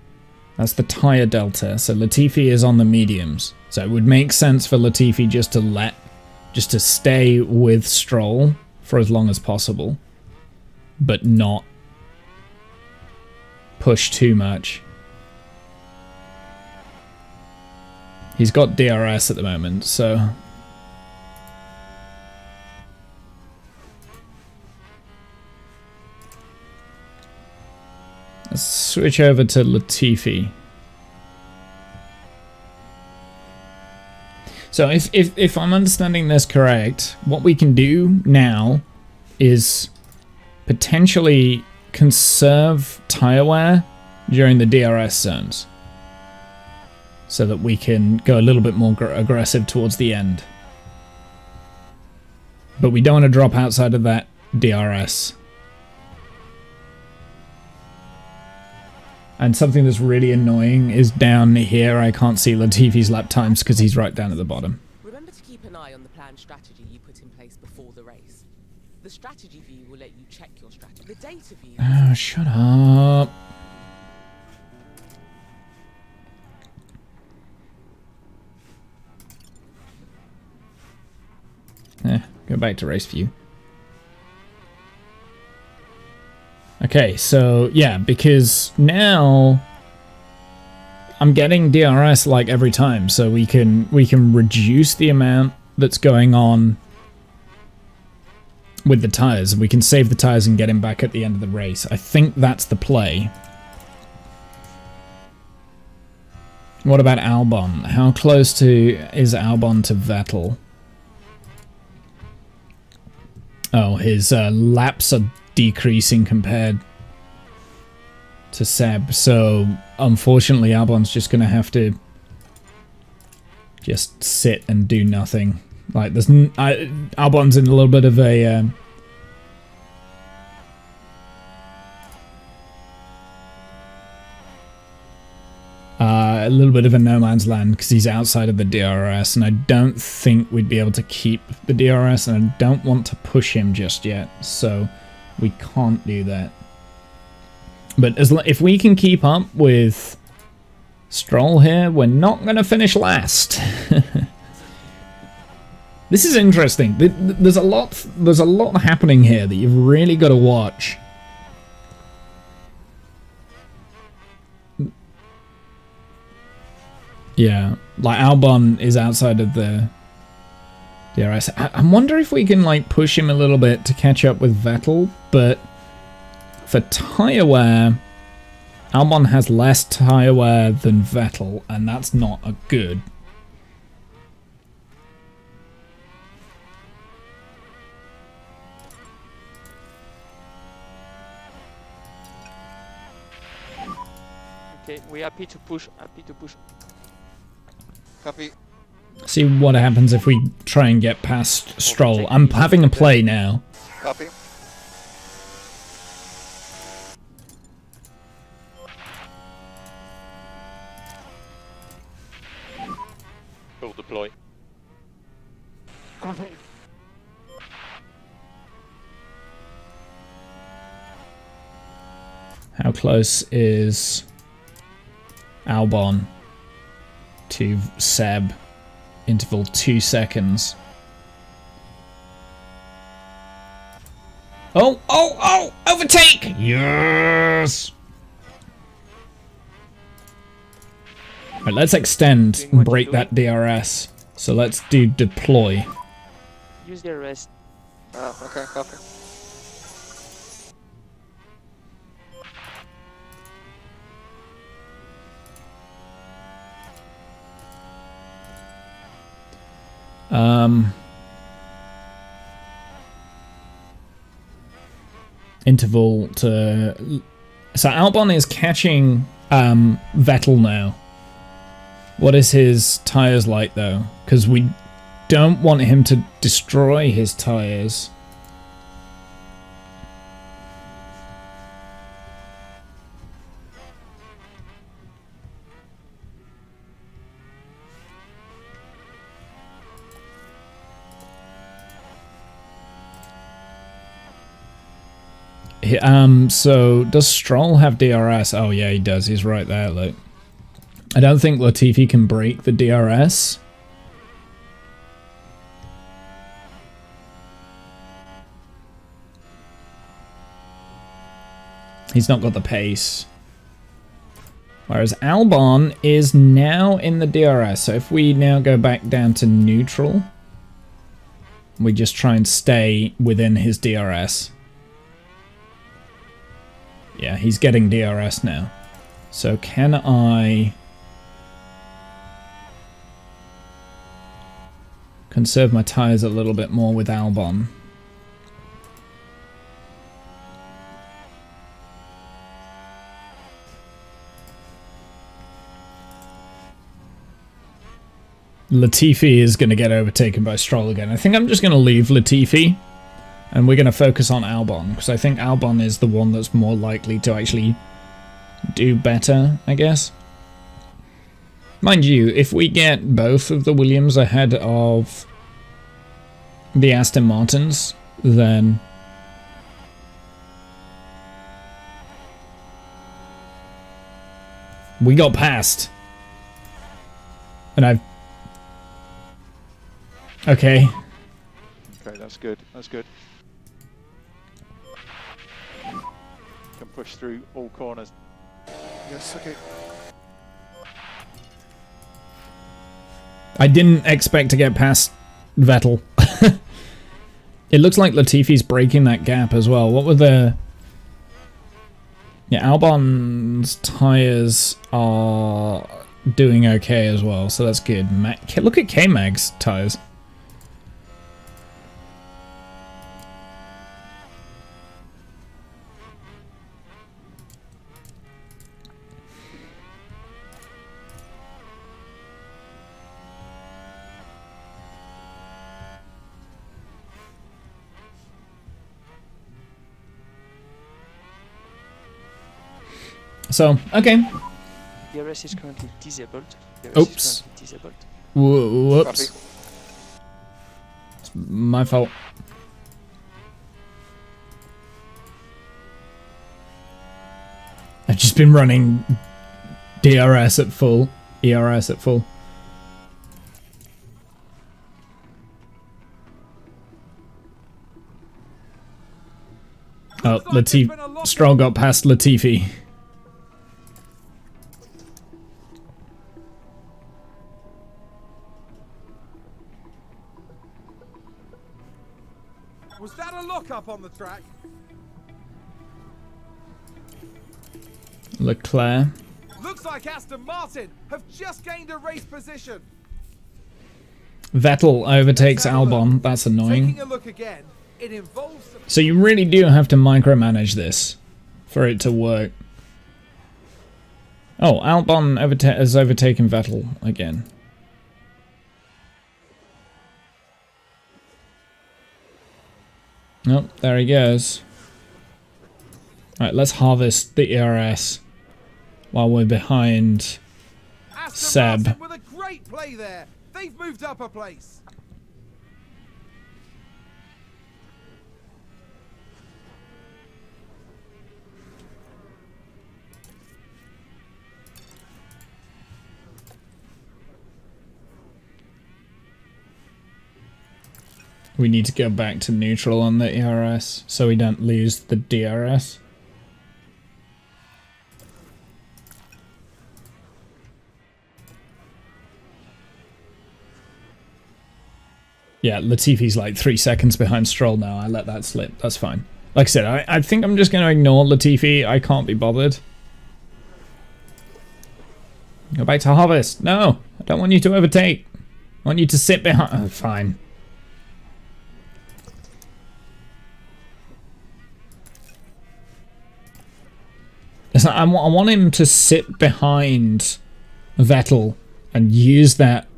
That's the tire delta. So Latifi is on the mediums. So it would make sense for Latifi just to stay with Stroll for as long as possible, but not push too much. He's got DRS at the moment, so let's switch over to Latifi. So if I'm understanding this correct, what we can do now is potentially conserve tire wear during the DRS zones so that we can go a little bit more aggressive towards the end. But we don't want to drop outside of that DRS. And something that's really annoying is down here. I can't see Latifi's lap times because he's right down at the bottom. Remember to keep an eye on the planned strategy you put in place before the race. The strategy view will let you check your strategy. The data view... Oh, shut up. Go back to race view. Okay, so yeah, because now I'm getting DRS like every time, so we can reduce the amount that's going on with the tires. We can save the tires and get him back at the end of the race. I think that's the play. What about Albon? How close is Albon to Vettel? Oh, his laps are decreasing compared to Seb, so unfortunately Albon's just gonna have to just sit and do nothing. Like there's Albon's in a little bit of a a little bit of a no man's land because he's outside of the DRS, and I don't think we'd be able to keep the DRS, and I don't want to push him just yet, so we can't do that. But if we can keep up with Stroll here, we're not going to finish last. This is interesting. There's a lot happening here that you've really got to watch. Yeah, like Albon is outside of the DRS. I wonder if we can like push him a little bit to catch up with Vettel, but for tyre wear, Albon has less tyre wear than Vettel, and that's not a good. Okay, we're happy to push. Copy. See what happens if we try and get past Stroll. I'm having a play now. Copy. Full deploy. Copy. How close is Albon to Seb? Interval 2 seconds. Oh! Overtake! Yes! Right, let's extend and break that DRS. So let's do deploy. Use the rest. Oh, okay, copy. Interval to... So Albon is catching Vettel now. What is his tyres like though? Because we don't want him to destroy his tyres. So does Stroll have DRS? Oh yeah, he does. He's right there, look. I don't think Latifi can break the DRS. He's not got the pace. Whereas Albon is now in the DRS. So if we now go back down to neutral, we just try and stay within his DRS. Yeah, he's getting DRS now. So can I conserve my tyres a little bit more with Albon? Latifi is going to get overtaken by Stroll again. I think I'm just going to leave Latifi. And we're going to focus on Albon, because I think Albon is the one that's more likely to actually do better, I guess. Mind you, if we get both of the Williams ahead of the Aston Martins, then we got past. And I've... Okay. Okay, that's good. That's good. Can push through all corners. Yes, okay. I didn't expect to get past Vettel. It looks like Latifi's breaking that gap as well. What were the... Yeah, Albon's tyres are doing okay as well, so that's good. Look at K-Mag's tyres. So, okay. DRS is currently disabled. DRS Oops. is currently disabled. Whoops. It's my fault. I've just been running DRS at full, ERS at full. Oh, Latifi. Stroll got past Latifi. Was that a lock-up on the track? Leclerc. Looks like Aston Martin have just gained a race position. Vettel overtakes Albon. That's annoying. Taking a look again, it involves some So you really do have to micromanage this for it to work. Oh, Albon has overtaken Vettel again. Oh, there he goes. Alright, let's harvest the ERS while we're behind Aston Seb. Martin with a great play there. They've moved up a place. We need to go back to neutral on the ERS so we don't lose the DRS. Yeah, Latifi's like 3 seconds behind Stroll now. I let that slip. That's fine. Like I said, I think I'm just going to ignore Latifi. I can't be bothered. Go back to harvest. No, I don't want you to overtake. I want you to sit behind. Oh, fine. It's not, I want him to sit behind Vettel and use that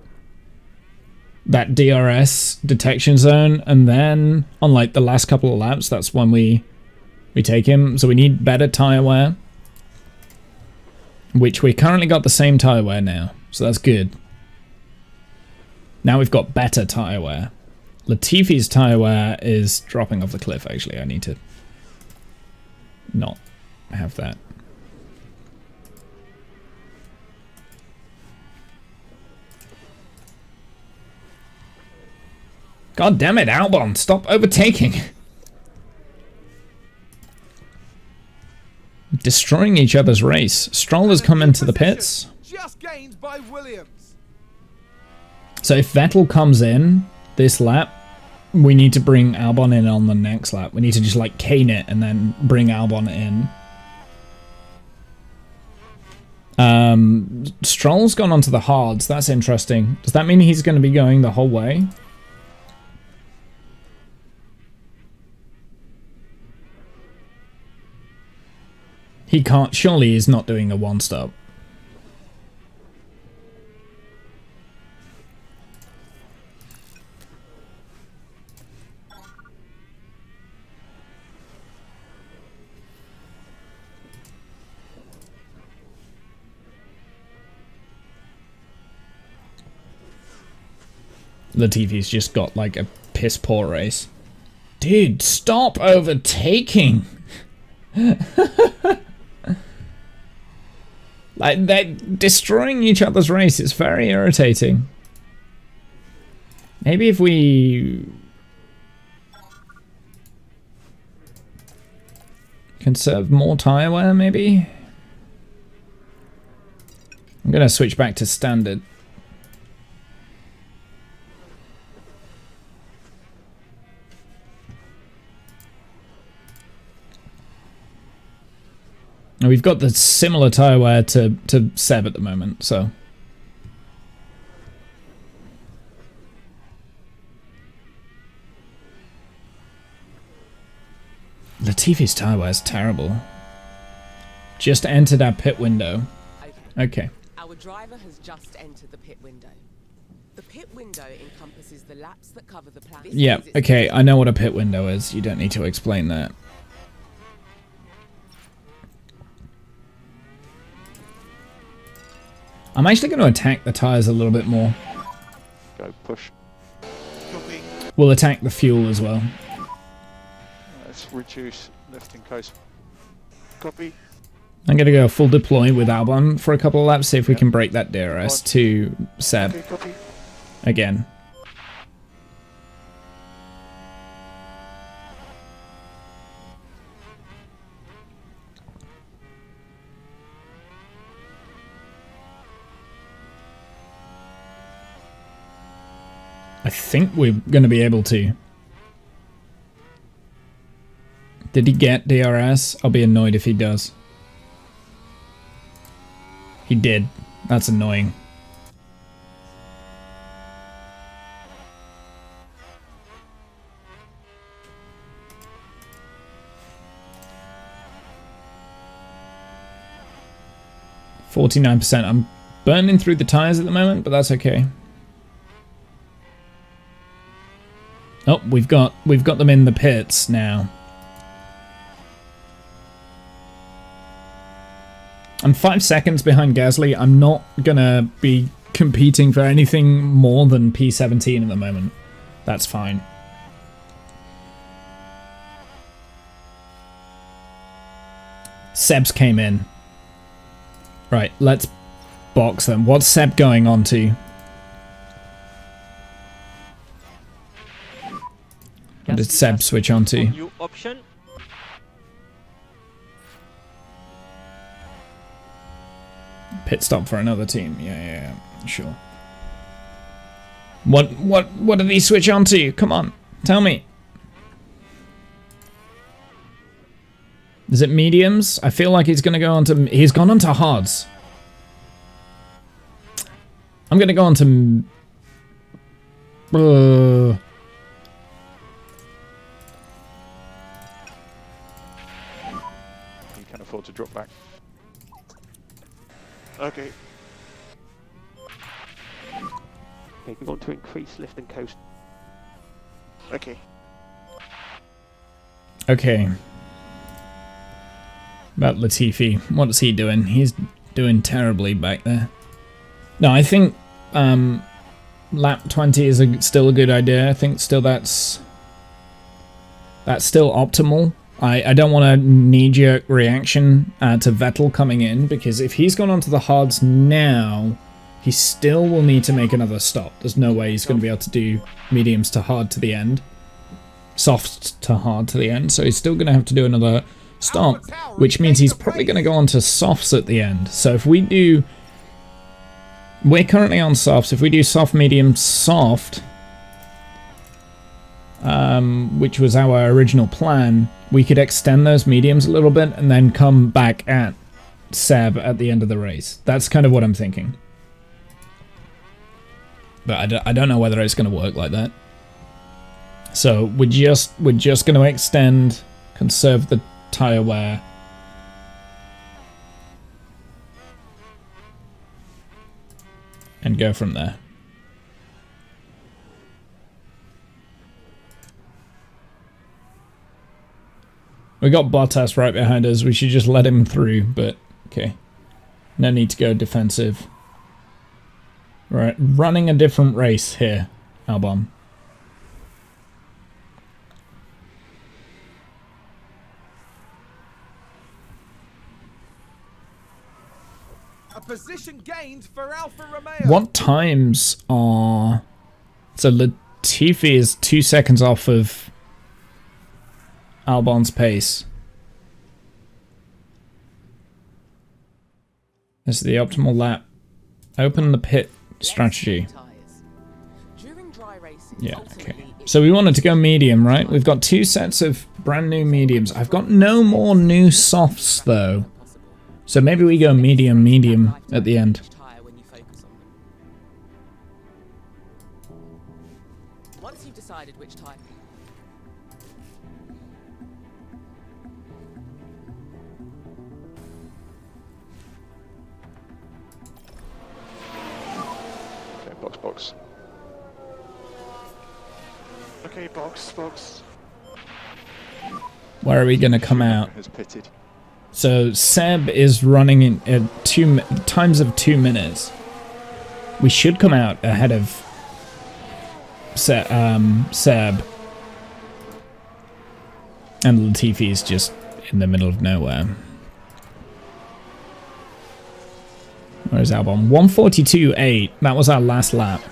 DRS detection zone, and then on like the last couple of laps, that's when we take him. So we need better tyre wear, which we currently got the same tyre wear now, so that's good. Now we've got better tyre wear. Latifi's tyre wear is dropping off the cliff. Actually, I need to not have that. God damn it, Albon, stop overtaking. Destroying each other's race. Stroll has come into the pits. Just gained by Williams. So if Vettel comes in this lap, we need to bring Albon in on the next lap. We need to just like cane it and then bring Albon in. Stroll's gone onto the hards. That's interesting. Does that mean he's going to be going the whole way? He can't, surely he's not doing a one-stop. Latifi's just got like a piss poor race. Dude, stop overtaking! Like, they're destroying each other's race. It's very irritating. Maybe if we conserve more tyre wear, maybe? I'm going to switch back to standard. We've got the similar tyre wear to Seb at the moment, so. Latifi's tyre wear is terrible. Just entered our pit window. Okay. Our driver has just entered the pit window. The pit window encompasses the laps that cover the plan. Yeah, okay, I know what a pit window is. You don't need to explain that. I'm actually going to attack the tires a little bit more. Go push. Copy. We'll attack the fuel as well. Let's reduce lifting coast. Copy. I'm going to go full deploy with Albon for a couple of laps, see if we can break that DRS to Seb Okay, copy. again. I think we're going to be able to. Did he get DRS? I'll be annoyed if he does. He did. That's annoying. %. I'm burning through the tires at the moment, but that's okay. Oh, we've got them in the pits now. I'm 5 seconds behind Gasly. I'm not gonna be competing for anything more than P17 at the moment. That's fine. Seb's came in. Right, let's box them. What's Seb going on to? What did Seb switch on to? New option. Pit stop for another team. Yeah, sure. What did he switch on to? Come on, tell me. Is it mediums? I feel like he's gonna go on to. He's gone on to hards. I'm gonna go on to. You can afford to drop back. Okay. Okay, we want to increase lift and coast. Okay. Okay. About Latifi, what is he doing? He's doing terribly back there. No, I think lap 20 is still a good idea. I think still that's still optimal. I don't want a knee-jerk reaction to Vettel coming in, because if he's gone onto the hards now, he still will need to make another stop. There's no way he's going to be able to do mediums to hard to the end. Soft to hard to the end, so he's still going to have to do another stop, which means he's probably going to go on to softs at the end. So if we do... We're currently on softs. If we do soft, medium, soft, which was our original plan, we could extend those mediums a little bit and then come back at Seb at the end of the race. That's kind of what I'm thinking. But I don't know whether it's going to work like that. So we're just going to extend, conserve the tire wear. And go from there. We got Bottas right behind us. We should just let him through, but okay. No need to go defensive. Right, running a different race here, Albon. A position gained for Alfa Romeo. What times are... So Latifi is 2 seconds off of Albon's pace. This is the optimal lap. Open the pit strategy. Yeah, okay. So we wanted to go medium, right? We've got 2 sets of brand new mediums. I've got no more new softs, though. So maybe we go medium, medium at the end. Once you've decided which type. Okay, box. Okay, box. Where are we going to come out? Has pitted. So Seb is running in times of 2 minutes. We should come out ahead of Seb. And Latifi is just in the middle of nowhere. Where's Albon? 142.8. That was our last lap.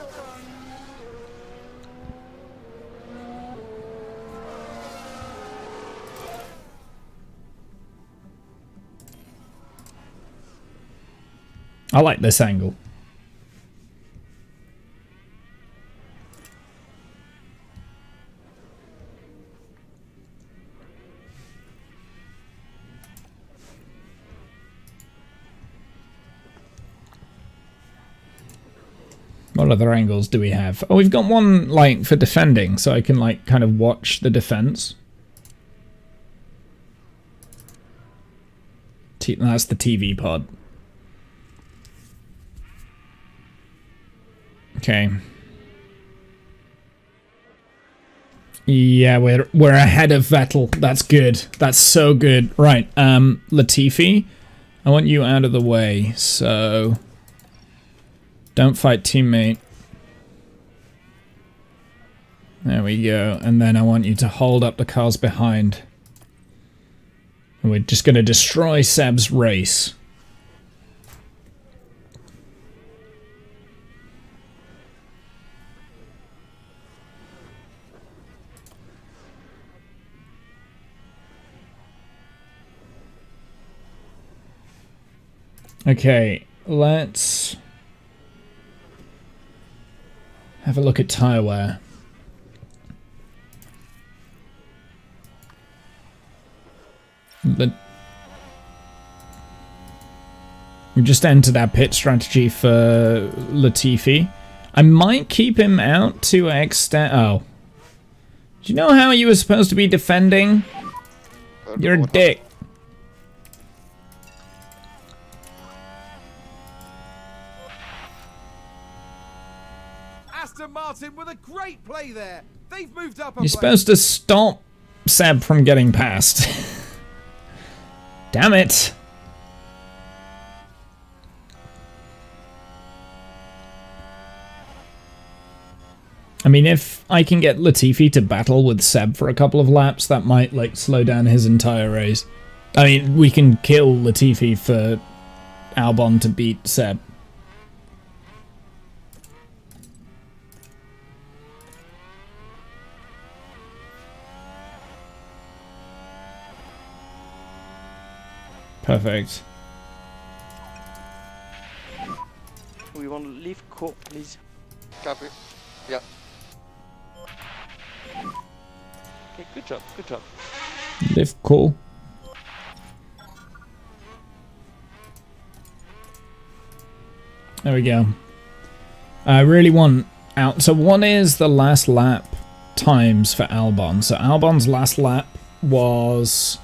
I like this angle. What other angles do we have? Oh, we've got one, like, for defending, so I can, like, kind of watch the defense. That's the TV pod. Okay. Yeah, we're ahead of Vettel. That's good. That's so good. Right, Latifi, I want you out of the way, so don't fight teammate. There we go. And then I want you to hold up the cars behind. And we're just going to destroy Seb's race. Okay, let's have a look at tire wear. We just entered our pit strategy for Latifi. I might keep him out to extend. Oh. Do you know how you were supposed to be defending? You're a dick. Aston Martin with a great play there. They've moved up a You're supposed to stop Seb from getting past. Damn it. I mean, if I can get Latifi to battle with Seb for a couple of laps, that might, like, slow down his entire race. I mean, we can kill Latifi for Albon to beat Seb. Perfect. We want to leave court, please. Copy. Yeah. Okay, good job, good job. Lift cool. There we go. I really want out. So what is the last lap times for Albon? So Albon's last lap was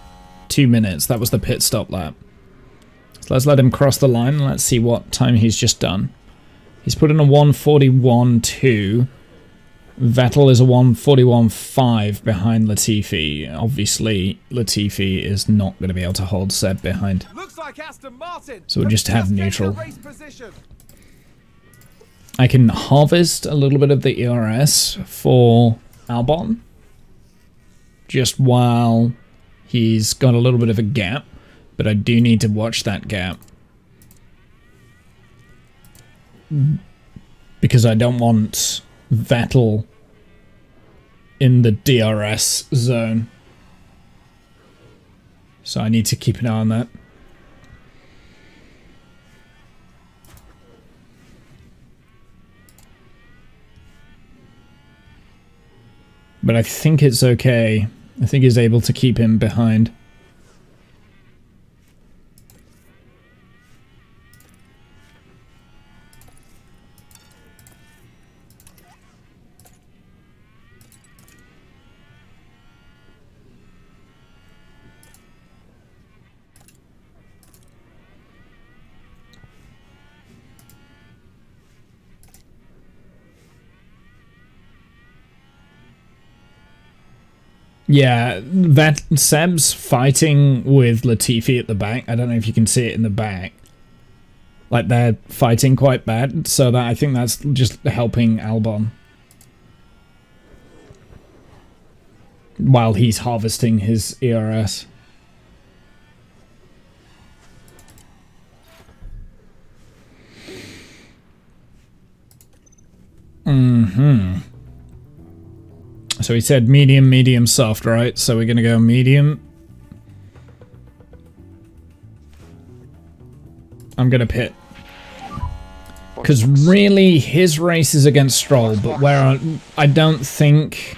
2 minutes. That was the pit stop lap. So let's let him cross the line and let's see what time he's just done. He's put in a 1:41.2. Vettel is a 1:41.5 behind Latifi. Obviously, Latifi is not going to be able to hold Seb behind. Looks like Aston Martin. So we'll just have gained neutral. the race position. I can harvest a little bit of the ERS for Albon. Just while he's got a little bit of a gap. But I do need to watch that gap. Because I don't want Vettel in the DRS zone. So I need to keep an eye on that. But I think it's okay. I think he's able to keep him behind. Yeah, that Seb's fighting with Latifi at the back. I don't know if you can see it in the back. Like, they're fighting quite bad, so that I think that's just helping Albon. While he's harvesting his ERS. So he said medium, medium, soft, right? So we're gonna go medium. I'm gonna pit. Because really, his race is against Stroll, but where I don't think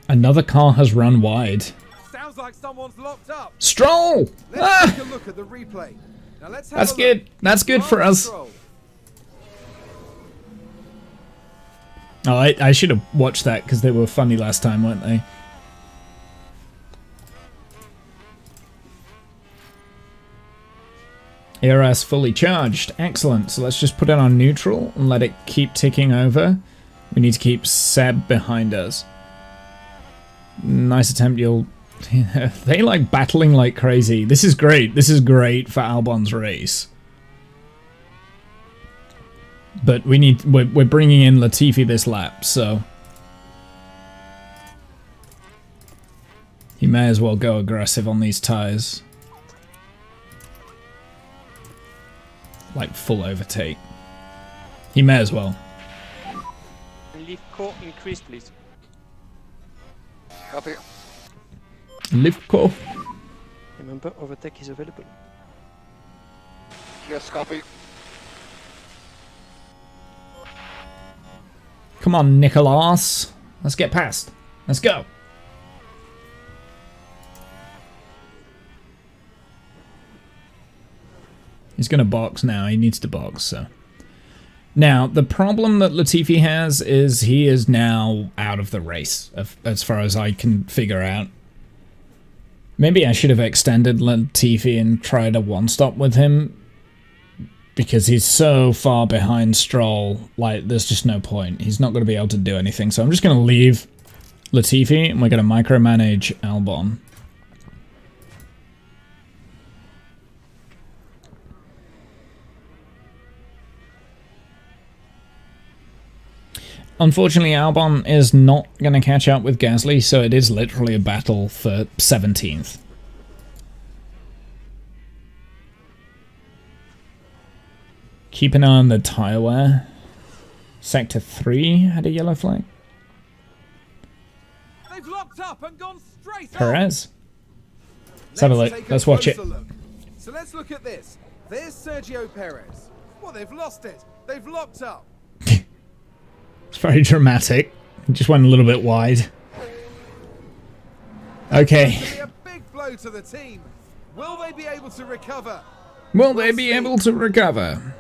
another car has run wide. Sounds like someone's locked up. Stroll! Let's take a look at the replay. Now let's have That's a good. look. That's good for Lance us. Stroll. Oh, I should have watched that because they were funny last time, weren't they? ERS fully charged. Excellent. So let's just put it on neutral and let it keep ticking over. We need to keep Seb behind us. Nice attempt. They like battling like crazy. This is great. This is great for Albon's race. But we're bringing in Latifi this lap, so he may as well go aggressive on these tyres. Like full overtake. He may as well. Leave core increase, please. Copy. Lift core. Remember, overtake is available. Yes, copy. Come on, Nicolas. Let's get past. Let's go. He's going to box now. He needs to box, so. Now, the problem that Latifi has is he is now out of the race, as far as I can figure out. Maybe I should have extended Latifi and tried a one-stop with him, because he's so far behind Stroll, like, there's just no point. He's not going to be able to do anything, so I'm just going to leave Latifi, and we're going to micromanage Albon. Unfortunately, Albon is not going to catch up with Gasly, so it is literally a battle for 17th. Keep an eye on the tyre wear. Sector 3 had a yellow flag. They've locked up and gone straight up. Perez. Let's have a look. take Let's watch it. closer look. So let's look at this. There's Sergio Perez. Well, they've lost it. They've locked up. It's very dramatic. It just went a little bit wide. Okay. It's gonna be a big blow to the team. Will they be able to recover? Will they be able to recover?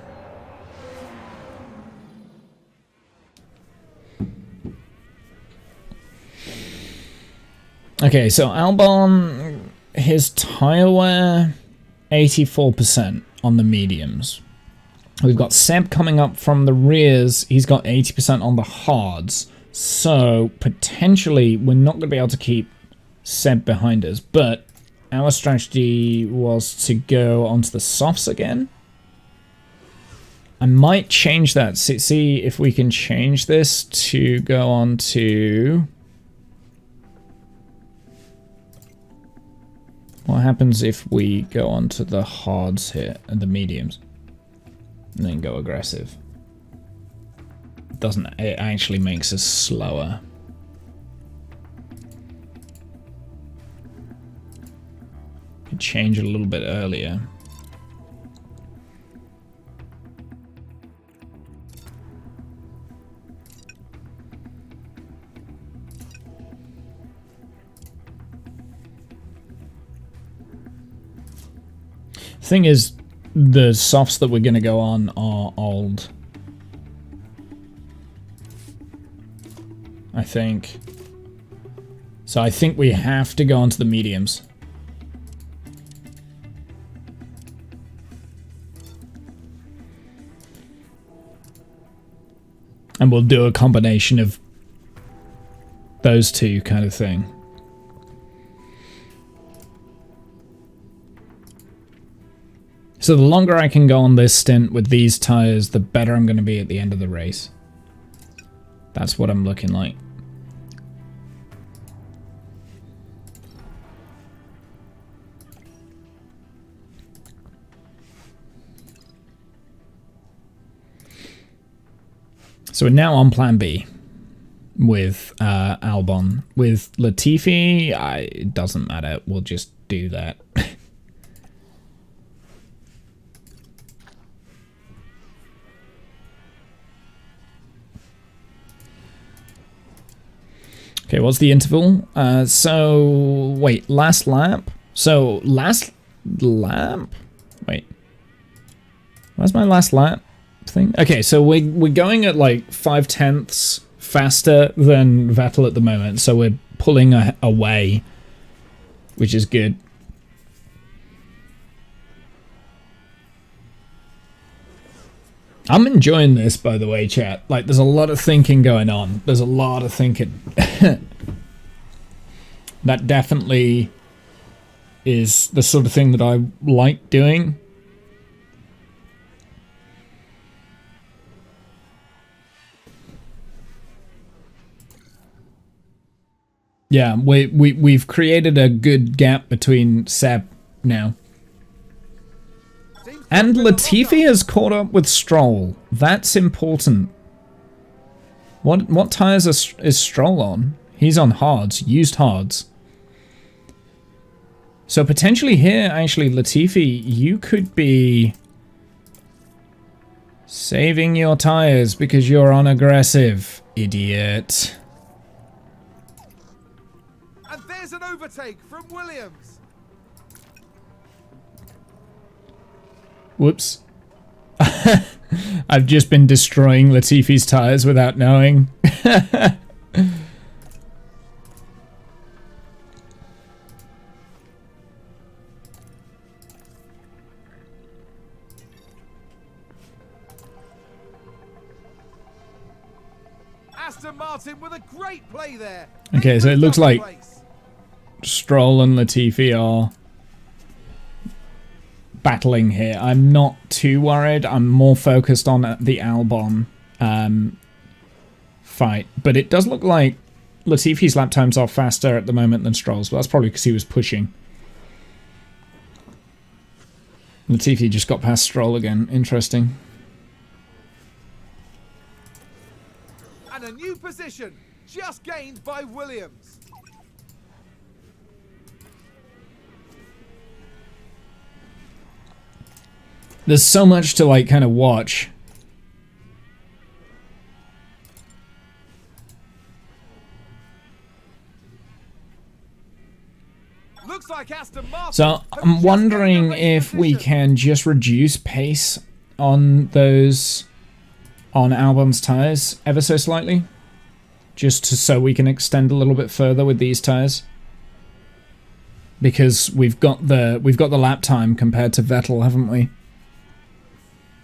Okay, so Albon, his tyre wear, 84% on the mediums. We've got Seb coming up from the rears. He's got 80% on the hards. So, potentially, we're not going to be able to keep Seb behind us. But our strategy was to go onto the softs again. I might change that. See if we can change this to go on to... What happens if we go onto the hards here and the mediums? And then go aggressive. It actually makes us slower. Could change it a little bit earlier. Thing is, the softs that we're going to go on are old. I think. So I think we have to go onto the mediums. And we'll do a combination of those two kind of thing. So the longer I can go on this stint with these tires, the better I'm going to be at the end of the race. That's what I'm looking like. So we're now on plan B with Albon. With Latifi, it doesn't matter. We'll just do that. Okay, what's the interval? So, wait, last lap? So, last lap? Wait. Where's my last lap thing? Okay, so we're going at like 0.5 faster than Vettel at the moment, so we're pulling away, which is good. I'm enjoying this, by the way, chat. Like, there's a lot of thinking going on. There's a lot of thinking. That definitely is the sort of thing that I like doing. Yeah, we've created a good gap between Seb now. And Latifi has caught up with Stroll. That's important. What tires is Stroll on? He's on hards, used hards. So potentially here, actually, Latifi, you could be saving your tires because you're on aggressive, idiot. And there's an overtake from Williams. Whoops. I've just been destroying Latifi's tires without knowing. Aston Martin with a great play there. Okay, so it looks like Stroll and Latifi are battling here. I'm not too worried. I'm more focused on the Albon fight. But it does look like Latifi's lap times are faster at the moment than Stroll's. But that's probably because he was pushing. Latifi just got past Stroll again. Interesting. And a new position just gained by Williams. There's so much to like kind of watch. Looks like Aston Martin. So I'm wondering if we can just reduce pace on those, on Albon's tires ever so slightly, just so we can extend a little bit further with these tires. Because we've got the lap time compared to Vettel, haven't we?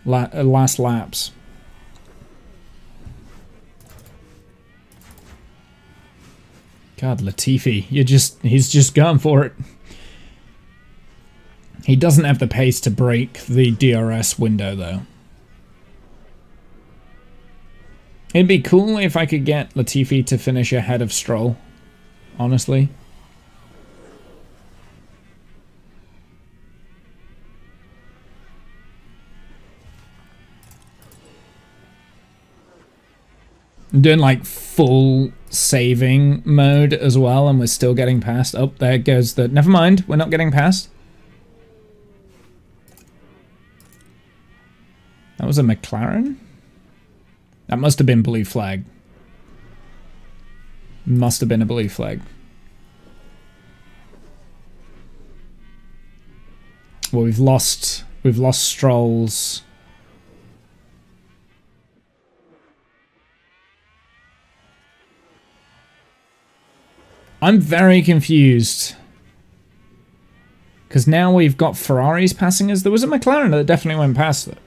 Last laps. God, Latifi, he's just going for it. He doesn't have the pace to break the DRS window, though. It'd be cool if I could get Latifi to finish ahead of Stroll, honestly. I'm doing like full saving mode as well, and we're still getting past. Oh, there goes the... Never mind, we're not getting past. That was a McLaren? That must have been blue flag. Must have been a blue flag. Well, we've lost Stroll's... I'm very confused. Because now we've got Ferraris passing us. There was a McLaren that definitely went past it.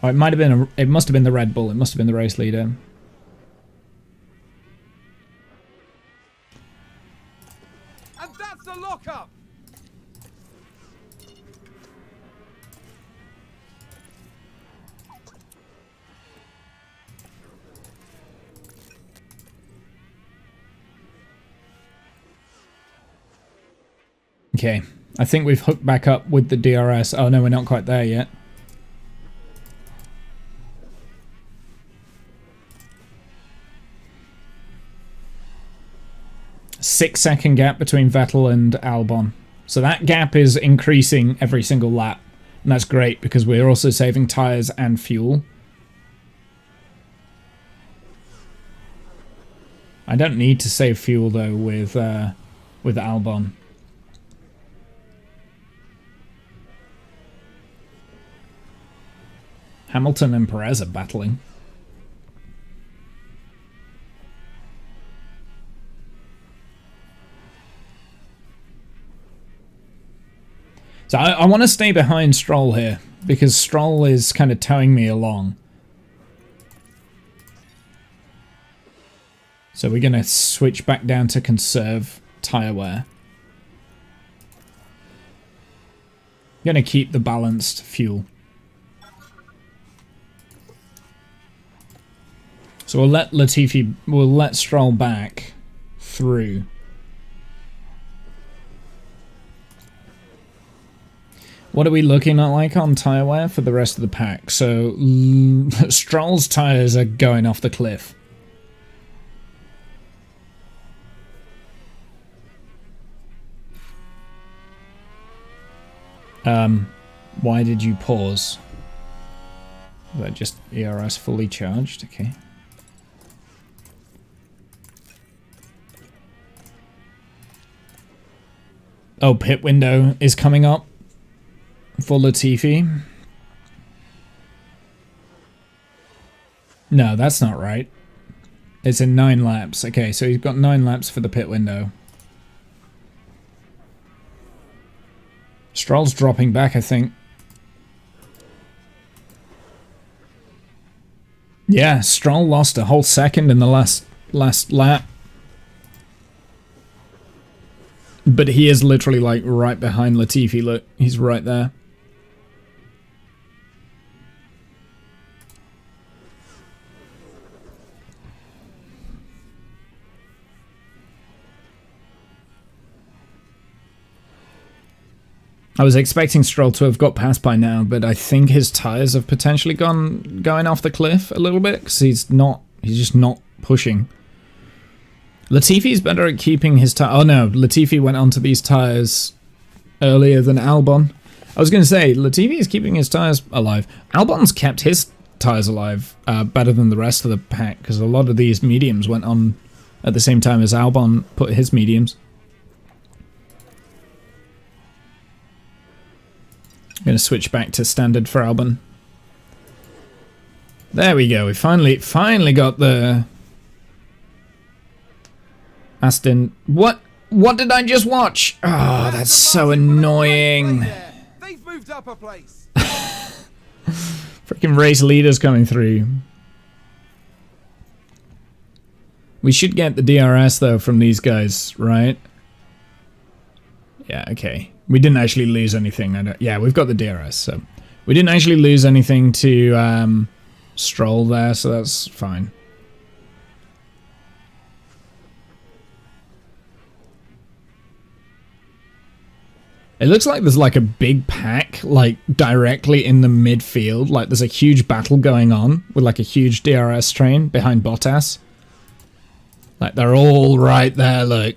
Oh, it might have been it must have been the Red Bull. It must have been the race leader. And that's the lockup. Okay, I think we've hooked back up with the DRS. Oh no, we're not quite there yet. Six-second gap between Vettel and Albon. So that gap is increasing every single lap. And that's great because we're also saving tyres and fuel. I don't need to save fuel though with Albon. Hamilton and Perez are battling. So I want to stay behind Stroll here, because Stroll is kind of towing me along. So we're going to switch back down to conserve tyre wear. Going to keep the balanced fuel. So we'll let Stroll back through. What are we looking at like on tyre wear for the rest of the pack? So Stroll's tyres are going off the cliff. Why did you pause? Was that just ERS fully charged? Okay. Oh, pit window is coming up for Latifi. No, that's not right. It's in 9 laps. Okay, so he's got 9 laps for the pit window. Stroll's dropping back, I think. Yeah, Stroll lost a whole second in the last lap. But he is literally like right behind Latifi. Look, he's right there. I was expecting Stroll to have got past by now, but I think his tyres have potentially going off the cliff a little bit, because he's just not pushing. Latifi's better at keeping his tyre. Oh no, Latifi went onto these tyres earlier than Albon. I was going to say, Latifi is keeping his tyres alive. Albon's kept his tyres alive better than the rest of the pack, because a lot of these mediums went on at the same time as Albon put his mediums. I'm going to switch back to standard for Albon. There we go. We finally got the Aston. What did I just watch? Oh, that's so annoying. They've moved up a place. Freaking race leaders coming through. We should get the DRS though from these guys, right? Yeah, okay. We didn't actually lose anything. Yeah, we've got the DRS, so we didn't actually lose anything to Stroll there, so that's fine. It looks like there's like a big pack like directly in the midfield. Like there's a huge battle going on with like a huge DRS train behind Bottas. Like they're all right there, look.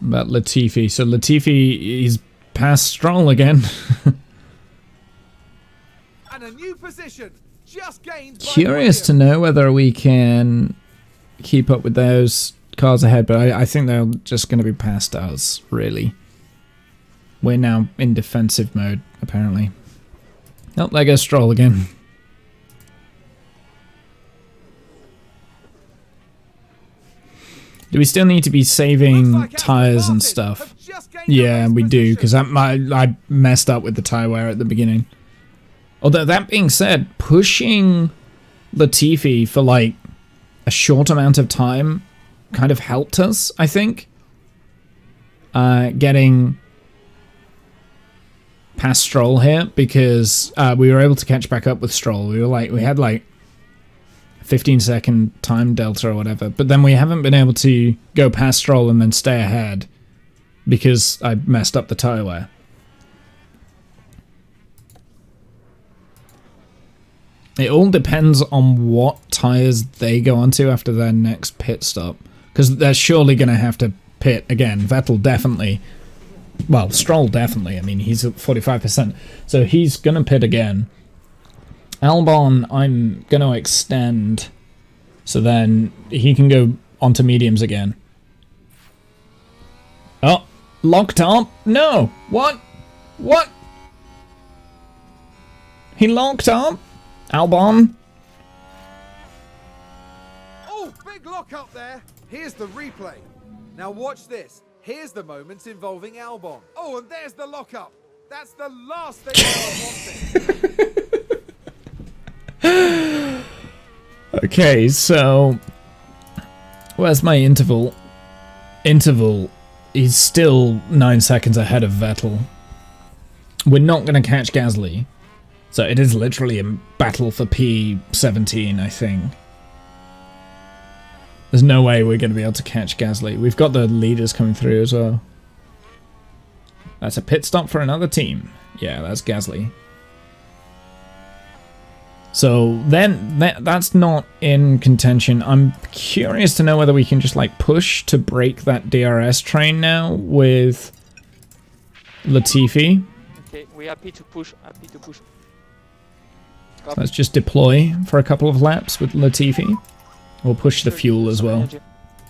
About Latifi. So Latifi is past Stroll again. And a new position just gained. Curious to know whether we can keep up with those cars ahead, but I think they're just going to be past us, really. We're now in defensive mode, apparently. Oh, there goes Stroll again. Do we still need to be saving tyres and stuff? Yeah, we do, because I messed up with the tyre wear at the beginning. Although, that being said, pushing Latifi for, like, a short amount of time kind of helped us, I think. Getting past Stroll here because we were able to catch back up with Stroll. We had like 15-second time delta or whatever, but then we haven't been able to go past Stroll and then stay ahead because I messed up the tyre wear. It all depends on what tyres they go onto after their next pit stop, because they're surely going to have to pit again. Vettel definitely. Well, Stroll definitely. I mean, he's at 45%, so he's going to pit again. Albon, I'm going to extend, so then he can go onto mediums again. Oh, locked up? No! What? What? He locked up? Albon? Oh, big lock up there. Here's the replay. Now watch this. Here's the moments involving Albon. Oh, and there's the lock up. That's the last thing I wanted. Okay, so where's my interval? Interval is still 9 seconds ahead of Vettel. We're not going to catch Gasly, so it is literally a battle for P17, I think. There's no way we're going to be able to catch Gasly. We've got the leaders coming through as well. That's a pit stop for another team. Yeah, that's Gasly. So then that's not in contention. I'm curious to know whether we can just like push to break that DRS train now with Latifi. Okay, we're happy to push, Let's just deploy for a couple of laps with Latifi. We'll push the fuel as well.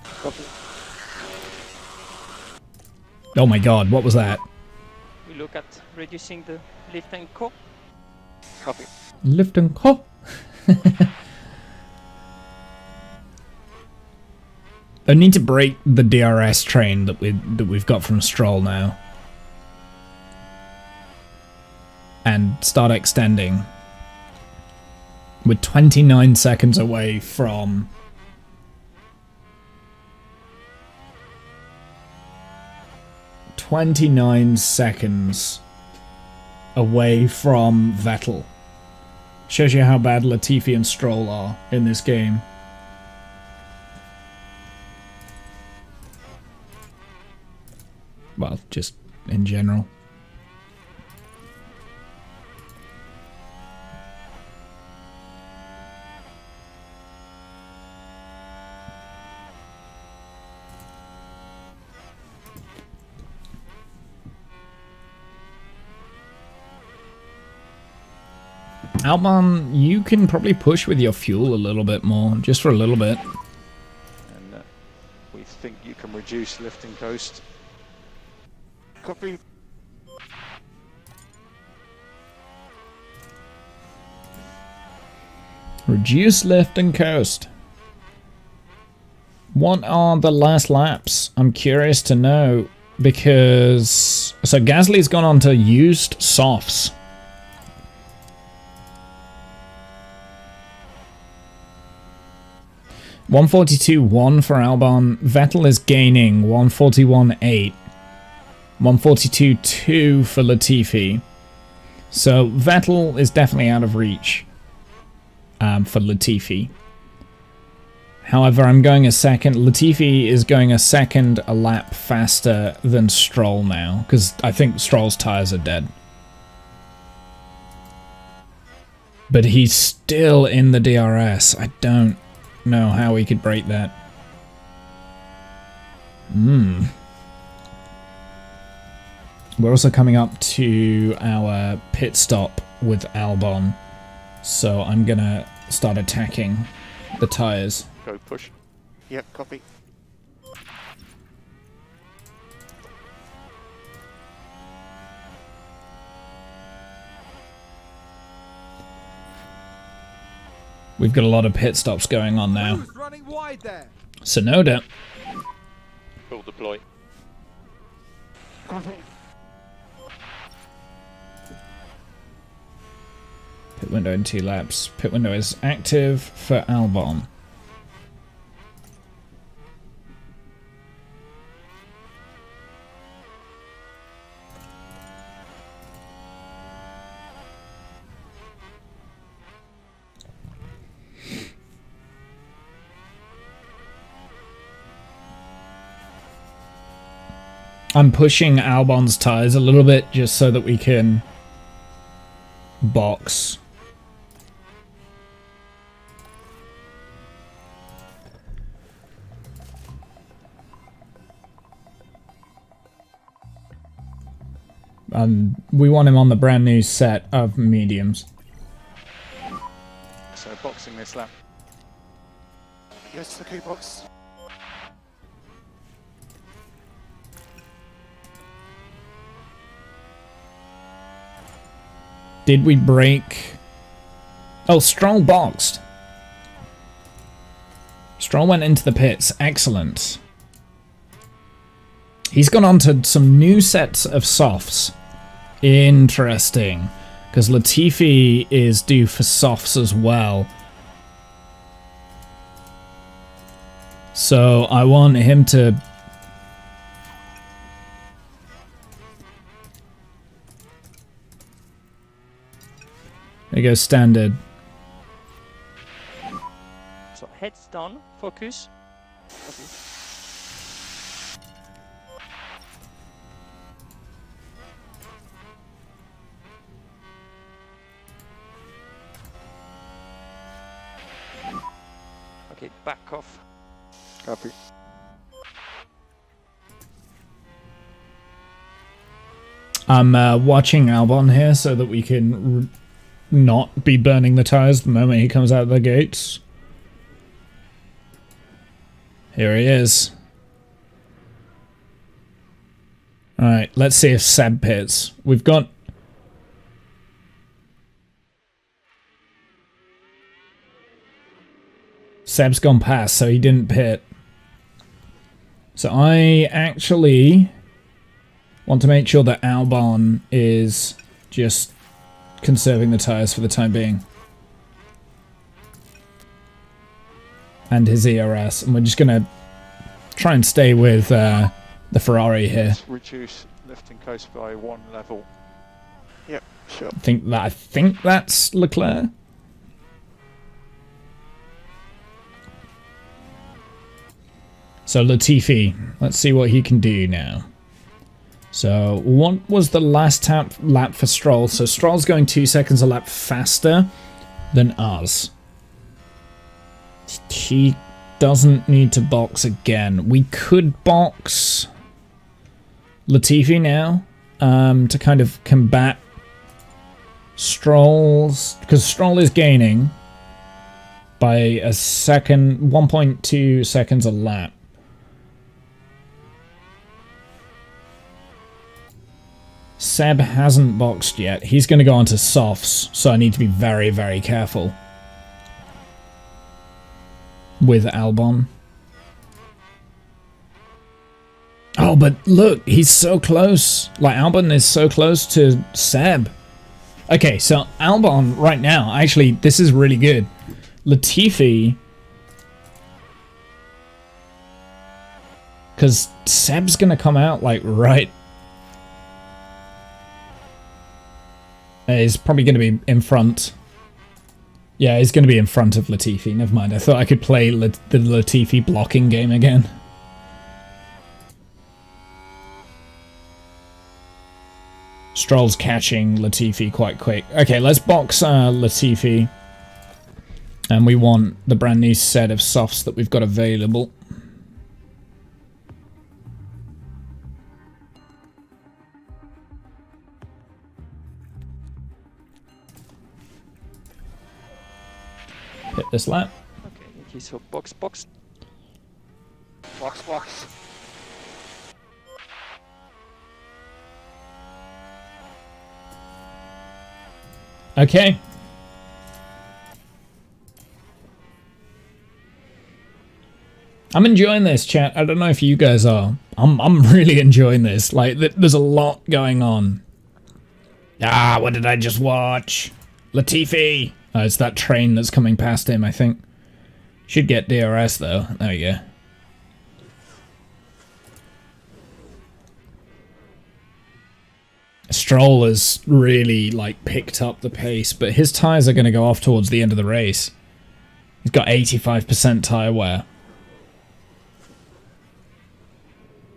Copy. Oh my god, what was that? We look at reducing the lift and core. Copy. Lift and co. I need to break the DRS train that we've got from Stroll now, and start extending. We're 29 seconds away from 29 seconds away from Vettel. Shows you how bad Latifi and Stroll are in this game. Well, just in general. Albon, you can probably push with your fuel a little bit more, just for a little bit. And we think you can reduce lift and coast. Copy. Reduce lift and coast. What are the last laps? I'm curious to know, because so Gasly's gone on to used softs. $142.1 for Albon. Vettel is gaining 141.8. 142.2 for Latifi. So Vettel is definitely out of reach for Latifi. However, I'm going a second. Latifi is going a second a lap faster than Stroll now, because I think Stroll's tyres are dead. But he's still in the DRS. I don't know how we could break that. We're also coming up to our pit stop with Albon, so I'm gonna start attacking the tyres. Go push. Yeah, copy. We've got a lot of pit stops going on now. Who's running wide there? Sonoda. Full deploy. Pit window in 2 laps. Pit window is active for Albon. I'm pushing Albon's tires a little bit just so that we can box. We want him on the brand new set of mediums. So boxing this lap. Yes, the key box. Did we break? Oh, Stroll boxed. Stroll went into the pits. Excellent. He's gone on to some new sets of softs. Interesting. Because Latifi is due for softs as well. So I want him to... There goes standard. So heads down, focus. Okay, back off. Copy. I'm watching Albon here so that we can not be burning the tires the moment he comes out of the gates. Here he is. Alright, let's see if Seb pits. We've got... Seb's gone past, so he didn't pit. So I actually want to make sure that Albon is just conserving the tires for the time being. And his ERS. And we're just going to try and stay with the Ferrari here. Let's reduce lifting coast by 1 level. Yep, sure. I think that's Leclerc. So Latifi, let's see what he can do now. So what was the last lap for Stroll? So Stroll's going 2 seconds a lap faster than us. He doesn't need to box again. We could box Latifi now to kind of combat Stroll's... Because Stroll is gaining by a second, 1.2 seconds a lap. Seb hasn't boxed yet. He's going to go on to softs, so I need to be very, very careful with Albon. Oh, but look, he's so close. Like, Albon is so close to Seb. Okay, so Albon right now, actually, this is really good. Latifi... Because Seb's going to come out, like, right... He's probably going to be in front. Yeah, he's going to be in front of Latifi. Never mind. I thought I could play the Latifi blocking game again. Stroll's catching Latifi quite quick. Okay, let's box Latifi. And we want the brand new set of softs that we've got available. Hit this lap. Okay, so box. Box. Okay. I'm enjoying this, chat. I don't know if you guys are. I'm really enjoying this. Like, there's a lot going on. Ah, what did I just watch? Latifi! Oh, it's that train that's coming past him, I think. Should get DRS, though. There we go. Stroll has really, like, picked up the pace, but his tyres are going to go off towards the end of the race. He's got 85% tyre wear.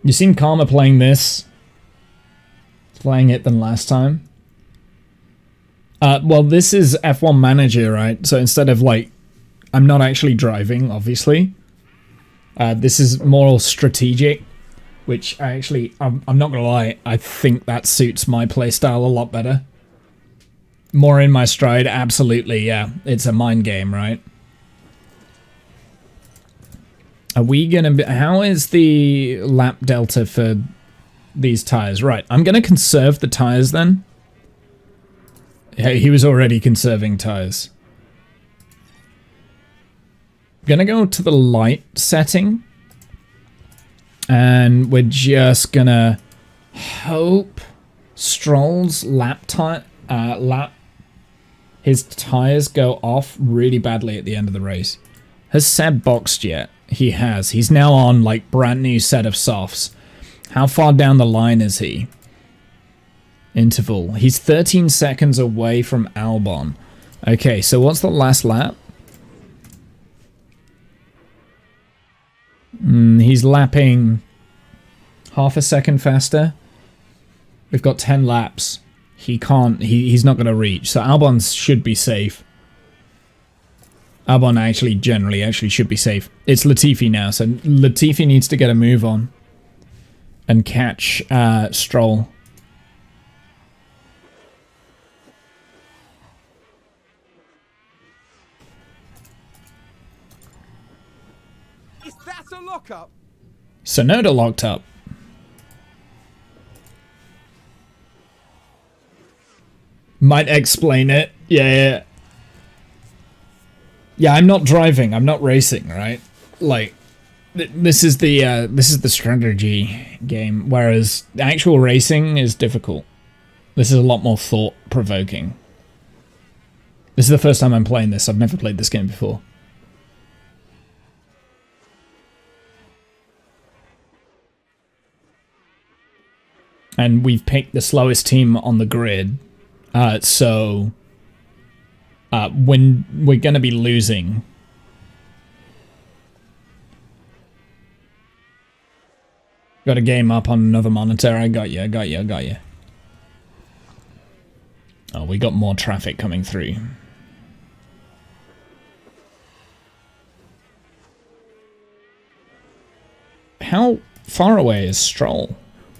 You seem calmer playing this. Playing it than last time. Well, this is F1 Manager, right? So instead of like, I'm not actually driving, obviously. This is more strategic, which I actually, I'm not gonna lie, I think that suits my playstyle a lot better. More in my stride, absolutely, yeah. It's a mind game, right? Are we gonna be, how is the lap delta for these tires? Right, I'm gonna conserve the tires then. Hey, he was already conserving tires. Gonna go to the light setting. And we're just gonna hope Stroll's his tires go off really badly at the end of the race. Has Seb boxed yet? He has. He's now on like brand new set of softs. How far down the line is he? Interval. He's 13 seconds away from Albon. Okay, so what's the last lap? He's lapping half a second faster. We've got 10 laps. He can't, he's not going to reach. So Albon should be safe. Albon generally should be safe. It's Latifi now, so Latifi needs to get a move on. And catch Stroll. Is that a lockup? Sonoda locked up. Might explain it. Yeah. Yeah, I'm not driving. I'm not racing, right? Like, this is the strategy game, whereas actual racing is difficult. This is a lot more thought-provoking. This is the first time I'm playing this. I've never played this game before. And we've picked the slowest team on the grid. So when we're going to be losing. Got a game up on another monitor. I got you. Oh, we got more traffic coming through. How far away is Stroll?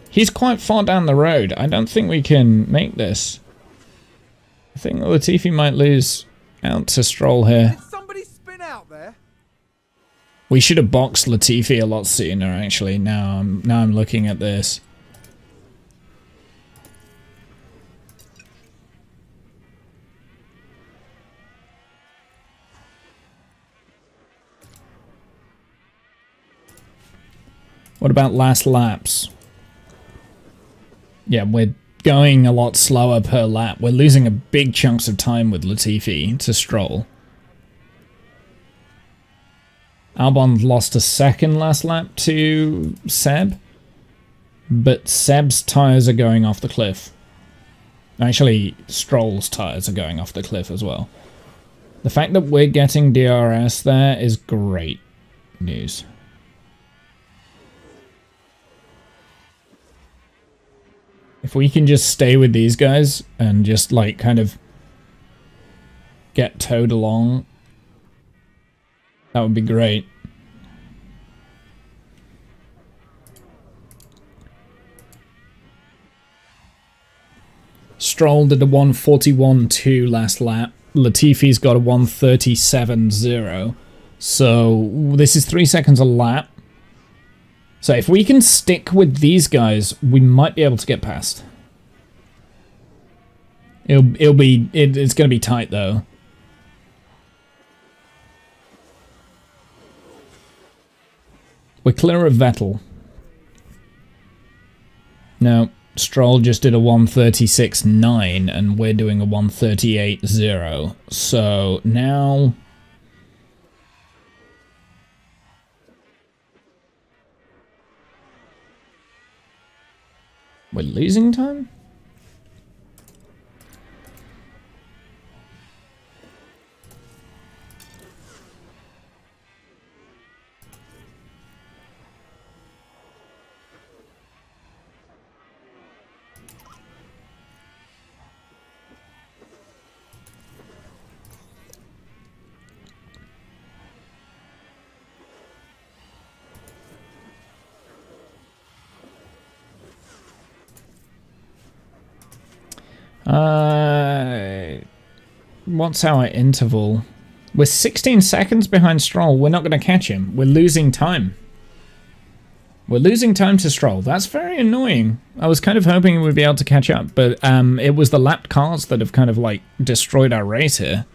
He's quite far down the road. I don't think we can make this. I think Latifi might lose out to Stroll here. Did somebody spin out there? We should have boxed Latifi a lot sooner, actually. Now I'm looking at this. What about last laps? Yeah, we're going a lot slower per lap. We're losing a big chunks of time with Latifi to Stroll. Albon lost a second last lap to Seb, but Seb's tyres are going off the cliff. Actually, Stroll's tyres are going off the cliff as well. The fact that we're getting DRS there is great news. If we can just stay with these guys and just like kind of get towed along, that would be great. Stroll did a 141.2 last lap. Latifi's got a 137.0. So this is 3 seconds a lap. So if we can stick with these guys, we might be able to get past. It's going to be tight though. We're clear of Vettel. No, Stroll just did a 136.9 and we're doing a 138.0. So now we're losing time? What's our interval? We're 16 seconds behind Stroll. We're not going to catch him. We're losing time. We're losing time to Stroll. That's very annoying. I was kind of hoping we'd be able to catch up, but it was the lapped cars that have kind of like destroyed our race here.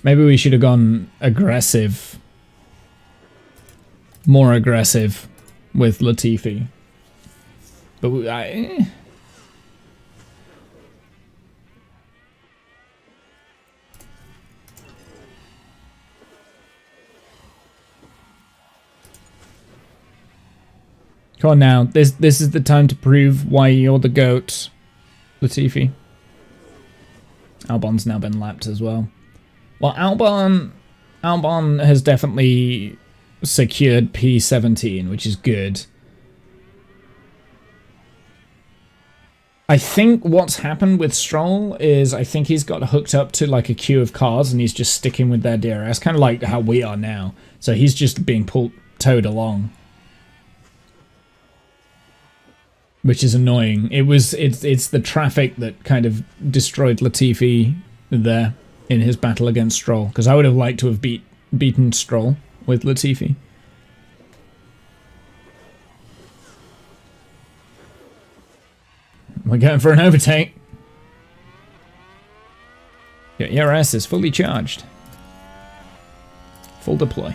Maybe we should have gone aggressive. More aggressive with Latifi. But come on now. This is the time to prove why you're the GOAT, Latifi. Albon's now been lapped as well. Well, Albon has definitely secured P17, which is good. I think what's happened with Stroll is I think he's got hooked up to like a queue of cars and he's just sticking with their DRS, kind of like how we are now. So he's just being towed along, which is annoying. It's the traffic that kind of destroyed Latifi there in his battle against Stroll, because I would have liked to have beaten Stroll with Latifi. We're going for an overtake. Your ERS is fully charged. Full deploy.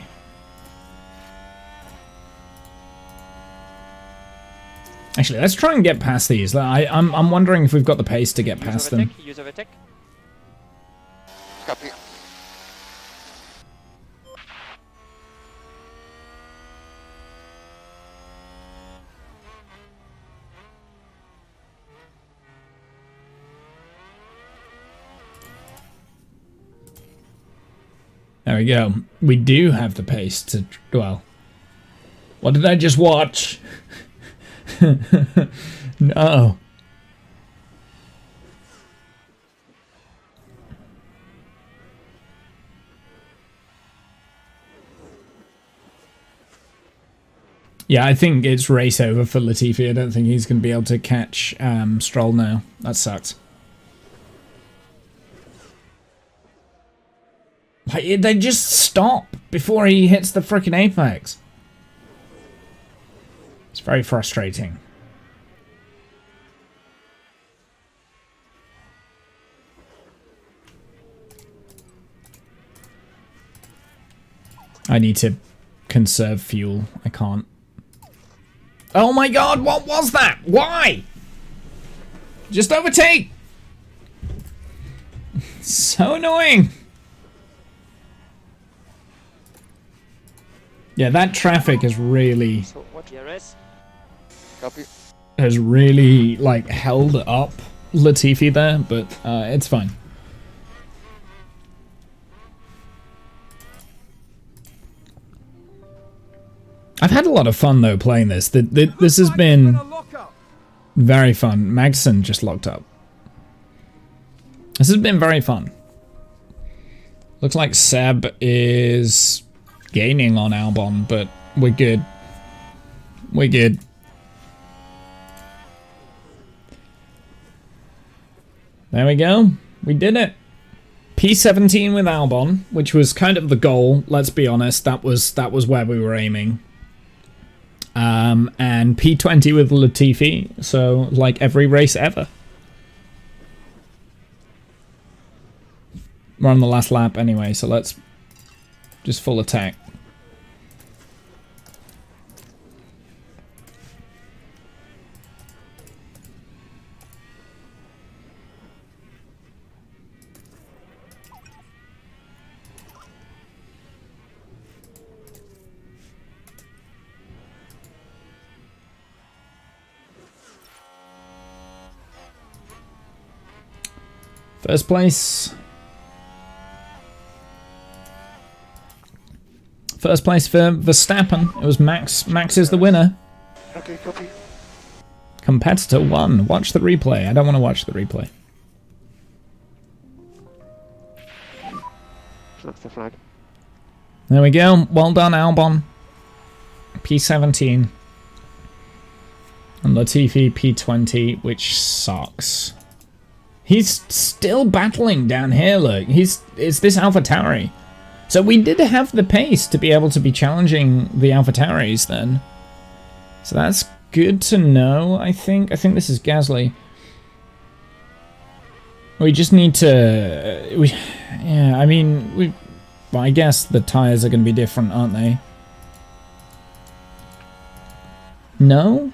Actually, let's try and get past these. I'm wondering if we've got the pace to get past them. Use of attack. Copy. There we go. We do have the pace to... Well, what did I just watch? No. Yeah, I think it's race over for Latifi. I don't think he's going to be able to catch Stroll now. That sucks. Like, they just stop before he hits the frickin' apex. It's very frustrating. I need to conserve fuel. I can't. Oh my god, what was that? Why? Just overtake! So annoying! Yeah, that traffic has really... So what DRS? Copy. has really, like, held up Latifi there, but it's fine. I've had a lot of fun, though, playing this. This has been very fun. Magson just locked up. This has been very fun. Looks like Seb is gaining on Albon, but we're good. We're good. There we go. We did it. P17 with Albon, which was kind of the goal. Let's be honest. That was where we were aiming. And P20 with Latifi. So, like every race ever. We're on the last lap anyway, so let's just full attack. First place. First place for Verstappen. It was Max. Max is the winner. Okay, copy. Competitor 1. Watch the replay. I don't want to watch the replay. That's the flag. There we go. Well done, Albon. P17. And Latifi P20, which sucks. He's still battling down here, look. It's this AlphaTauri. So we did have the pace to be able to be challenging the AlphaTauris then. So that's good to know, I think. I think this is Gasly. We just need to... yeah, I mean... well, I guess the tyres are going to be different, aren't they? No?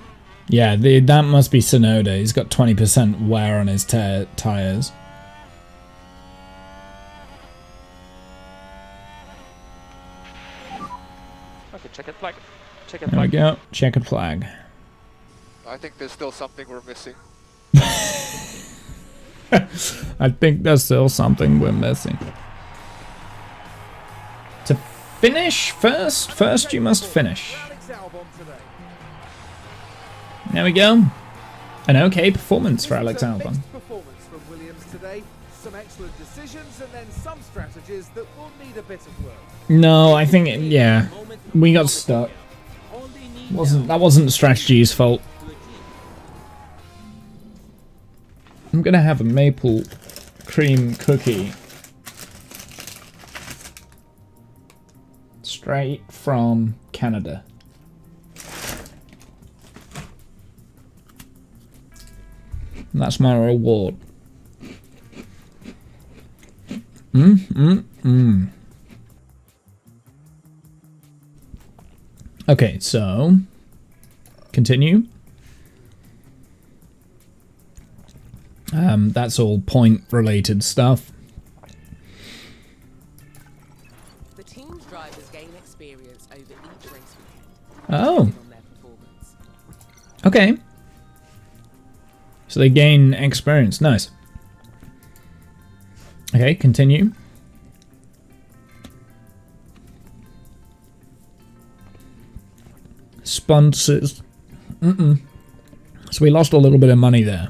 Yeah, that must be Tsunoda. He's got 20% wear on his tyres. Okay, checkered flag. Checkered There we flag. go. Checkered flag. I think there's still something we're missing. I think there's still something we're missing. To finish first? First you must finish. Alex Albon today. There we go. An okay performance for Alex This is a Albon. mixed performance from Williams today. Some excellent decisions and then some strategies that will need a bit of work. No, I think, yeah. We got stuck. All they need That wasn't the strategy's fault. to achieve. I'm gonna have a maple cream cookie. Straight from Canada. And that's my reward. Okay, so continue. That's all point-related stuff. The team's drivers gain experience over each race weekend. Oh, depending on their performance. okay. So they gain experience. Nice. Okay, continue. Sponsors. So we lost a little bit of money there.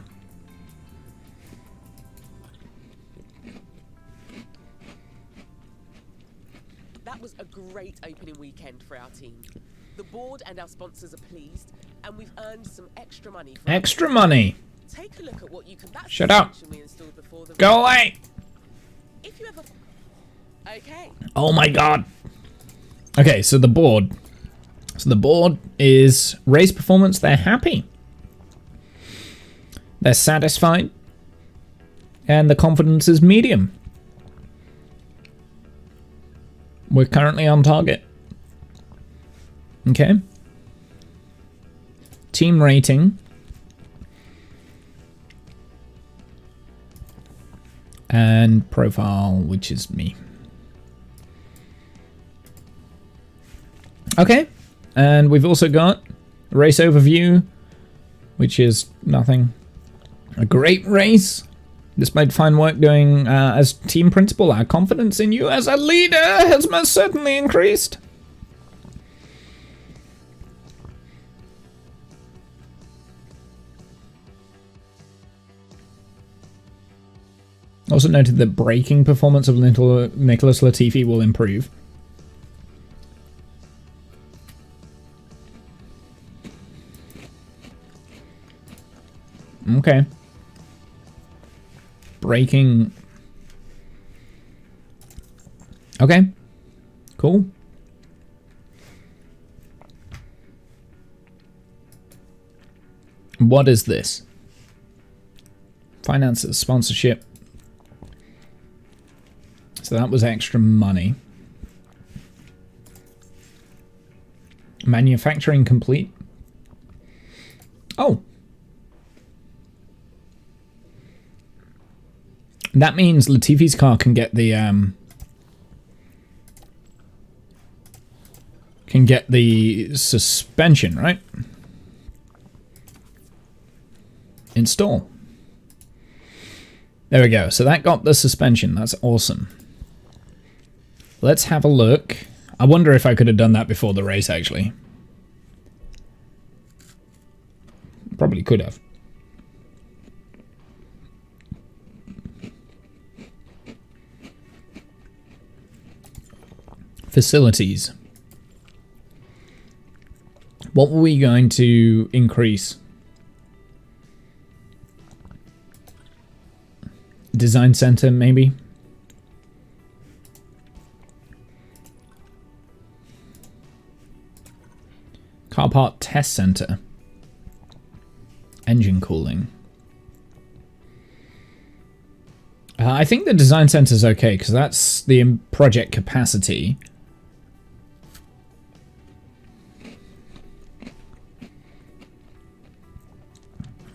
That was a great opening weekend for our team. The board and our sponsors are pleased, and we've earned some extra money. For Extra money. Take a look at what you can. That's Shut the up. function we installed before the Go away. If you ever. Okay. Oh my god. Okay, so the board. So the board is race performance. They're happy. They're satisfied. And the confidence is medium. We're currently on target. Okay. Team rating. And profile, which is me. Okay. And we've also got race overview, which is nothing. A great race. Despite fine work doing as team principal, our confidence in you as a leader has most certainly increased. Also noted that braking performance of Nicholas Latifi will improve. Okay. Braking. Okay. Cool. What is this? Finances, sponsorship. So that was extra money. Manufacturing complete. Oh. That means Latifi's car can get the suspension, right? Install. There we go. So that got the suspension. That's awesome. Let's have a look. I wonder if I could have done that before the race, actually. Probably could have. Facilities. What were we going to increase? Design center, maybe? Car part test center. Engine cooling. I think the design center is okay because that's the project capacity.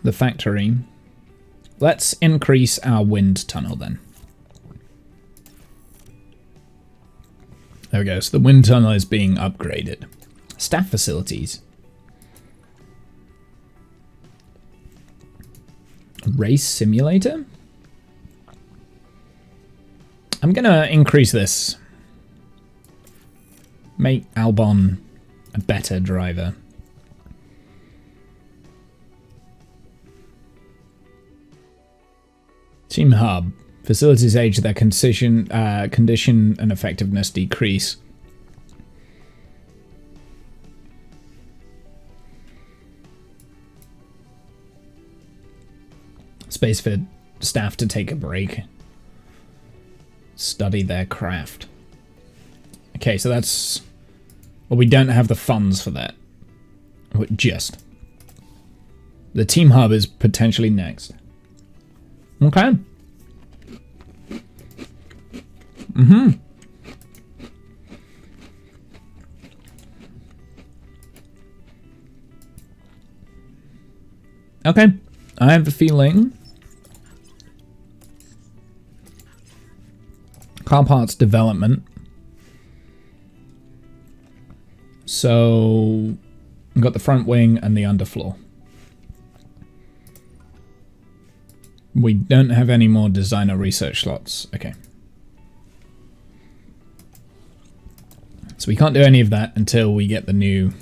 The factory. Let's increase our wind tunnel then. There we go. So the wind tunnel is being upgraded. Staff facilities. Race simulator? I'm gonna increase this. Make Albon a better driver. Team hub. Facilities age, their condition and effectiveness decrease. Space for staff to take a break. Study their craft. Okay, so that's... Well, we don't have the funds for that. Just. The team hub is potentially next. Okay. Okay. I have a feeling... Car parts development. So, we've got the front wing and the underfloor. We don't have any more designer research slots. Okay. So we can't do any of that until we get the new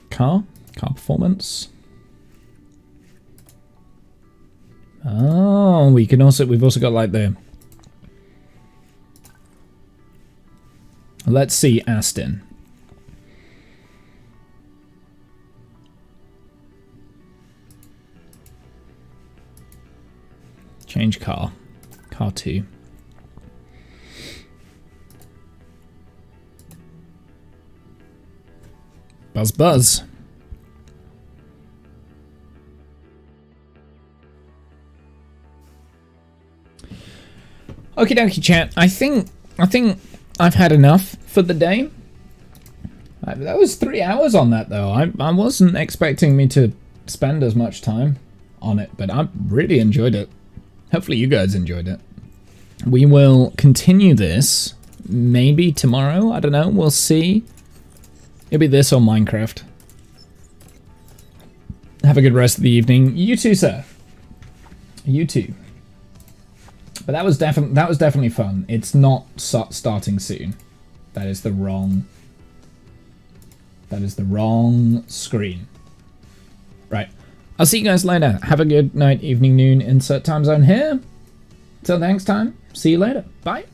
car performance. Oh, we've also got like the... Let's see Aston. Change car. Car 2. Buzz buzz. Okie dokie chat. I think I've had enough for the day. That was 3 hours on that though. I wasn't expecting me to spend as much time on it, but I really enjoyed it. Hopefully you guys enjoyed it. We will continue this maybe tomorrow. I don't know. We'll see. It'll be this or Minecraft. Have a good rest of the evening. You too, sir. You too. But that was definitely fun. It's not starting soon. That is the wrong screen. Right. I'll see you guys later. Have a good night, evening, noon, insert time zone here. Till next time, see you later. Bye.